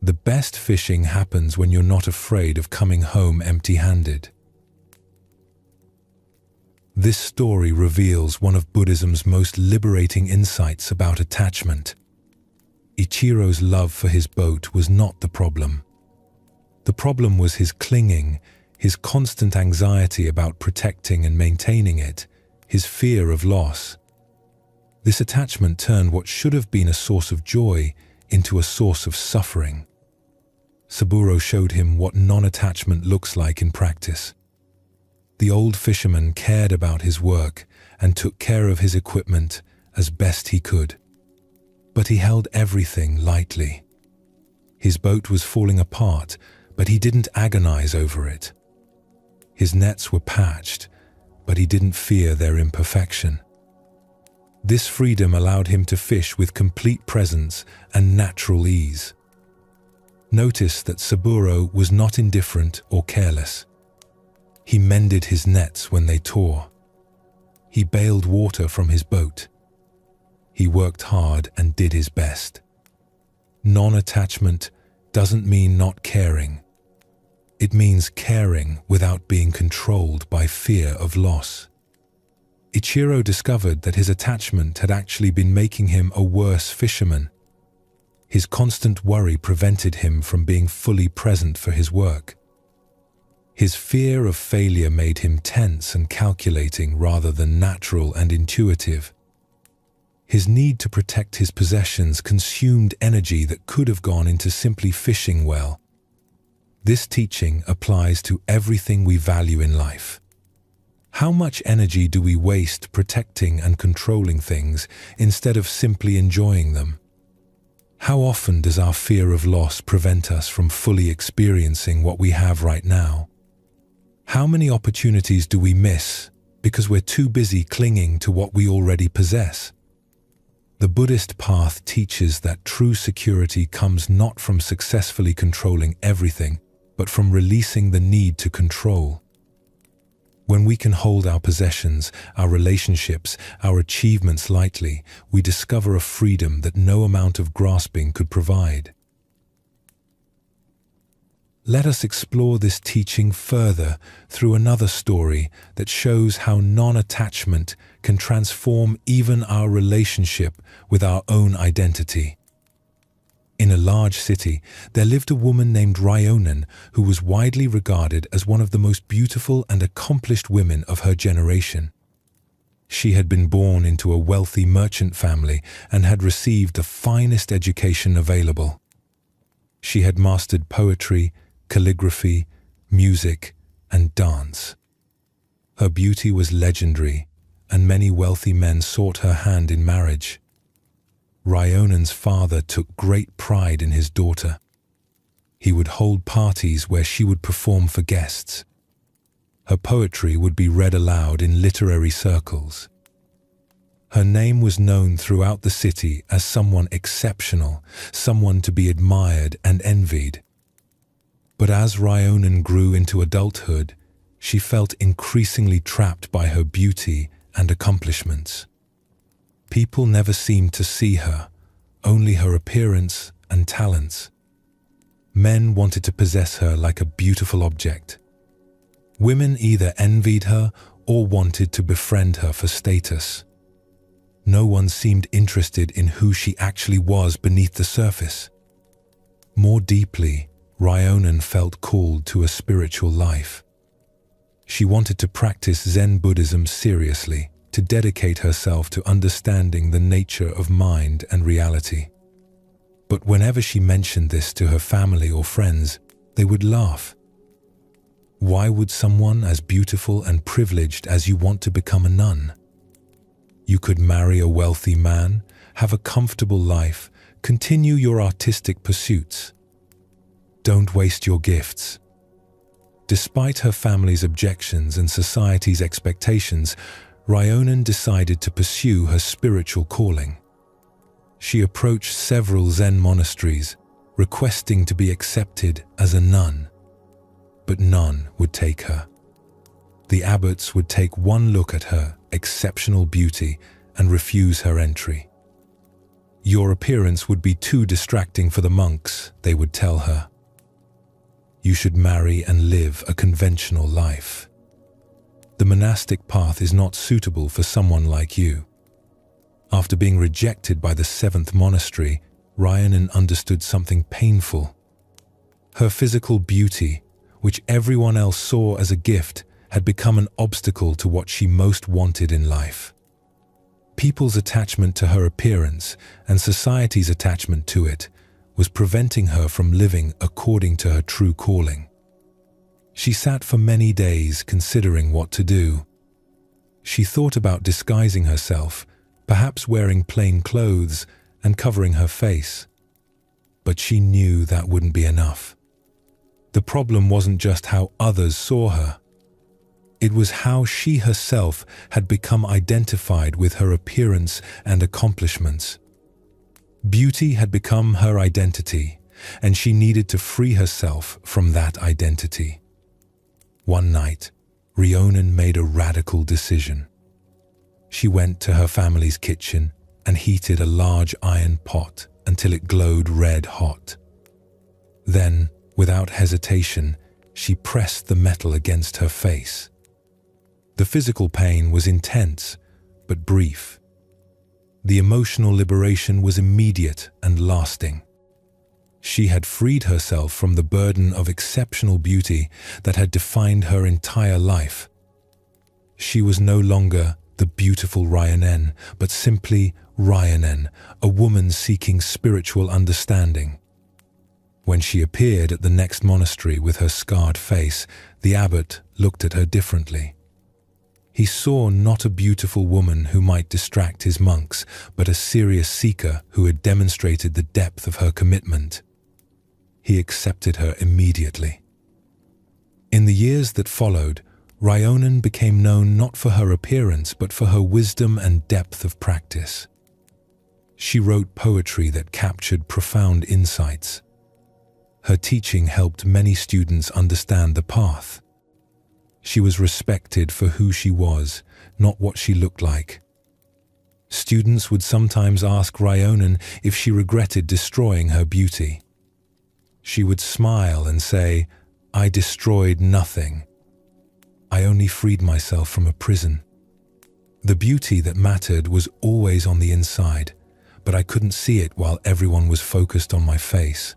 The best fishing happens when you're not afraid of coming home empty-handed. This story reveals one of Buddhism's most liberating insights about attachment. Ichiro's love for his boat was not the problem. The problem was his clinging, his constant anxiety about protecting and maintaining it, his fear of loss. This attachment turned what should have been a source of joy into a source of suffering. Saburo showed him what non-attachment looks like in practice. The old fisherman cared about his work and took care of his equipment as best he could. But he held everything lightly. His boat was falling apart, but he didn't agonize over it. His nets were patched, but he didn't fear their imperfection. This freedom allowed him to fish with complete presence and natural ease. Notice that Saburo was not indifferent or careless. He mended his nets when they tore. He bailed water from his boat. He worked hard and did his best. Non-attachment doesn't mean not caring. It means caring without being controlled by fear of loss. Ichiro discovered that his attachment had actually been making him a worse fisherman. His constant worry prevented him from being fully present for his work. His fear of failure made him tense and calculating rather than natural and intuitive. His need to protect his possessions consumed energy that could have gone into simply fishing well. This teaching applies to everything we value in life. How much energy do we waste protecting and controlling things instead of simply enjoying them? How often does our fear of loss prevent us from fully experiencing what we have right now? How many opportunities do we miss because we're too busy clinging to what we already possess? The Buddhist path teaches that true security comes not from successfully controlling everything, but from releasing the need to control. When we can hold our possessions, our relationships, our achievements lightly, we discover a freedom that no amount of grasping could provide. Let us explore this teaching further through another story that shows how non-attachment can transform even our relationship with our own identity. In a large city, there lived a woman named Ryonen who was widely regarded as one of the most beautiful and accomplished women of her generation. She had been born into a wealthy merchant family and had received the finest education available. She had mastered poetry, calligraphy, music, and dance. Her beauty was legendary, and many wealthy men sought her hand in marriage. Ryonen's father took great pride in his daughter. He would hold parties where she would perform for guests. Her poetry would be read aloud in literary circles. Her name was known throughout the city as someone exceptional, someone to be admired and envied. But as Ryonen grew into adulthood, she felt increasingly trapped by her beauty and accomplishments. People never seemed to see her, only her appearance and talents. Men wanted to possess her like a beautiful object. Women either envied her or wanted to befriend her for status. No one seemed interested in who she actually was beneath the surface. More deeply, Ryonen felt called to a spiritual life. She wanted to practice Zen Buddhism seriously, to dedicate herself to understanding the nature of mind and reality. But whenever she mentioned this to her family or friends, they would laugh. Why would someone as beautiful and privileged as you want to become a nun? You could marry a wealthy man, have a comfortable life, continue your artistic pursuits. Don't waste your gifts. Despite her family's objections and society's expectations, Ryonen decided to pursue her spiritual calling. She approached several Zen monasteries, requesting to be accepted as a nun. But none would take her. The abbots would take one look at her exceptional beauty and refuse her entry. Your appearance would be too distracting for the monks, they would tell her. You should marry and live a conventional life. The monastic path is not suitable for someone like you. After being rejected by the 7th monastery, Ryonen understood something painful. Her physical beauty, which everyone else saw as a gift, had become an obstacle to what she most wanted in life. People's attachment to her appearance and society's attachment to it was preventing her from living according to her true calling. She sat for many days considering what to do. She thought about disguising herself, perhaps wearing plain clothes and covering her face. But she knew that wouldn't be enough. The problem wasn't just how others saw her. It was how she herself had become identified with her appearance and accomplishments. Beauty had become her identity, and she needed to free herself from that identity. One night, Ryonen made a radical decision. She went to her family's kitchen and heated a large iron pot until it glowed red hot. Then, without hesitation, she pressed the metal against her face. The physical pain was intense, but brief. The emotional liberation was immediate and lasting. She had freed herself from the burden of exceptional beauty that had defined her entire life. She was no longer the beautiful Ryonen, but simply Ryonen, a woman seeking spiritual understanding. When she appeared at the next monastery with her scarred face, the abbot looked at her differently. He saw not a beautiful woman who might distract his monks, but a serious seeker who had demonstrated the depth of her commitment. He accepted her immediately. In the years that followed, Ryonen became known not for her appearance but for her wisdom and depth of practice. She wrote poetry that captured profound insights. Her teaching helped many students understand the path. She was respected for who she was, not what she looked like. Students would sometimes ask Ryonen if she regretted destroying her beauty. She would smile and say, "I destroyed nothing. I only freed myself from a prison." The beauty that mattered was always on the inside, but I couldn't see it while everyone was focused on my face.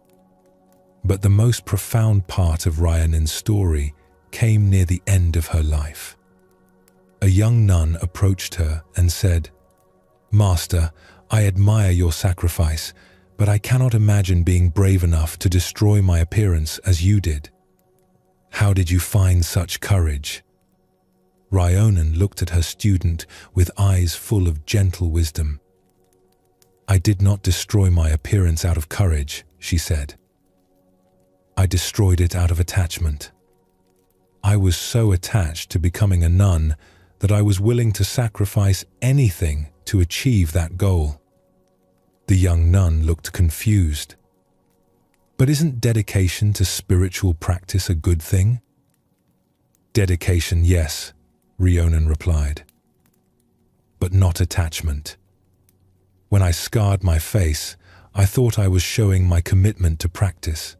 But the most profound part of Ryanan's story came near the end of her life. A young nun approached her and said, "Master, I admire your sacrifice, but I cannot imagine being brave enough to destroy my appearance as you did. How did you find such courage?" Ryanan looked at her student with eyes full of gentle wisdom. "I did not destroy my appearance out of courage," she said. "I destroyed it out of attachment. I was so attached to becoming a nun that I was willing to sacrifice anything to achieve that goal." The young nun looked confused. "But isn't dedication to spiritual practice a good thing?" "Dedication, yes," Ryanan replied, "but not attachment. When I scarred my face, I thought I was showing my commitment to practice.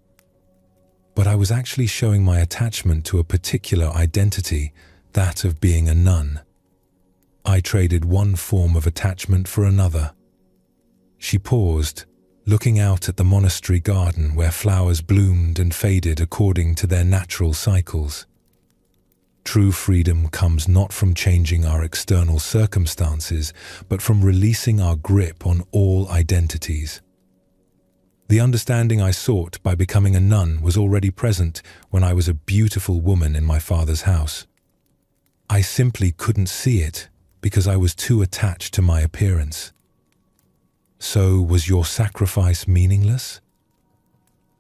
But I was actually showing my attachment to a particular identity, that of being a nun. I traded one form of attachment for another." She paused, looking out at the monastery garden where flowers bloomed and faded according to their natural cycles. True freedom comes not from changing our external circumstances, but from releasing our grip on all identities. The understanding I sought by becoming a nun was already present when I was a beautiful woman in my father's house. I simply couldn't see it because I was too attached to my appearance. "So was your sacrifice meaningless?"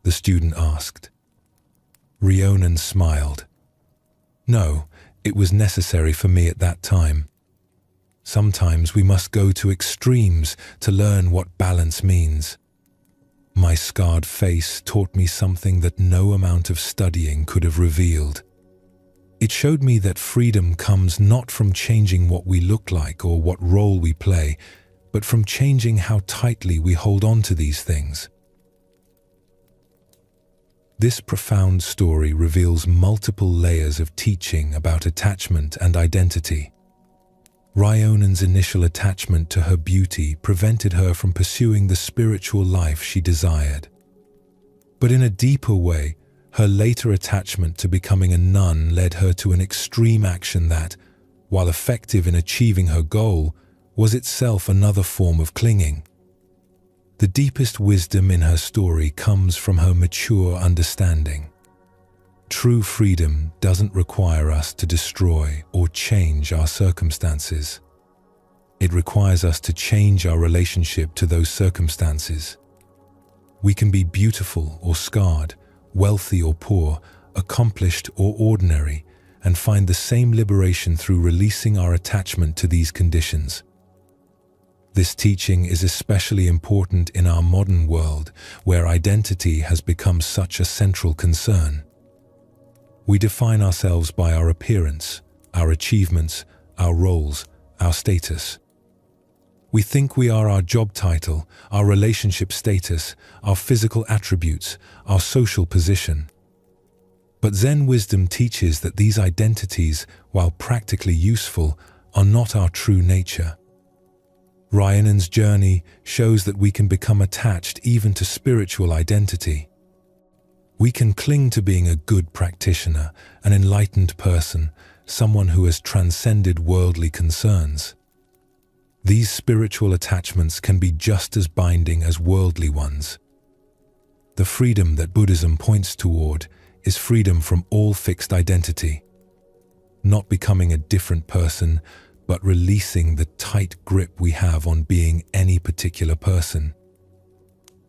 the student asked. Ryanan smiled. "No, it was necessary for me at that time. Sometimes we must go to extremes to learn what balance means. My scarred face taught me something that no amount of studying could have revealed. It showed me that freedom comes not from changing what we look like or what role we play, but from changing how tightly we hold on to these things." This profound story reveals multiple layers of teaching about attachment and identity. Ryanan's initial attachment to her beauty prevented her from pursuing the spiritual life she desired. But in a deeper way, her later attachment to becoming a nun led her to an extreme action that, while effective in achieving her goal, was itself another form of clinging. The deepest wisdom in her story comes from her mature understanding. True freedom doesn't require us to destroy or change our circumstances. It requires us to change our relationship to those circumstances. We can be beautiful or scarred, wealthy or poor, accomplished or ordinary, and find the same liberation through releasing our attachment to these conditions. This teaching is especially important in our modern world, where identity has become such a central concern. We define ourselves by our appearance, our achievements, our roles, our status. We think we are our job title, our relationship status, our physical attributes, our social position. But Zen wisdom teaches that these identities, while practically useful, are not our true nature. Ryanan's journey shows that we can become attached even to spiritual identity. We can cling to being a good practitioner, an enlightened person, someone who has transcended worldly concerns. These spiritual attachments can be just as binding as worldly ones. The freedom that Buddhism points toward is freedom from all fixed identity, not becoming a different person, but releasing the tight grip we have on being any particular person.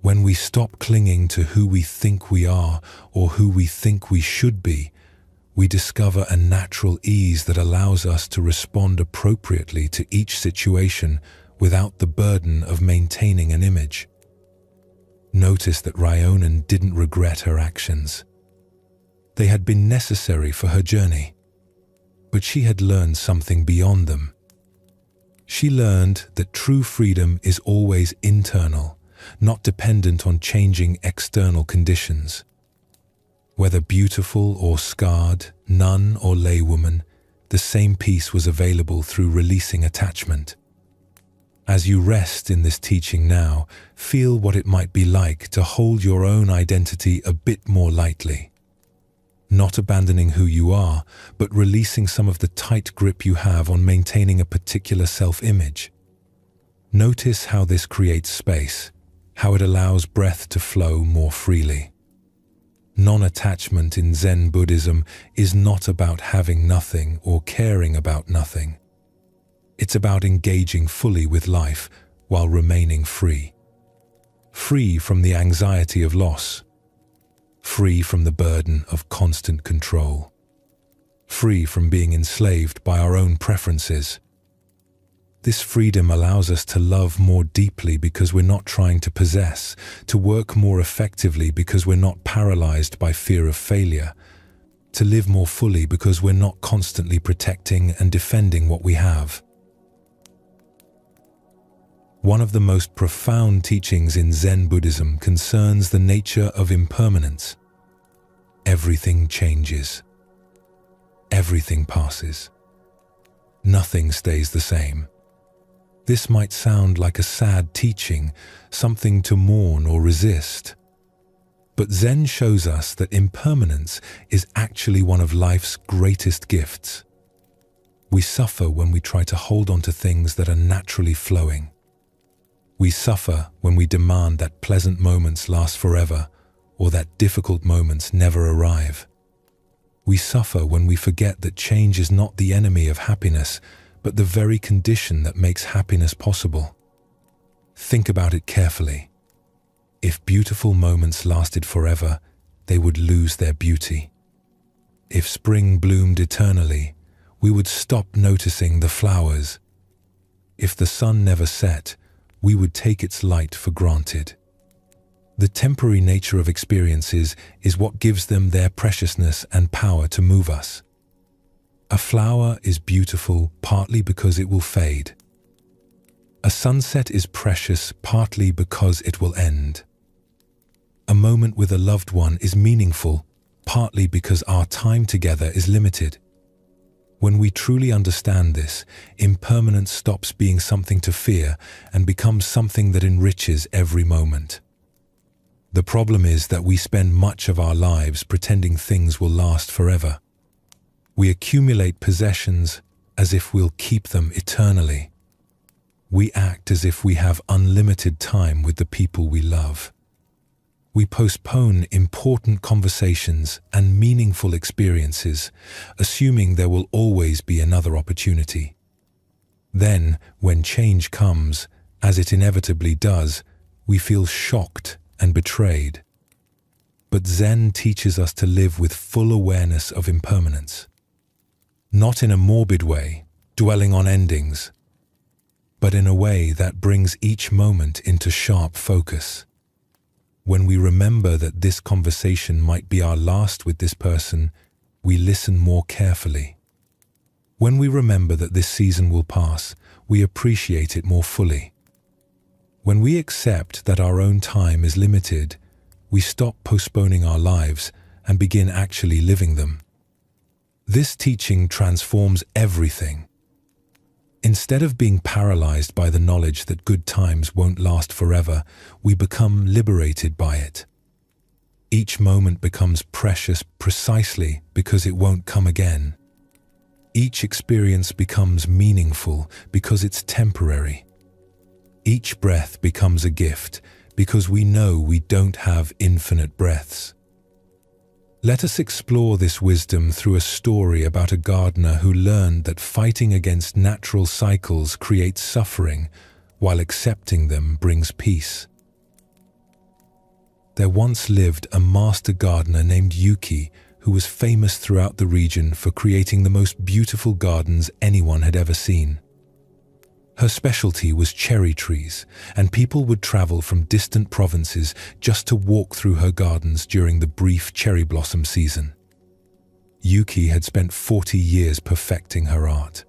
When we stop clinging to who we think we are or who we think we should be, we discover a natural ease that allows us to respond appropriately to each situation without the burden of maintaining an image. Notice that Ryanan didn't regret her actions. They had been necessary for her journey, but she had learned something beyond them. She learned that true freedom is always internal, not dependent on changing external conditions. Whether beautiful or scarred, nun or laywoman, the same peace was available through releasing attachment. As you rest in this teaching now, feel what it might be like to hold your own identity a bit more lightly. Not abandoning who you are, but releasing some of the tight grip you have on maintaining a particular self-image. Notice how this creates space, how it allows breath to flow more freely. Non-attachment in Zen Buddhism is not about having nothing or caring about nothing. It's about engaging fully with life while remaining free. Free from the anxiety of loss. Free from the burden of constant control. Free from being enslaved by our own preferences. This freedom allows us to love more deeply because we're not trying to possess, to work more effectively because we're not paralyzed by fear of failure, to live more fully because we're not constantly protecting and defending what we have. One of the most profound teachings in Zen Buddhism concerns the nature of impermanence. Everything changes. Everything passes. Nothing stays the same. This might sound like a sad teaching, something to mourn or resist. But Zen shows us that impermanence is actually one of life's greatest gifts. We suffer when we try to hold on to things that are naturally flowing. We suffer when we demand that pleasant moments last forever or that difficult moments never arrive. We suffer when we forget that change is not the enemy of happiness, but the very condition that makes happiness possible. Think about it carefully. If beautiful moments lasted forever, they would lose their beauty. If spring bloomed eternally, we would stop noticing the flowers. If the sun never set, we would take its light for granted. The temporary nature of experiences is what gives them their preciousness and power to move us. A flower is beautiful partly because it will fade. A sunset is precious partly because it will end. A moment with a loved one is meaningful partly because our time together is limited. When we truly understand this, impermanence stops being something to fear and becomes something that enriches every moment. The problem is that we spend much of our lives pretending things will last forever. We accumulate possessions as if we'll keep them eternally. We act as if we have unlimited time with the people we love. We postpone important conversations and meaningful experiences, assuming there will always be another opportunity. Then, when change comes, as it inevitably does, we feel shocked and betrayed. But Zen teaches us to live with full awareness of impermanence. Not in a morbid way, dwelling on endings, but in a way that brings each moment into sharp focus. When we remember that this conversation might be our last with this person, we listen more carefully. When we remember that this season will pass, we appreciate it more fully. When we accept that our own time is limited, we stop postponing our lives and begin actually living them. This teaching transforms everything. Instead of being paralyzed by the knowledge that good times won't last forever, we become liberated by it. Each moment becomes precious precisely because it won't come again. Each experience becomes meaningful because it's temporary. Each breath becomes a gift because we know we don't have infinite breaths. Let us explore this wisdom through a story about a gardener who learned that fighting against natural cycles creates suffering, while accepting them brings peace. There once lived a master gardener named Yuki, who was famous throughout the region for creating the most beautiful gardens anyone had ever seen. Her specialty was cherry trees, and people would travel from distant provinces just to walk through her gardens during the brief cherry blossom season. Yuki had spent 40 years perfecting her art.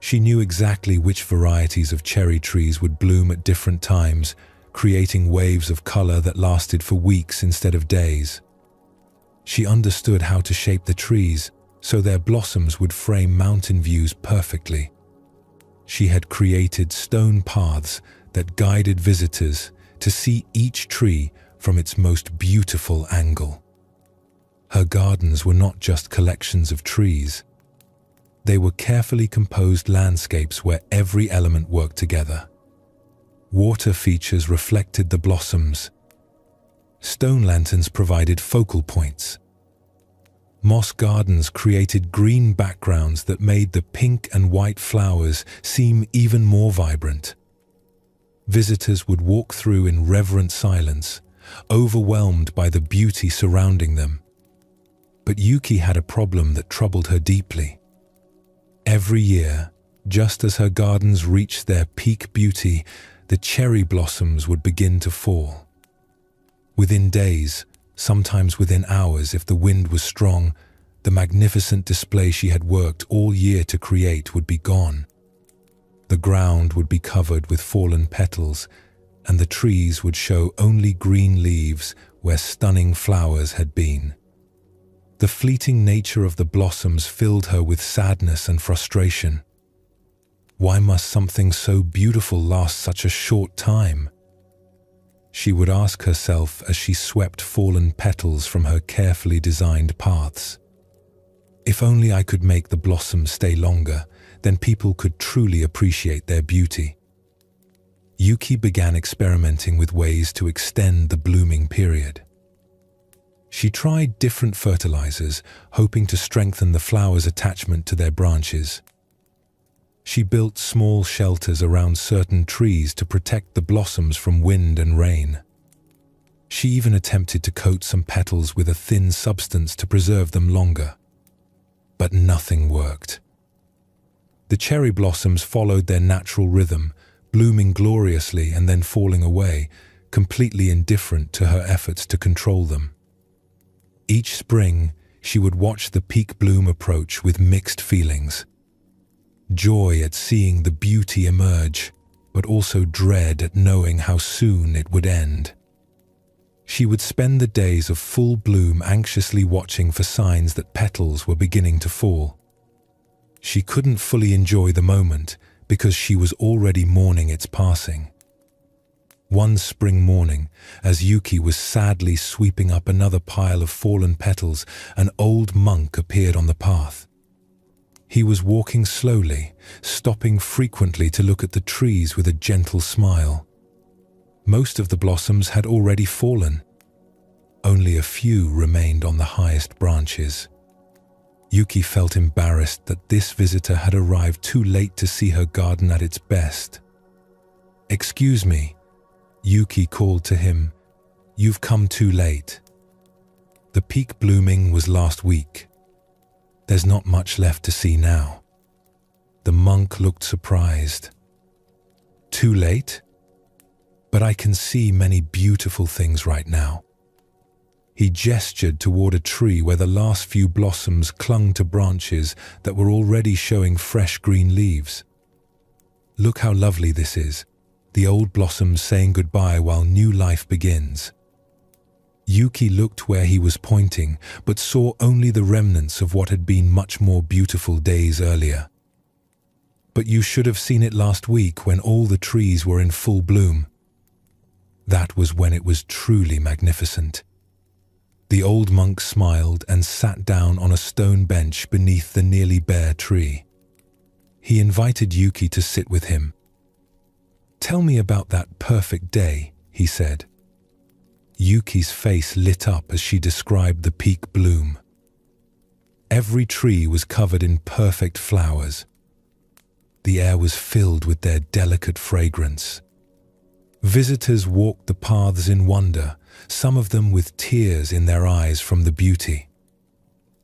She knew exactly which varieties of cherry trees would bloom at different times, creating waves of color that lasted for weeks instead of days. She understood how to shape the trees so their blossoms would frame mountain views perfectly. She had created stone paths that guided visitors to see each tree from its most beautiful angle. Her gardens were not just collections of trees. They were carefully composed landscapes where every element worked together. Water features reflected the blossoms. Stone lanterns provided focal points. Moss gardens created green backgrounds that made the pink and white flowers seem even more vibrant. Visitors would walk through in reverent silence, overwhelmed by the beauty surrounding them. But Yuki had a problem that troubled her deeply. Every year, just as her gardens reached their peak beauty, the cherry blossoms would begin to fall. Within days, sometimes within hours if the wind was strong, the magnificent display she had worked all year to create would be gone. The ground would be covered with fallen petals, and the trees would show only green leaves where stunning flowers had been. The fleeting nature of the blossoms filled her with sadness and frustration. Why must something so beautiful last such a short time? She would ask herself as she swept fallen petals from her carefully designed paths. If only I could make the blossoms stay longer, then people could truly appreciate their beauty. Yuki began experimenting with ways to extend the blooming period. She tried different fertilizers, hoping to strengthen the flowers' attachment to their branches. She built small shelters around certain trees to protect the blossoms from wind and rain. She even attempted to coat some petals with a thin substance to preserve them longer. But nothing worked. The cherry blossoms followed their natural rhythm, blooming gloriously and then falling away, completely indifferent to her efforts to control them. Each spring, she would watch the peak bloom approach with mixed feelings. Joy at seeing the beauty emerge, but also dread at knowing how soon it would end. She would spend the days of full bloom anxiously watching for signs that petals were beginning to fall. She couldn't fully enjoy the moment because she was already mourning its passing. One spring morning, as Yuki was sadly sweeping up another pile of fallen petals, an old monk appeared on the path. He was walking slowly, stopping frequently to look at the trees with a gentle smile. Most of the blossoms had already fallen. Only a few remained on the highest branches. Yuki felt embarrassed that this visitor had arrived too late to see her garden at its best. "Excuse me," Yuki called to him. "You've come too late. The peak blooming was last week. There's not much left to see now." The monk looked surprised. "Too late? But I can see many beautiful things right now." He gestured toward a tree where the last few blossoms clung to branches that were already showing fresh green leaves. "Look how lovely this is, the old blossoms saying goodbye while new life begins." Yuki looked where he was pointing, but saw only the remnants of what had been much more beautiful days earlier. "But you should have seen it last week when all the trees were in full bloom." That was when it was truly magnificent. The old monk smiled and sat down on a stone bench beneath the nearly bare tree. He invited Yuki to sit with him. "Tell me about that perfect day," he said. Yuki's face lit up as she described the peak bloom. Every tree was covered in perfect flowers. The air was filled with their delicate fragrance. Visitors walked the paths in wonder, some of them with tears in their eyes from the beauty.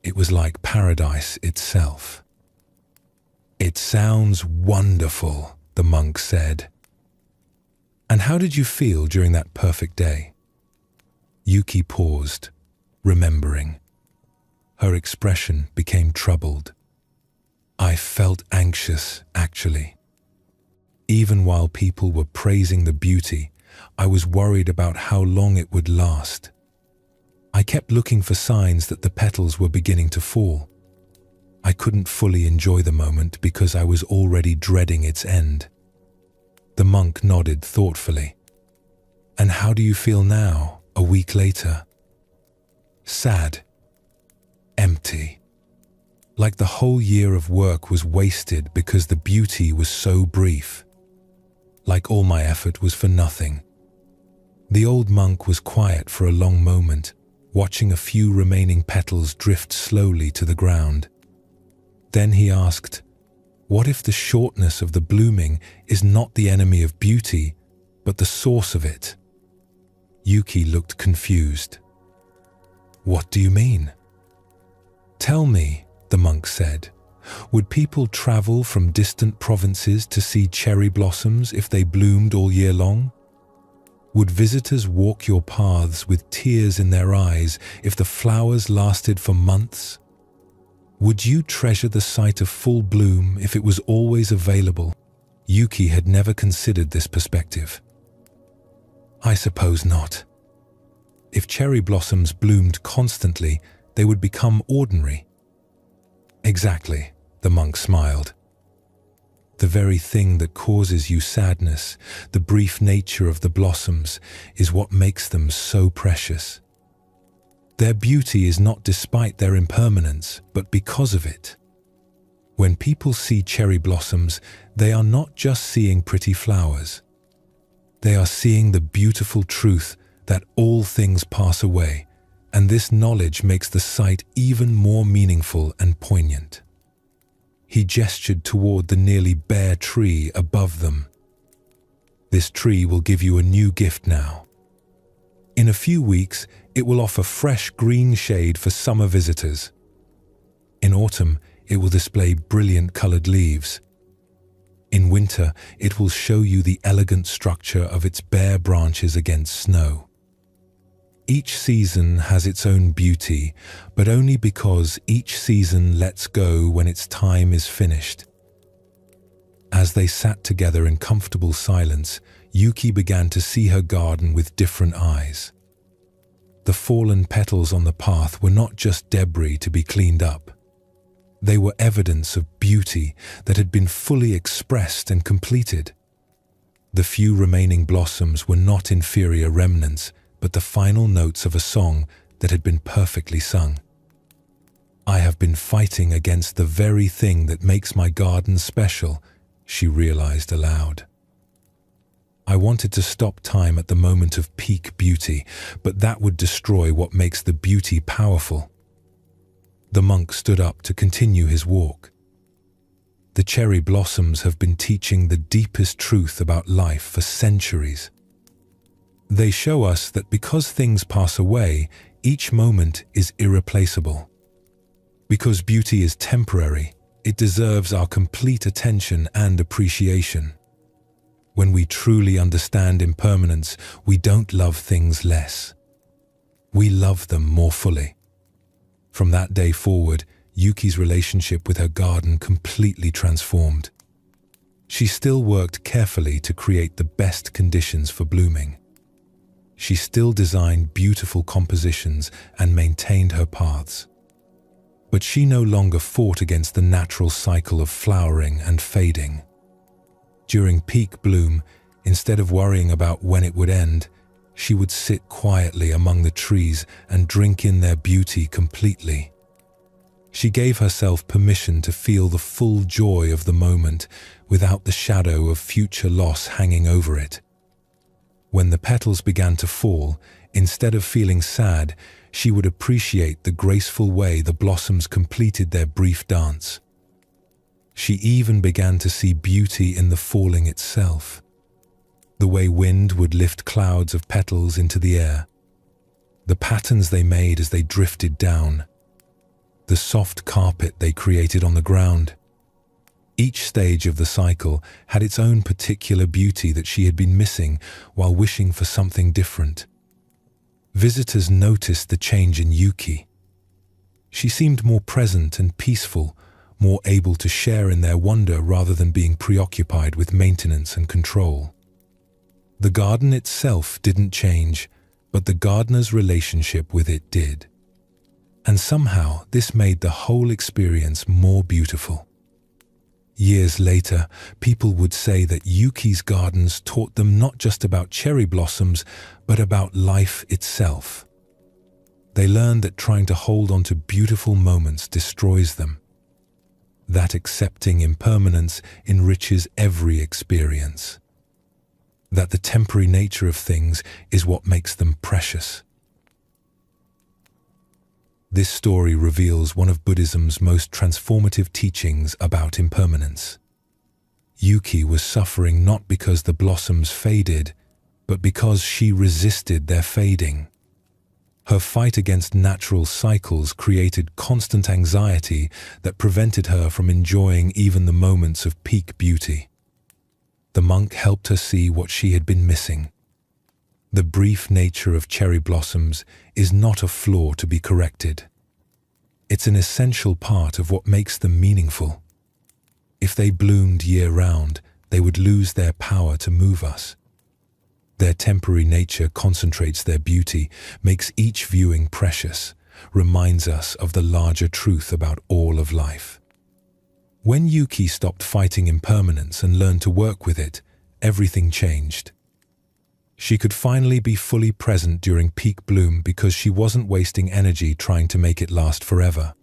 It was like paradise itself. "It sounds wonderful," the monk said. "And how did you feel during that perfect day?" Yuki paused, remembering. Her expression became troubled. "I felt anxious, actually. Even while people were praising the beauty, I was worried about how long it would last. I kept looking for signs that the petals were beginning to fall. I couldn't fully enjoy the moment because I was already dreading its end. The monk nodded thoughtfully. "And how do you feel now, a week later?" "Sad. Empty. Like the whole year of work was wasted because the beauty was so brief. Like all my effort was for nothing." The old monk was quiet for a long moment, watching a few remaining petals drift slowly to the ground. Then he asked, "What if the shortness of the blooming is not the enemy of beauty, but the source of it?" Yuki looked confused. "What do you mean?" "Tell me," the monk said, "would people travel from distant provinces to see cherry blossoms if they bloomed all year long? Would visitors walk your paths with tears in their eyes if the flowers lasted for months? Would you treasure the sight of full bloom if it was always available?" Yuki had never considered this perspective. "I suppose not. If cherry blossoms bloomed constantly, they would become ordinary." "Exactly," the monk smiled. "The very thing that causes you sadness, the brief nature of the blossoms, is what makes them so precious. Their beauty is not despite their impermanence, but because of it. When people see cherry blossoms, they are not just seeing pretty flowers. They are seeing the beautiful truth that all things pass away, and this knowledge makes the sight even more meaningful and poignant." He gestured toward the nearly bare tree above them. "This tree will give you a new gift now. In a few weeks, it will offer fresh green shade for summer visitors. In autumn, it will display brilliant colored leaves. In winter, it will show you the elegant structure of its bare branches against snow. Each season has its own beauty, but only because each season lets go when its time is finished." As they sat together in comfortable silence, Yuki began to see her garden with different eyes. The fallen petals on the path were not just debris to be cleaned up. They were evidence of beauty that had been fully expressed and completed. The few remaining blossoms were not inferior remnants, but the final notes of a song that had been perfectly sung. "I have been fighting against the very thing that makes my garden special," she realized aloud. "I wanted to stop time at the moment of peak beauty, but that would destroy what makes the beauty powerful." The monk stood up to continue his walk. "The cherry blossoms have been teaching the deepest truth about life for centuries. They show us that because things pass away, each moment is irreplaceable. Because beauty is temporary, it deserves our complete attention and appreciation. When we truly understand impermanence, we don't love things less. We love them more fully." From that day forward, Yuki's relationship with her garden completely transformed. She still worked carefully to create the best conditions for blooming. She still designed beautiful compositions and maintained her paths. But she no longer fought against the natural cycle of flowering and fading. During peak bloom, instead of worrying about when it would end, she would sit quietly among the trees and drink in their beauty completely. She gave herself permission to feel the full joy of the moment without the shadow of future loss hanging over it. When the petals began to fall, instead of feeling sad, she would appreciate the graceful way the blossoms completed their brief dance. She even began to see beauty in the falling itself. The way wind would lift clouds of petals into the air. The patterns they made as they drifted down. The soft carpet they created on the ground. Each stage of the cycle had its own particular beauty that she had been missing while wishing for something different. Visitors noticed the change in Yuki. She seemed more present and peaceful, more able to share in their wonder rather than being preoccupied with maintenance and control. The garden itself didn't change, but the gardener's relationship with it did. And somehow this made the whole experience more beautiful. Years later, people would say that Yuki's gardens taught them not just about cherry blossoms, but about life itself. They learned that trying to hold on to beautiful moments destroys them, that accepting impermanence enriches every experience, that the temporary nature of things is what makes them precious. This story reveals one of Buddhism's most transformative teachings about impermanence. Yuki was suffering not because the blossoms faded, but because she resisted their fading. Her fight against natural cycles created constant anxiety that prevented her from enjoying even the moments of peak beauty. The monk helped her see what she had been missing. The brief nature of cherry blossoms is not a flaw to be corrected. It's an essential part of what makes them meaningful. If they bloomed year-round, they would lose their power to move us. Their temporary nature concentrates their beauty, makes each viewing precious, reminds us of the larger truth about all of life. When Yuki stopped fighting impermanence and learned to work with it, everything changed. She could finally be fully present during peak bloom because she wasn't wasting energy trying to make it last forever.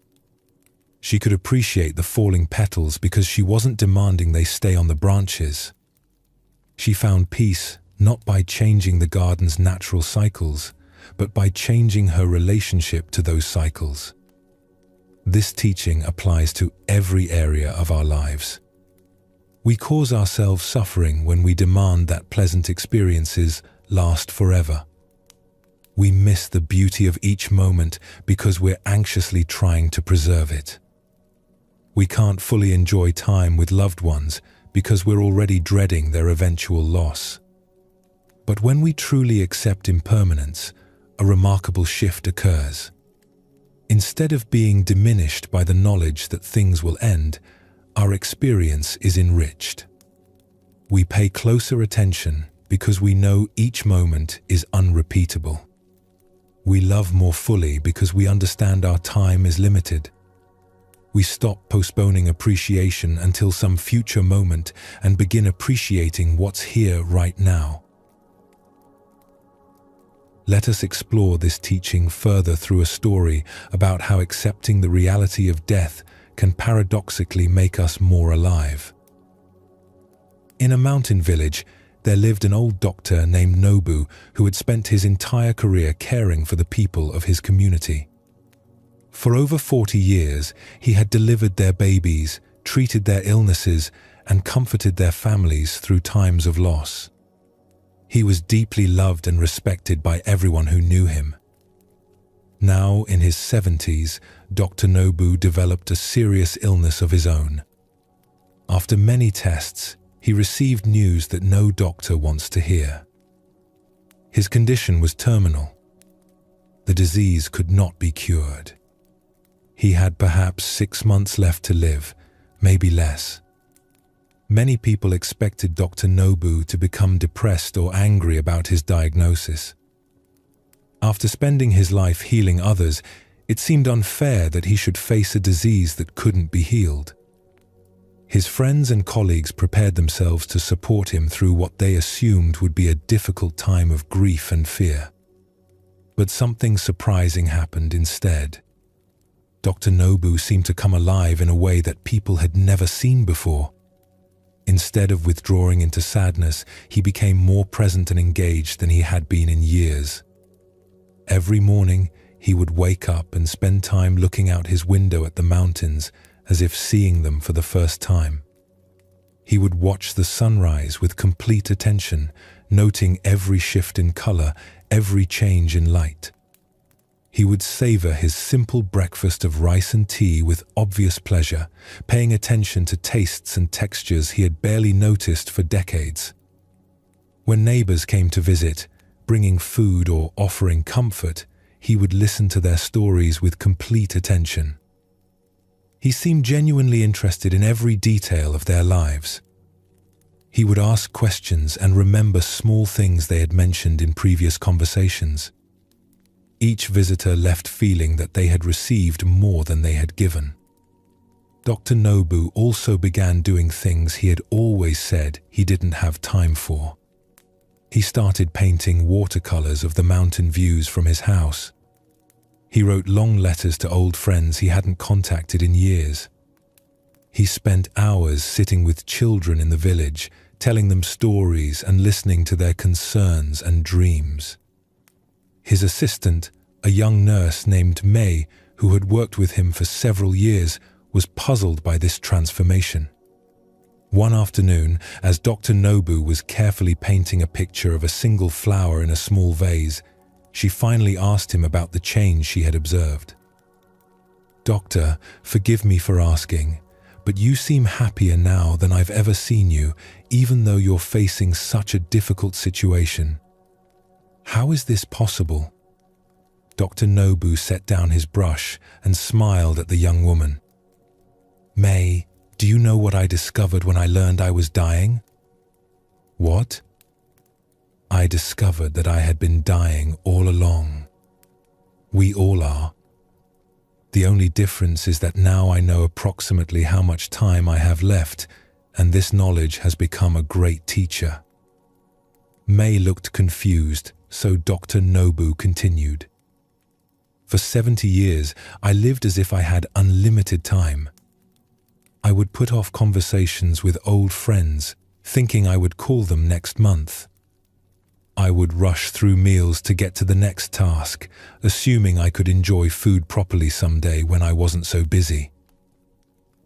She could appreciate the falling petals because she wasn't demanding they stay on the branches. She found peace not by changing the garden's natural cycles, but by changing her relationship to those cycles. This teaching applies to every area of our lives. We cause ourselves suffering when we demand that pleasant experiences last forever. We miss the beauty of each moment because we're anxiously trying to preserve it. We can't fully enjoy time with loved ones because we're already dreading their eventual loss. But when we truly accept impermanence, a remarkable shift occurs. Instead of being diminished by the knowledge that things will end, our experience is enriched. We pay closer attention because we know each moment is unrepeatable. We love more fully because we understand our time is limited. We stop postponing appreciation until some future moment and begin appreciating what's here right now. Let us explore this teaching further through a story about how accepting the reality of death can paradoxically make us more alive. In a mountain village, there lived an old doctor named Nobu who had spent his entire career caring for the people of his community. For over 40 years, he had delivered their babies, treated their illnesses, and comforted their families through times of loss. He was deeply loved and respected by everyone who knew him. Now, in his 70s, Dr. Nobu developed a serious illness of his own. After many tests, he received news that no doctor wants to hear. His condition was terminal. The disease could not be cured. He had perhaps 6 months left to live, maybe less. Many people expected Dr. Nobu to become depressed or angry about his diagnosis. After spending his life healing others, it seemed unfair that he should face a disease that couldn't be healed. His friends and colleagues prepared themselves to support him through what they assumed would be a difficult time of grief and fear. But something surprising happened instead. Dr. Nobu seemed to come alive in a way that people had never seen before. Instead of withdrawing into sadness, he became more present and engaged than he had been in years. Every morning, he would wake up and spend time looking out his window at the mountains as if seeing them for the first time. He would watch the sunrise with complete attention, noting every shift in color, every change in light. He would savor his simple breakfast of rice and tea with obvious pleasure, paying attention to tastes and textures he had barely noticed for decades. When neighbors came to visit, bringing food or offering comfort, he would listen to their stories with complete attention. He seemed genuinely interested in every detail of their lives. He would ask questions and remember small things they had mentioned in previous conversations. Each visitor left feeling that they had received more than they had given. Dr. Nobu also began doing things he had always said he didn't have time for. He started painting watercolors of the mountain views from his house. He wrote long letters to old friends he hadn't contacted in years. He spent hours sitting with children in the village, telling them stories and listening to their concerns and dreams. His assistant, a young nurse named May, who had worked with him for several years, was puzzled by this transformation. One afternoon, as Dr. Nobu was carefully painting a picture of a single flower in a small vase, she finally asked him about the change she had observed. "Doctor, forgive me for asking, but you seem happier now than I've ever seen you, even though you're facing such a difficult situation. How is this possible?" Dr. Nobu set down his brush and smiled at the young woman. "May, do you know what I discovered when I learned I was dying?" "What?" "I discovered that I had been dying all along. We all are. The only difference is that now I know approximately how much time I have left, and this knowledge has become a great teacher." May looked confused, so Dr. Nobu continued. "For 70 years, I lived as if I had unlimited time. I would put off conversations with old friends, thinking I would call them next month. I would rush through meals to get to the next task, assuming I could enjoy food properly someday when I wasn't so busy.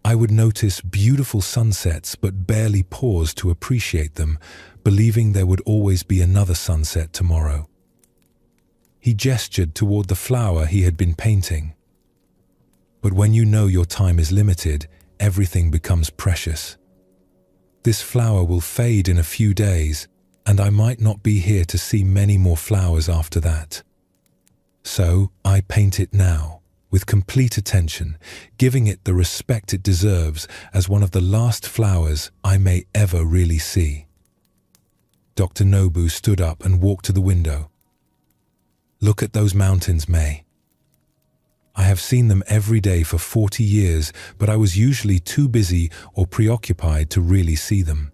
I would notice beautiful sunsets but barely pause to appreciate them, believing there would always be another sunset tomorrow." He gestured toward the flower he had been painting. "But when you know your time is limited, everything becomes precious. This flower will fade in a few days, and I might not be here to see many more flowers after that. So I paint it now, with complete attention, giving it the respect it deserves as one of the last flowers I may ever really see." Dr. Nobu stood up and walked to the window. "Look at those mountains, May. I have seen them every day for 40 years, but I was usually too busy or preoccupied to really see them.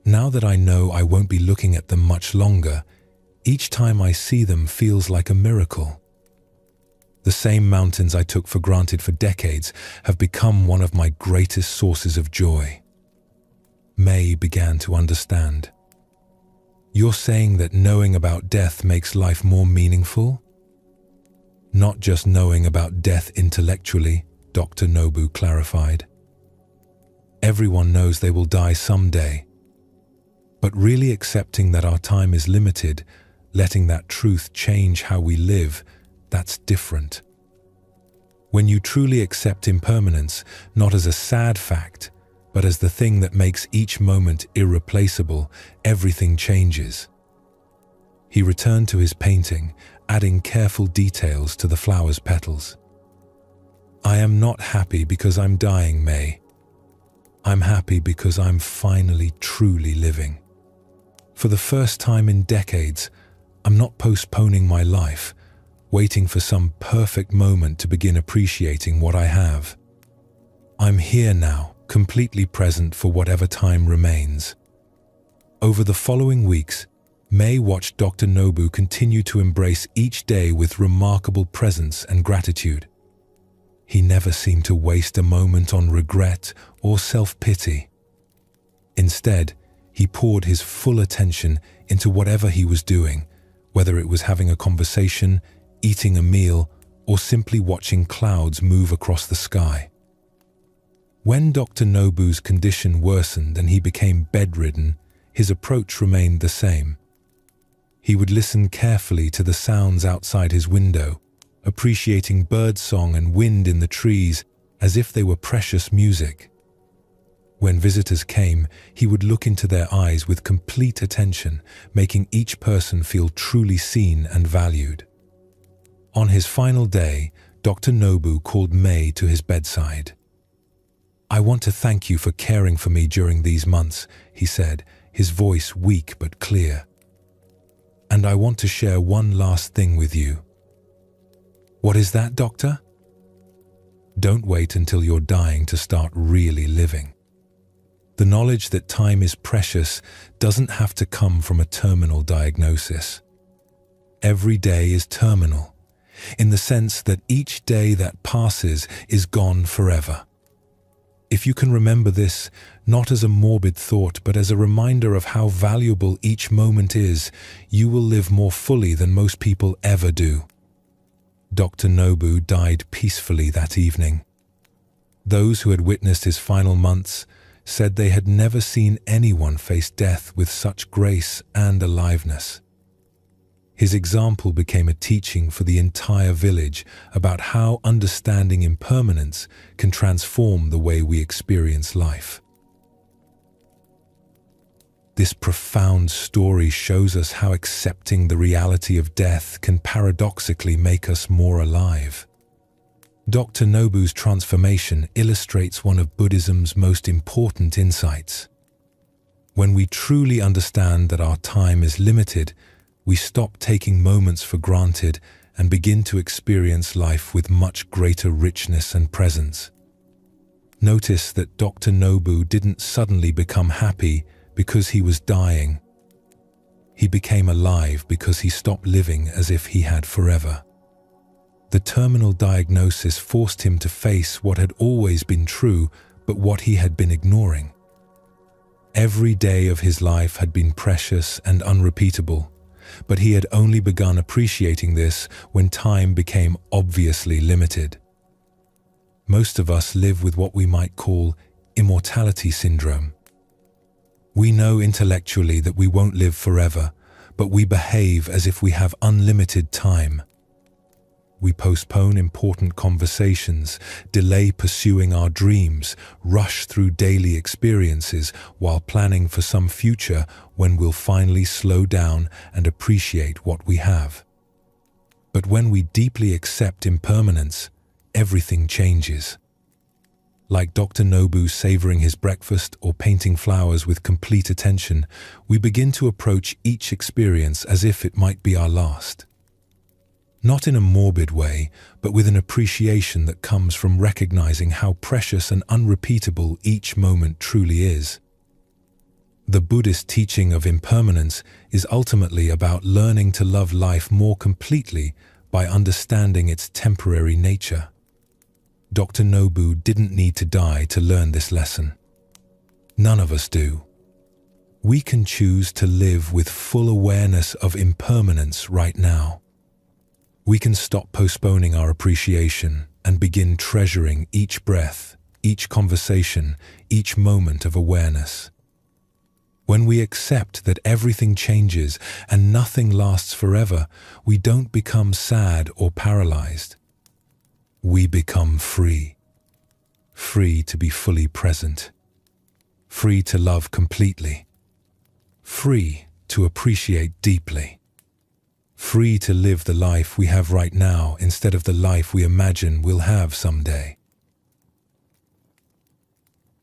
Now that I know I won't be looking at them much longer, each time I see them feels like a miracle. The same mountains I took for granted for decades have become one of my greatest sources of joy." May began to understand. "You're saying that knowing about death makes life more meaningful?" "Not just knowing about death intellectually," Dr. Nobu clarified. "Everyone knows they will die someday. But really accepting that our time is limited, letting that truth change how we live, that's different. When you truly accept impermanence, not as a sad fact, but as the thing that makes each moment irreplaceable, everything changes." He returned to his painting, adding careful details to the flower's petals. "I am not happy because I'm dying, May. I'm happy because I'm finally truly living. For the first time in decades, I'm not postponing my life, waiting for some perfect moment to begin appreciating what I have. I'm here now, completely present for whatever time remains." Over the following weeks, May watched Dr. Nobu continue to embrace each day with remarkable presence and gratitude. He never seemed to waste a moment on regret or self-pity. Instead, he poured his full attention into whatever he was doing, whether it was having a conversation, eating a meal, or simply watching clouds move across the sky. When Dr. Nobu's condition worsened and he became bedridden, his approach remained the same. He would listen carefully to the sounds outside his window, appreciating birdsong and wind in the trees as if they were precious music. When visitors came, he would look into their eyes with complete attention, making each person feel truly seen and valued. On his final day, Dr. Nobu called May to his bedside. "I want to thank you for caring for me during these months," he said, his voice weak but clear. "And I want to share one last thing with you. What is that, doctor? Don't wait until you're dying to start really living. The knowledge that time is precious doesn't have to come from a terminal diagnosis. Every day is terminal, in the sense that each day that passes is gone forever. If you can remember this, not as a morbid thought, but as a reminder of how valuable each moment is, you will live more fully than most people ever do. Dr. Nobu died peacefully that evening. Those who had witnessed his final months said they had never seen anyone face death with such grace and aliveness. His example became a teaching for the entire village about how understanding impermanence can transform the way we experience life. This profound story shows us how accepting the reality of death can paradoxically make us more alive. Dr. Nobu's transformation illustrates one of Buddhism's most important insights. When we truly understand that our time is limited, we stop taking moments for granted and begin to experience life with much greater richness and presence. Notice that Dr. Nobu didn't suddenly become happy because he was dying. He became alive because he stopped living as if he had forever. The terminal diagnosis forced him to face what had always been true, but what he had been ignoring. Every day of his life had been precious and unrepeatable, but he had only begun appreciating this when time became obviously limited. Most of us live with what we might call immortality syndrome. We know intellectually that we won't live forever, but we behave as if we have unlimited time. We postpone important conversations, delay pursuing our dreams, rush through daily experiences while planning for some future when we'll finally slow down and appreciate what we have. But when we deeply accept impermanence, everything changes. Like Dr. Nobu savoring his breakfast or painting flowers with complete attention, we begin to approach each experience as if it might be our last. Not in a morbid way, but with an appreciation that comes from recognizing how precious and unrepeatable each moment truly is. The Buddhist teaching of impermanence is ultimately about learning to love life more completely by understanding its temporary nature. Dr. Nobu didn't need to die to learn this lesson. None of us do. We can choose to live with full awareness of impermanence right now. We can stop postponing our appreciation and begin treasuring each breath, each conversation, each moment of awareness. When we accept that everything changes and nothing lasts forever, we don't become sad or paralyzed. We become free. Free to be fully present. Free to love completely. Free to appreciate deeply. Free to live the life we have right now instead of the life we imagine we'll have someday.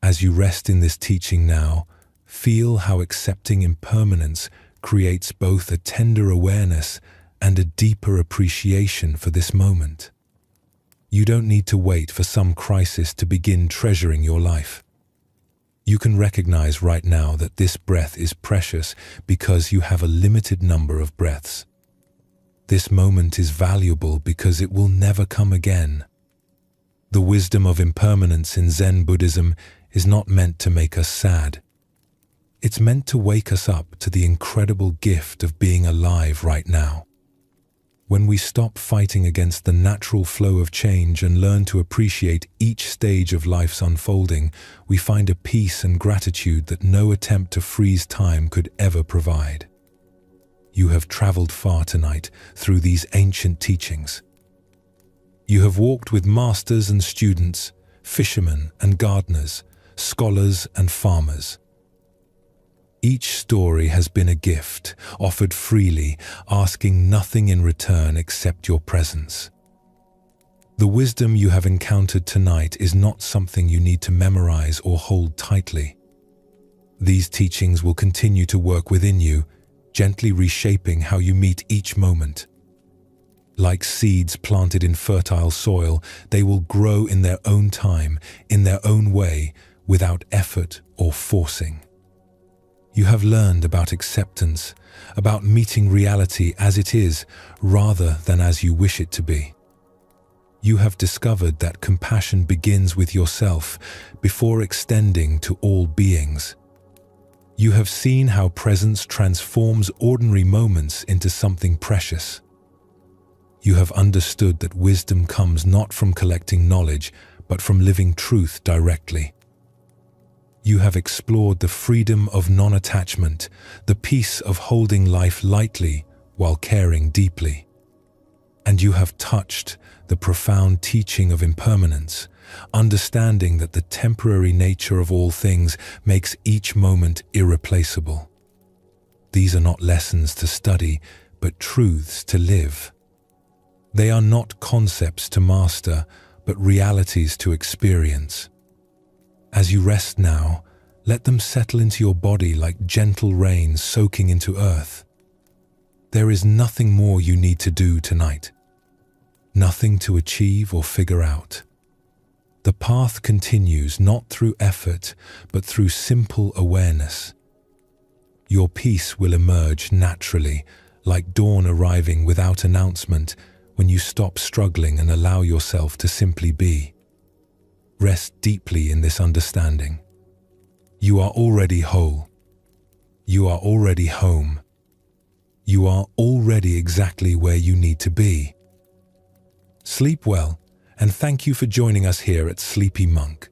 As you rest in this teaching now, feel how accepting impermanence creates both a tender awareness and a deeper appreciation for this moment. You don't need to wait for some crisis to begin treasuring your life. You can recognize right now that this breath is precious because you have a limited number of breaths. This moment is valuable because it will never come again. The wisdom of impermanence in Zen Buddhism is not meant to make us sad. It's meant to wake us up to the incredible gift of being alive right now. When we stop fighting against the natural flow of change and learn to appreciate each stage of life's unfolding, we find a peace and gratitude that no attempt to freeze time could ever provide. You have traveled far tonight through these ancient teachings. You have walked with masters and students, fishermen and gardeners, scholars and farmers. Each story has been a gift, offered freely, asking nothing in return except your presence. The wisdom you have encountered tonight is not something you need to memorize or hold tightly. These teachings will continue to work within you, gently reshaping how you meet each moment. Like seeds planted in fertile soil, they will grow in their own time, in their own way, without effort or forcing. You have learned about acceptance, about meeting reality as it is rather than as you wish it to be. You have discovered that compassion begins with yourself before extending to all beings. You have seen how presence transforms ordinary moments into something precious. You have understood that wisdom comes not from collecting knowledge, but from living truth directly. You have explored the freedom of non-attachment, the peace of holding life lightly while caring deeply. And you have touched the profound teaching of impermanence, understanding that the temporary nature of all things makes each moment irreplaceable. These are not lessons to study, but truths to live. They are not concepts to master, but realities to experience. As you rest now, let them settle into your body like gentle rain soaking into earth. There is nothing more you need to do tonight. Nothing to achieve or figure out. The path continues not through effort, but through simple awareness. Your peace will emerge naturally, like dawn arriving without announcement when you stop struggling and allow yourself to simply be. Rest deeply in this understanding. You are already whole. You are already home. You are already exactly where you need to be. Sleep well, and thank you for joining us here at Sleepy Monk.